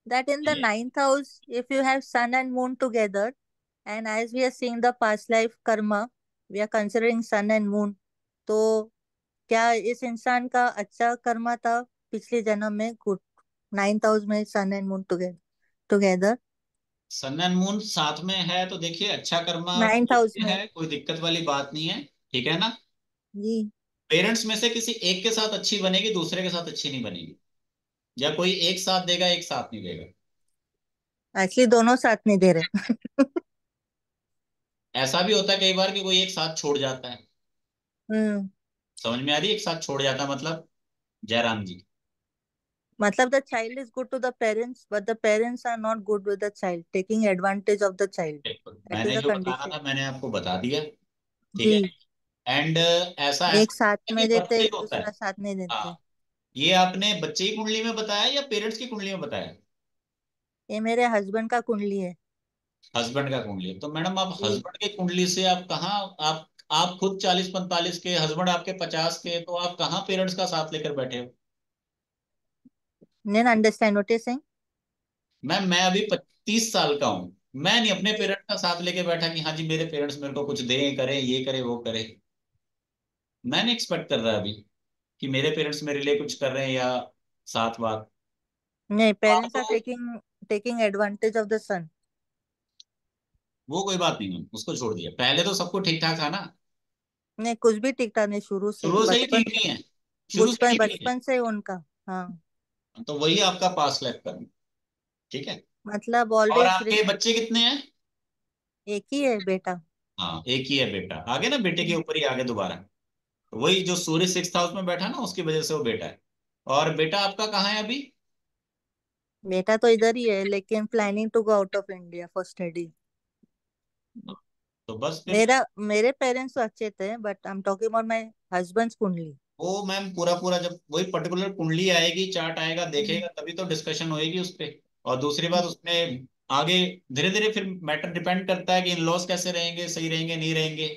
that in the के। ninth house, if you have sun and moon together, and as we are seeing the past life karma, we are considering sun and moon. तो क्या इस इंसान का अच्छा कर्मा था पिछले जन्म में? गुड, नाइन्थ हाउस में sun and moon together. Sun and moon साथ में है तो देखिए अच्छा कर्मा नाइन्थ हाउस में। है, कोई दिक्कत वाली बात नहीं है। ठीक है ना। जी। पेरेंट्स में से किसी एक के साथ अच्छी बनेगी, दूसरे के साथ अच्छी नहीं बनेगी। या कोई एक साथ देगा, एक साथ नहीं देगा। एक्चुअली दोनों साथ नहीं दे रहे। ऐसा भी होता है कई बार कि कोई एक साथ छोड़ जाता है। हम्म। समझ में आ रही है? एक साथ छोड़ जाता है मतलब जयराम जी। मतलब the child is good to the parents, but the parents are not good with the child, taking advantage of the child. बिल्कुल, दैट इज मैंने द जो बताना कंडीशन। था मैंने आपको बता दिया। ठीक है। जी। एंड ऐसा एक ऐसा साथ है कि में बर्थ देते, से ही एक होता दूसरा है। साथ नहीं देते। हाँ। ये आपने बच्चे की कुंडली में बताया या पेरेंट्स की कुंडली में बताया? ये मेरे हस्बैंड का कुंडली है। हस्बैंड का कुंडली है। तो मैडम आप जी। हस्बैंड के कुंडली से आप कहाँ, आप खुद 40-45 के, हस्बैंड आपके 50 के, तो आप कहाँ पेरेंट्स का साथ लेकर बैठे हो? नहीं understand what you saying. Ma'am मैं अभी 35 साल का हूँ। मैं नहीं अपने पेरेंट्स का साथ लेके बैठा कि हाँ जी मेरे पेरेंट्स मेरे को कुछ दें, करें, ये करे वो करे। मैं नहीं एक्सपेक्ट कर रहा अभी कि मेरे पेरेंट्स मेरे लिए कुछ कर रहे हैं या साथ बात। नहीं, तो पेरेंट्स आर आपको taking taking advantage of the son. वो कोई बात नहीं मैम, उसको छोड़ दिया। पहले तो सबको ठीक ठाक था ना, नहीं, कुछ भी ठीक था नहीं, शुरू से शुरू से ही बचपन ठीक नहीं है, शुरू से बचपन ठीक नहीं बचपन से उनका। हाँ, है। तो वही आपका पास्ट लाइफ का, ठीक है। मतलब और ऑलरेडी आपके बच्चे कितने हैं? एक ही है बेटा। हाँ एक ही है बेटा, आगे ना बेटे के ऊपर ही आगे दोबारा। तो वही जो सूर्य सिक्स हाउस में बैठा ना, उसकी वजह से वो बेटा है। और बेटा आपका कहाँ है अभी? बेटा तो इधर ही है, लेकिन planning to go out of India for study. तो बस फिर। मेरा मेरे पेरेंट्स तो अच्छे थे, but I am talking about my husband's कुंडली। वो मैम पूरा पूरा जब वही पर्टिकुलर कुंडली आएगी, चार्ट आएगा, देखेगा, तभी तो डिस्कशन होएगी उस पे। और दूसरी बात उसमें आगे धीरे धीरे फिर मैटर डिपेंड करता है कि इन लॉस कैसे रहेंगे, सही रहेंगे नहीं रहेंगे,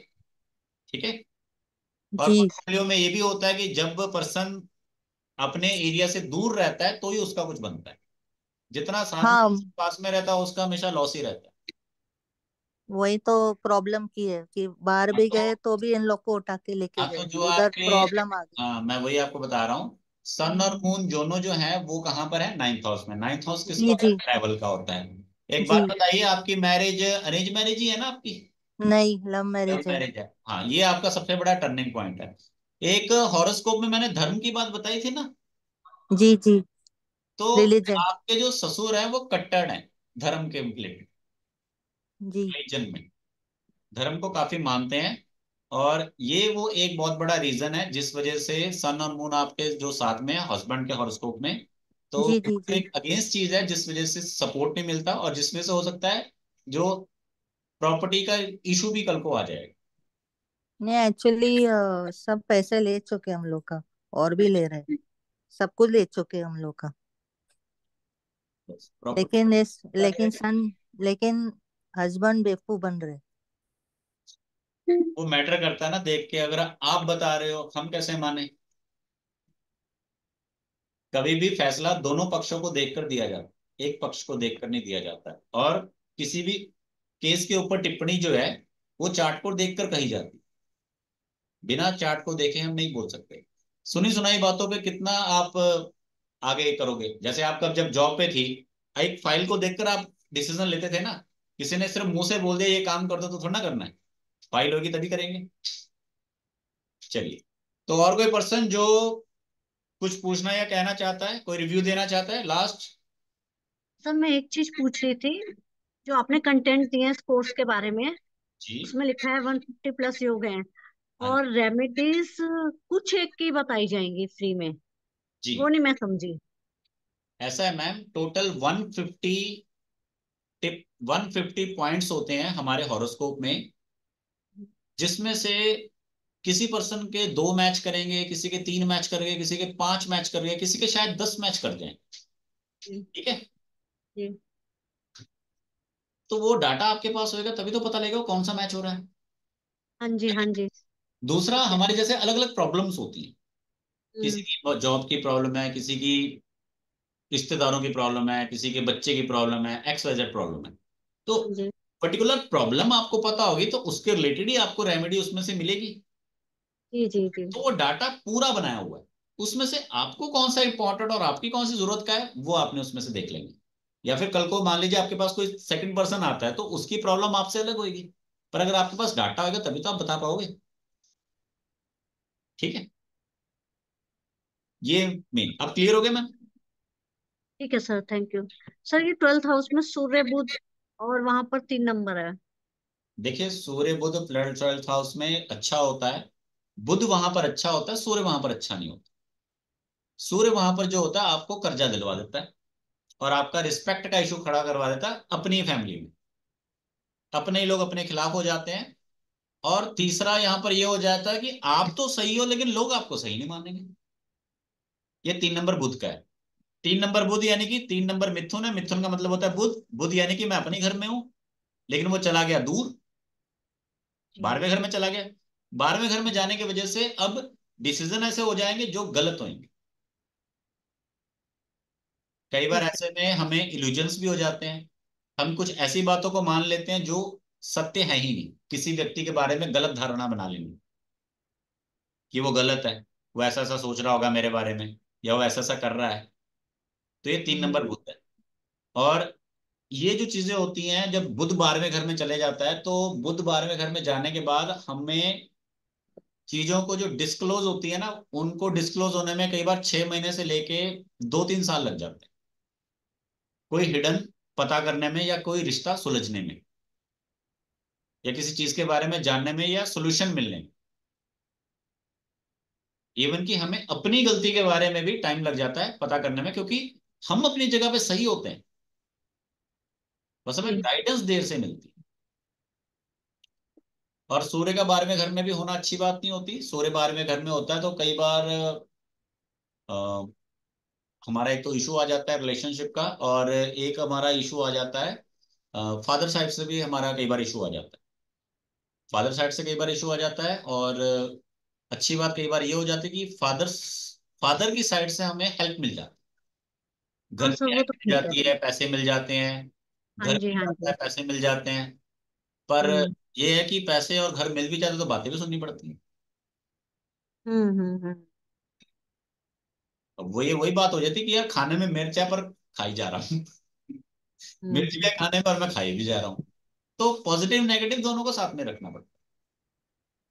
ठीक है। और जी। पोर्टफोलियो में ये भी होता है कि जब पर्सन अपने एरिया से दूर रहता है तो ही उसका कुछ बनता है, जितना साथ में हाँ, पास में रहता है उसका हमेशा लॉस ही रहता वही तो प्रॉब्लम की है कि बाहर है। भी तो गए तो भी इन लोग को उठा के लेके हाँ, तो गए, जो उधर आपके, प्रॉब्लम आ गई। हाँ मैं वही आपको बता रहा हूँ, सन और मून दोनों जो है वो कहाँ पर है? नाइन्थ हाउस में। नाइन्थ हाउस किसका जी होता है? जी ट्रैवल का होता है। एक बात जी। बताइए, आपकी मैरिज अरेंज मैरिज ही है ना आपकी? नहीं, लव लव मैरिज है। मैरिज है, हाँ ये आपका सबसे बड़ा टर्निंग पॉइंट है। एक हॉरोस्कोप में मैंने धर्म की बात बताई थी ना, जी जी। तो रिलीजन। आपके जो ससुर हैं वो कट्टर हैं धर्म के रिलेटेड, जी रिलीजन में धर्म को काफी मानते हैं। और ये वो एक बहुत बड़ा रीजन है जिस वजह से सन और मून आपके जो साथ में है हस्बैंड के हॉरोस्कोप में, तो जी जी वो जी। एक अगेंस्ट चीज है जिस वजह से सपोर्ट नहीं मिलता, और जिसमें से हो सकता है जो प्रॉपर्टी का इशू भी कल को आ जाएगा। नहीं, एक्चुअली सब पैसे ले चुके हम लोग का, और भी ले रहे, सब कुछ ले चुके हम लोग का। प्रॉपर्टी लेकिन इस आ लेकिन जाएगा। सन लेकिन हस्बैंड बेवकूफ बन रहे। वो मैटर करता है ना, देख के अगर आप बता रहे हो हम कैसे माने। कभी भी फैसला दोनों पक्षों को देखकर दिया जाता है, एक पक्ष को देखकर नहीं दिया जाता है। और किसी भी केस के ऊपर टिप्पणी जो है वो चार्ट को देखकर कही जाती है, बिना चार्ट को देखे हम नहीं बोल सकते। सुनी सुनाई बातों पे कितना आप आगे करोगे? जैसे आप कब जब जॉब पे थी, एक फाइल को देखकर आप डिसीजन लेते थे ना, किसी ने सिर्फ मुंह से बोल दिया ये काम कर दो तो थोड़ा ना करना है, फाइल होगी तभी करेंगे। चलिए, तो और कोई पर्सन जो कुछ पूछना या कहना चाहता है, कोई रिव्यू देना चाहता है लास्ट? सर मैं एक चीज पूछ रही थी, जो आपने कंटेंट दिए हैं स्पोर्ट्स के बारे में, जी। उसमें लिखा है 150+ योग हैं, हाँ और रेमेडीज कुछ एक की बताई जाएंगी फ्री में, जी। वो नहीं मैं समझी। ऐसा है मैम, टोटल 150 टिप 150 पॉइंट्स होते हैं हमारे हॉरोस्कोप में, जिसमें से किसी पर्सन के 2 मैच करेंगे, किसी के 3 मैच करेंगे, किसी के 5 मैच करेंगे, किसी के शायद 10 मैच कर जाएं, जी ठीक है। जी। तो वो डाटा आपके पास होएगा तभी तो पता लगेगा कौन सा मैच हो रहा है। हाँ जी हाँ जी। दूसरा, ठीक है। हमारे जैसे अलग अलग प्रॉब्लम्स होती हैं, किसी हम्म। की जॉब की प्रॉब्लम है, किसी की रिश्तेदारों की प्रॉब्लम है, किसी के बच्चे की प्रॉब्लम है, एक्स वाई जेड प्रॉब्लम है। तो हाँ जी पर्टिकुलर प्रॉब्लम आपको पता होगी तो उसके रिलेटेड ही आपको रेमेडी उसमें से मिलेगी। जी जी जी। तो वो डाटा पूरा बनाया हुआ है, उसमें से आपको कौन सा इंपॉर्टेंट और आपकी कौन सी जरूरत का है वो आपने उसमें से देख लेंगे। या फिर कल को मान लीजिए आपके पास कोई सेकंड पर्सन आता है तो उसकी प्रॉब्लम आपसे अलग होगी, पर अगर आपके पास डाटा होगा तभी तो आप बता पाओगे, ठीक है। ये मेन अब क्लियर हो गया मैम? ठीक है सर, थैंक यू। सर ये 12th हाउस में सूर्य बुध, और वहां पर 3 नंबर है। देखिए, सूर्य बुध ट्वेल्थ हाउस में अच्छा होता है, बुध वहां पर अच्छा होता है, सूर्य वहां पर अच्छा नहीं होता। सूर्य वहां पर जो होता है आपको कर्जा दिलवा देता है, और आपका रिस्पेक्ट का इशू खड़ा करवा देता है अपनी फैमिली में, अपने ही लोग अपने खिलाफ हो जाते हैं। और तीसरा यहाँ पर यह हो जाता है कि आप तो सही हो लेकिन लोग आपको सही नहीं मानेंगे। ये 3 नंबर बुध का है। 3 नंबर बुध यानी कि 3 नंबर मिथुन है, मिथुन का मतलब होता है बुध, बुध यानी कि मैं अपने घर में हूं लेकिन वो चला गया दूर, जी 12वें घर में चला गया। 12वें घर में जाने की वजह से अब डिसीजन ऐसे हो जाएंगे जो गलत होंगे। कई बार ठीक ऐसे में हमें इल्यूजन्स भी हो जाते हैं, हम कुछ ऐसी बातों को मान लेते हैं जो सत्य है ही नहीं, किसी व्यक्ति के बारे में गलत धारणा बना लेंगे कि वो गलत है, वो ऐसा ऐसा सोच रहा होगा मेरे बारे में, या वो ऐसा ऐसा कर रहा है। तो ये तीन है। नंबर भूत है। और ये जो चीजें होती हैं, जब बुध 12वें घर में चले जाता है, तो बुध 12वें घर में जाने के बाद हमें चीजों को जो डिस्क्लोज होती है ना, उनको डिस्क्लोज होने में कई बार 6 महीने से लेके 2-3 साल लग जाते हैं, कोई हिडन पता करने में, या कोई रिश्ता सुलझने में, या किसी चीज के बारे में जानने में, या सोल्यूशन मिलने में। इवन कि हमें अपनी गलती के बारे में भी टाइम लग जाता है पता करने में, क्योंकि हम अपनी जगह पे सही होते हैं, बस हमें जी गाइडेंस देर से मिलती है। और सूर्य का 12वें घर में भी होना अच्छी बात नहीं होती। सूर्य 12वें घर में होता है तो कई बार हमारा एक तो इशू आ जाता है रिलेशनशिप का, और एक हमारा इशू आ जाता है फादर साइड से भी, हमारा कई बार इशू आ जाता है। फादर साइड से कई बार इशू आ जाता है, और अच्छी बात कई बार ये हो जाती है कि फादर की साइड से हमें हेल्प मिल जाती है, हाँ घर सर, की वो हेल्प तो मिल ठीक है। जाती है, पैसे मिल जाते हैं, हाँ घर जी मिल हाँ जाता है, जी। पैसे मिल जाते हैं। पर हम्म ये है कि पैसे और घर मिल भी जाते तो बातें भी सुननी पड़ती हैं। हम्म। अब वो ये वही बात हो जाती है कि यार खाने में मिर्च है पर खाई जा रहा हूँ। मिर्च भी हम्म। है खाने पर, मैं खाई भी जा रहा हूँ। तो पॉजिटिव नेगेटिव दोनों को साथ में रखना पड़ता है।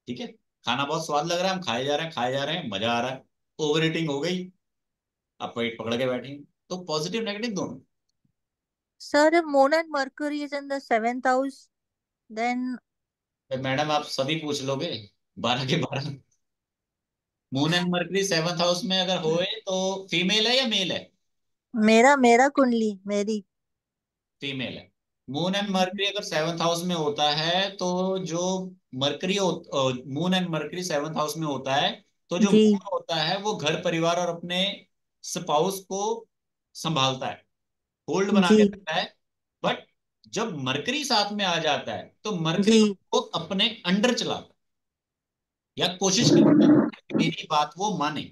ठीक है, खाना बहुत स्वाद लग रहा है, हम खाए जा रहे हैं, खाए जा रहे हैं, मजा आ रहा है। ओवर ईटिंग हो गई, आप पेट पकड़ के बैठे हैं। तो पॉजिटिव नेगेटिव दोनों। Sir, Moon and Mercury is in the seventh house. Then तो मैडम आप सभी पूछ लोगे, 12 के 12। Moon and mercury 7th house में अगर होए तो फीमेल है या मेल है? मेरा मेरा कुंडली मेरी। फीमेल है। मून एंड मरकरी अगर 7th हाउस में होता है तो जो mercury moon and mercury 7th house में होता है, तो जो जी मून होता है वो घर परिवार और अपने स्पाउस को संभालता है, होल्ड बना जी के रखता है। बट जब मरकरी साथ में आ जाता है तो मरकरी जी को अपने अंडर चलाता है, या कोशिश करता है कि मेरी बात वो माने।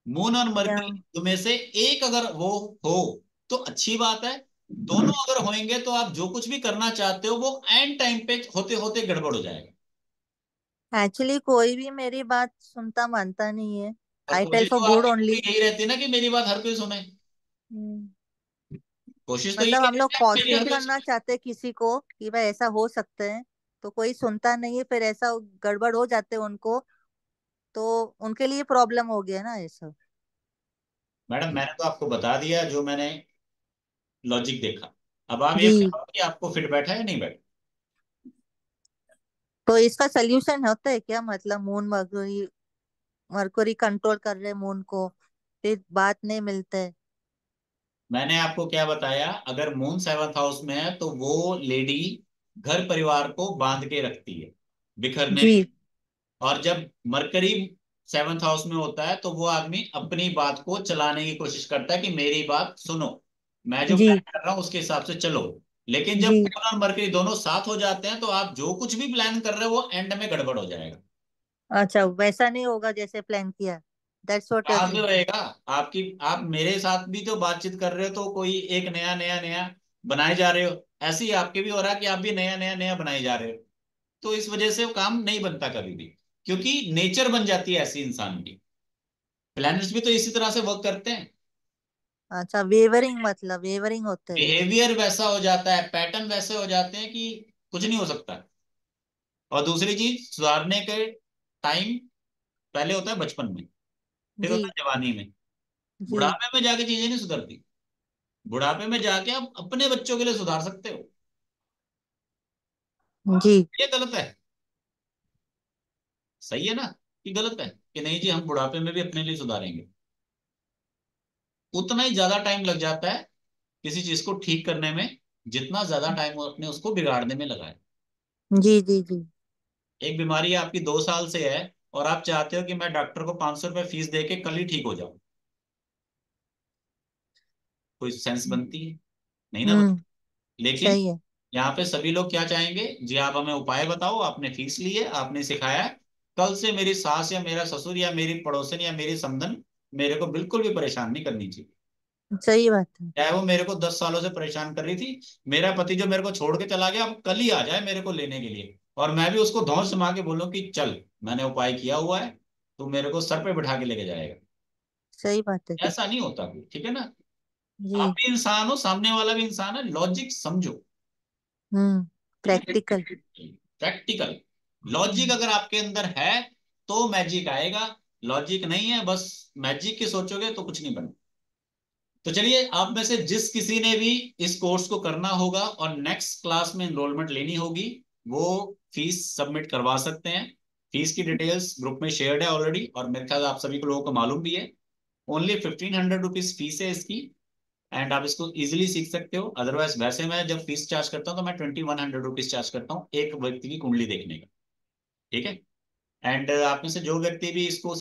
मून और या मरकरी में से एक अगर वो हो तो अच्छी बात है। दोनों अगर होंगे तो आप जो कुछ भी करना चाहते हो वो एंड टाइम पे होते होते गड़बड़ हो जाएगा। एक्चुअली कोई भी मेरी बात सुनता मानता नहीं है। और आई टेल कोशिश फॉर तो गुड आपकी पूरी ओनली। यही रहती है ना कि मेरी बात हर कोई सुने। कोशिश तो मतलब यही हम लोग रहती है कि मेरी पॉस्चर हर कोई करना सुने। चाहते हैं किसी को कि भाई ऐसा हो सकता है, तो कोई सुनता नहीं है, फिर ऐसा गड़बड़ हो जाते हैं उनको, तो उनके लिए प्रॉब्लम हो गया ना ये सब। मैडम मैंने तो आपको बता दिया जो मैंने लॉजिक देखा। अब आप ये जी, बताओ कि आपको फिट बैठा है या नहीं बैठा। तो इसका सोल्यूशन होता है क्या? मतलब मून मरकुरी मरकुरी कंट्रोल कर रहे मून को, फिर बात नहीं मिलता है। मैंने आपको क्या बताया, अगर मून 7th हाउस में है तो वो लेडी घर परिवार को बांध के रखती है, बिखरने जी नहीं। और जब मरकरी 7th हाउस में होता है तो वो आदमी अपनी बात को चलाने की कोशिश करता है कि मेरी बात सुनो, मैं जो जी प्लान कर रहा हूँ उसके हिसाब से चलो। लेकिन जब जी। मून और मरकरी दोनों साथ हो जाते हैं तो आप जो कुछ भी प्लान कर रहे हो वो एंड में गड़बड़ हो जाएगा। अच्छा, वैसा नहीं होगा जैसे प्लान किया। दैट्स व्हाट यू कहाँ से थिंक। होएगा? आपकी आप मेरे साथ भी तो बातचीत कर रहे हो तो कोई एक नया नया नया बनाए जा रहे हो। ऐसे ही आपके भी हो रहा है कि आप भी नया नया नया बनाए जा रहे हो। तो इस वजह से वो काम नहीं बनता कभी भी, क्योंकि नेचर बन जाती है ऐसी इंसान की। प्लैनेट्स भी तो इसी तरह से वर्क करते हैं। अच्छा, वेवरिंग, मतलब वेवरिंग होते हैं। बिहेवियर वैसा हो जाता है, पैटर्न वैसे हो जाते हैं कि कुछ नहीं हो सकता। और दूसरी चीज, सुधारने के टाइम पहले होता है बचपन में, फिर जी होता है जवानी में। जी बुढ़ापे में जाके चीजें नहीं सुधरती। बुढ़ापे में जाके आप अपने बच्चों के लिए सुधार सकते हो। जी ये गलत है? सही है ना? कि गलत है कि नहीं जी हम बुढ़ापे में भी अपने लिए सुधारेंगे? उतना ही ज्यादा टाइम लग जाता है किसी चीज को ठीक करने में, जितना ज्यादा टाइम वो अपने उसको बिगाड़ने में लगाए। जी जी जी। एक बीमारी आपकी 2 साल से है और आप चाहते हो कि मैं डॉक्टर को 500 रुपये फीस दे के कल ही ठीक हो जाऊं, कोई सेंस बनती है? नहीं ना हम्म। बनती। लेकिन सही है। यहाँ पे सभी लोग क्या चाहेंगे जी, आप हमें उपाय बताओ, आपने फीस ली है, आपने सिखाया है, कल से मेरी सास या मेरा ससुर या मेरी पड़ोसन या मेरी समधन मेरे को बिल्कुल भी परेशान नहीं करनी चाहिए। सही बात है। चाहे वो मेरे को 10 सालों से परेशान कर रही थी, मेरा पति जो मेरे को छोड़ के चला गया अब कल ही आ जाए मेरे को लेने के लिए, और मैं भी उसको धौंस जमा के बोलूं कि चल मैंने उपाय किया हुआ है, तो मेरे को सर पे बिठा के लेके जाएगा। सही बात है। ऐसा नहीं होता कोई, ठीक है ना? जी। आप भी इंसान हो, सामने वाला भी इंसान है, लॉजिक समझो। प्रैक्टिकल। प्रैक्टिकल लॉजिक अगर आपके अंदर है तो मैजिक आएगा, लॉजिक नहीं है बस मैजिक की सोचोगे तो कुछ नहीं बनेगा। तो चलिए, आप में से जिस किसी ने भी इस कोर्स को करना होगा और नेक्स्ट क्लास में एनरोलमेंट लेनी होगी, वो फीस सबमिट करवा सकते हैं। फीस की डिटेल्स ग्रुप में शेयर्ड है ऑलरेडी, और मेरे ख्याल आप सभी को लोगों को मालूम भी है। ओनली 1500 रुपीज फीस है इसकी, एंड आप इसको इजीली सीख सकते हो। अदरवाइज वैसे मैं जब फीस चार्ज करता हूँ तो मैं 2100 रुपीज चार्ज करता हूँ एक व्यक्ति की कुंडली देखने का। ठीक है। एंड आप में से जो व्यक्ति भी इसको